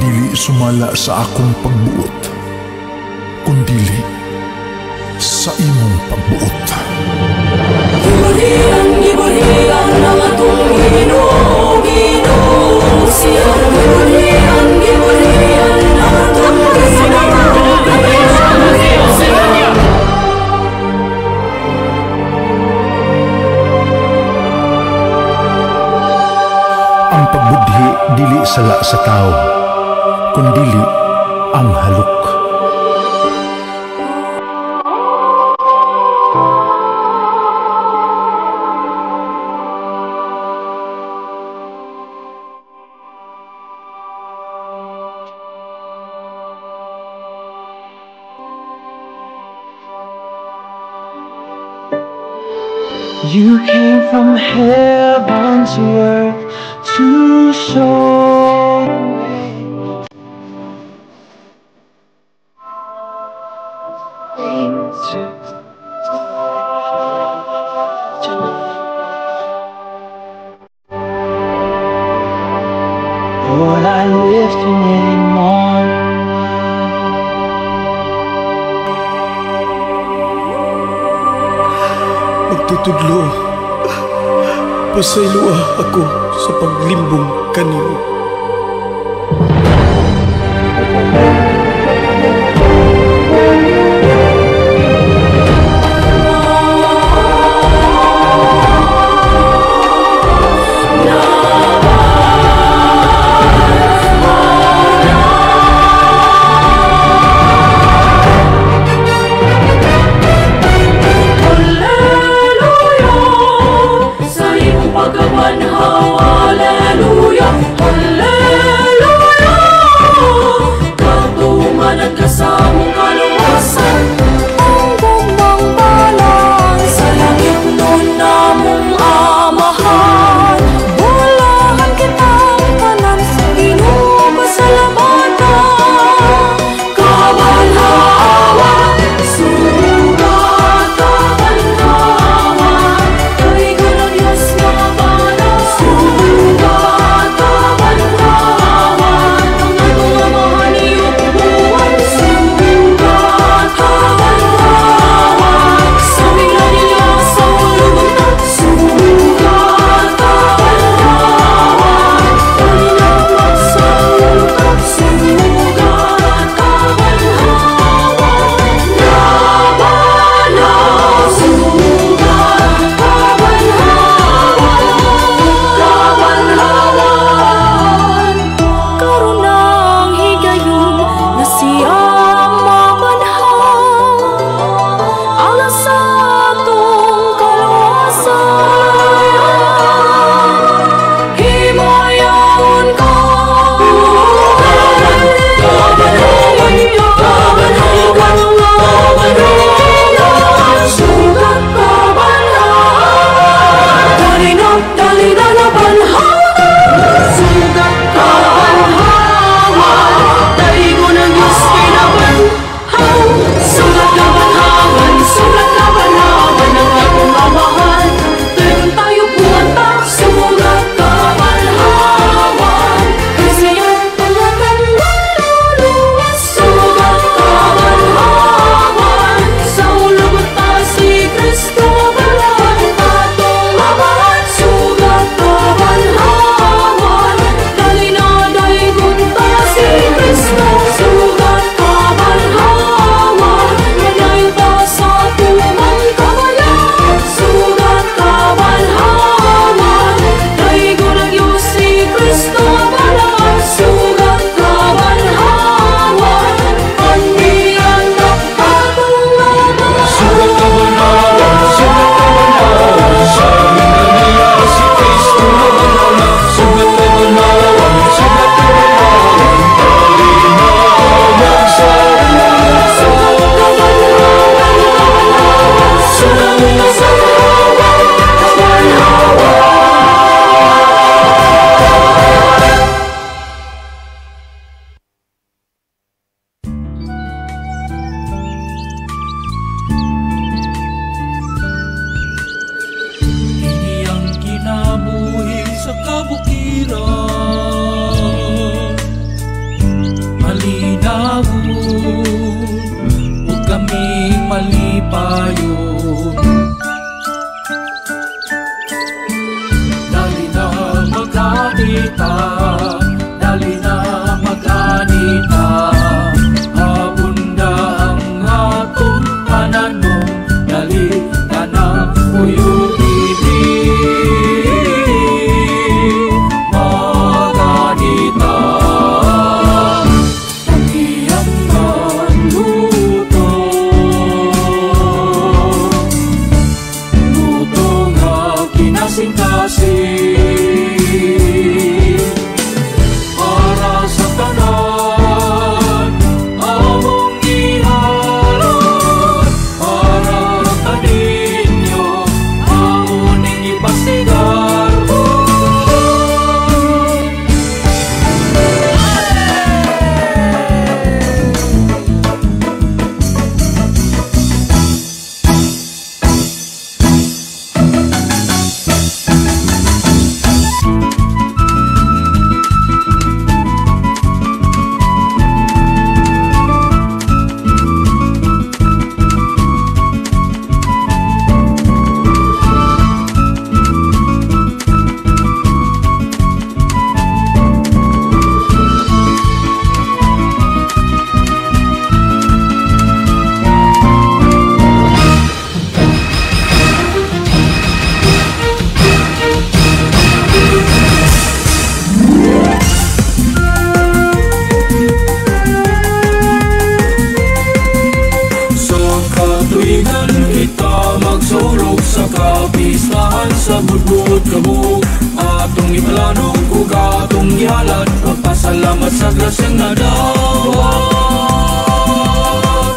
Speaker 19: dili sumala sa akong pagbuot, kundili sa imong pagbuot.
Speaker 16: Giburian ng atong Ginoo, Ginoo siyang giburian ng atong
Speaker 19: Ang pagbudhi dili sala sa tao, kundili ang halok.
Speaker 17: You came from heaven to earth to show Lord, I lift your name on.
Speaker 1: Magtutudlo, pasayloa ako sa paglimbong kaniyo.
Speaker 16: Hallelujah,
Speaker 2: listahan sa budbud kamo. Atong ipalanong ug atong gihalad, magpasalamat sa grasyang nadawat.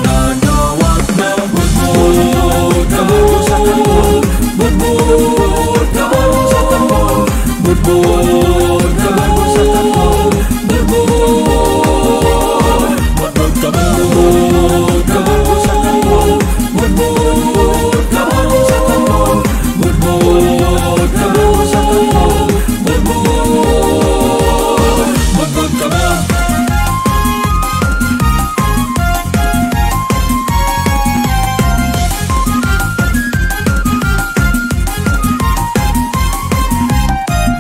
Speaker 2: Nadawat na budbud kamo sa kamo, budbud kamo sa kamo, budbud kamo sa kamo, budbud, budbud kamo sa kamo, budbud kamo sa kamo, budbud kamo sa kamo, budbud kamo.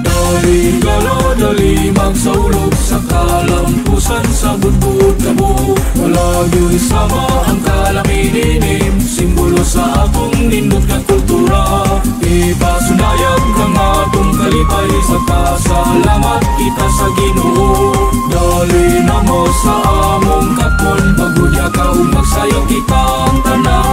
Speaker 2: Dali galo, dali magsaulog sa kalampusan sa budbud kamo. Wala yun sama ang kalamidinim, simbolo sa atong nindot nga kultura. Ipasunayag ang atong kalipay, sa pasalamat kita sa Ginoo. Dali na mo sa among katmon, pagudya ka ug magsayaw kita ang tanan.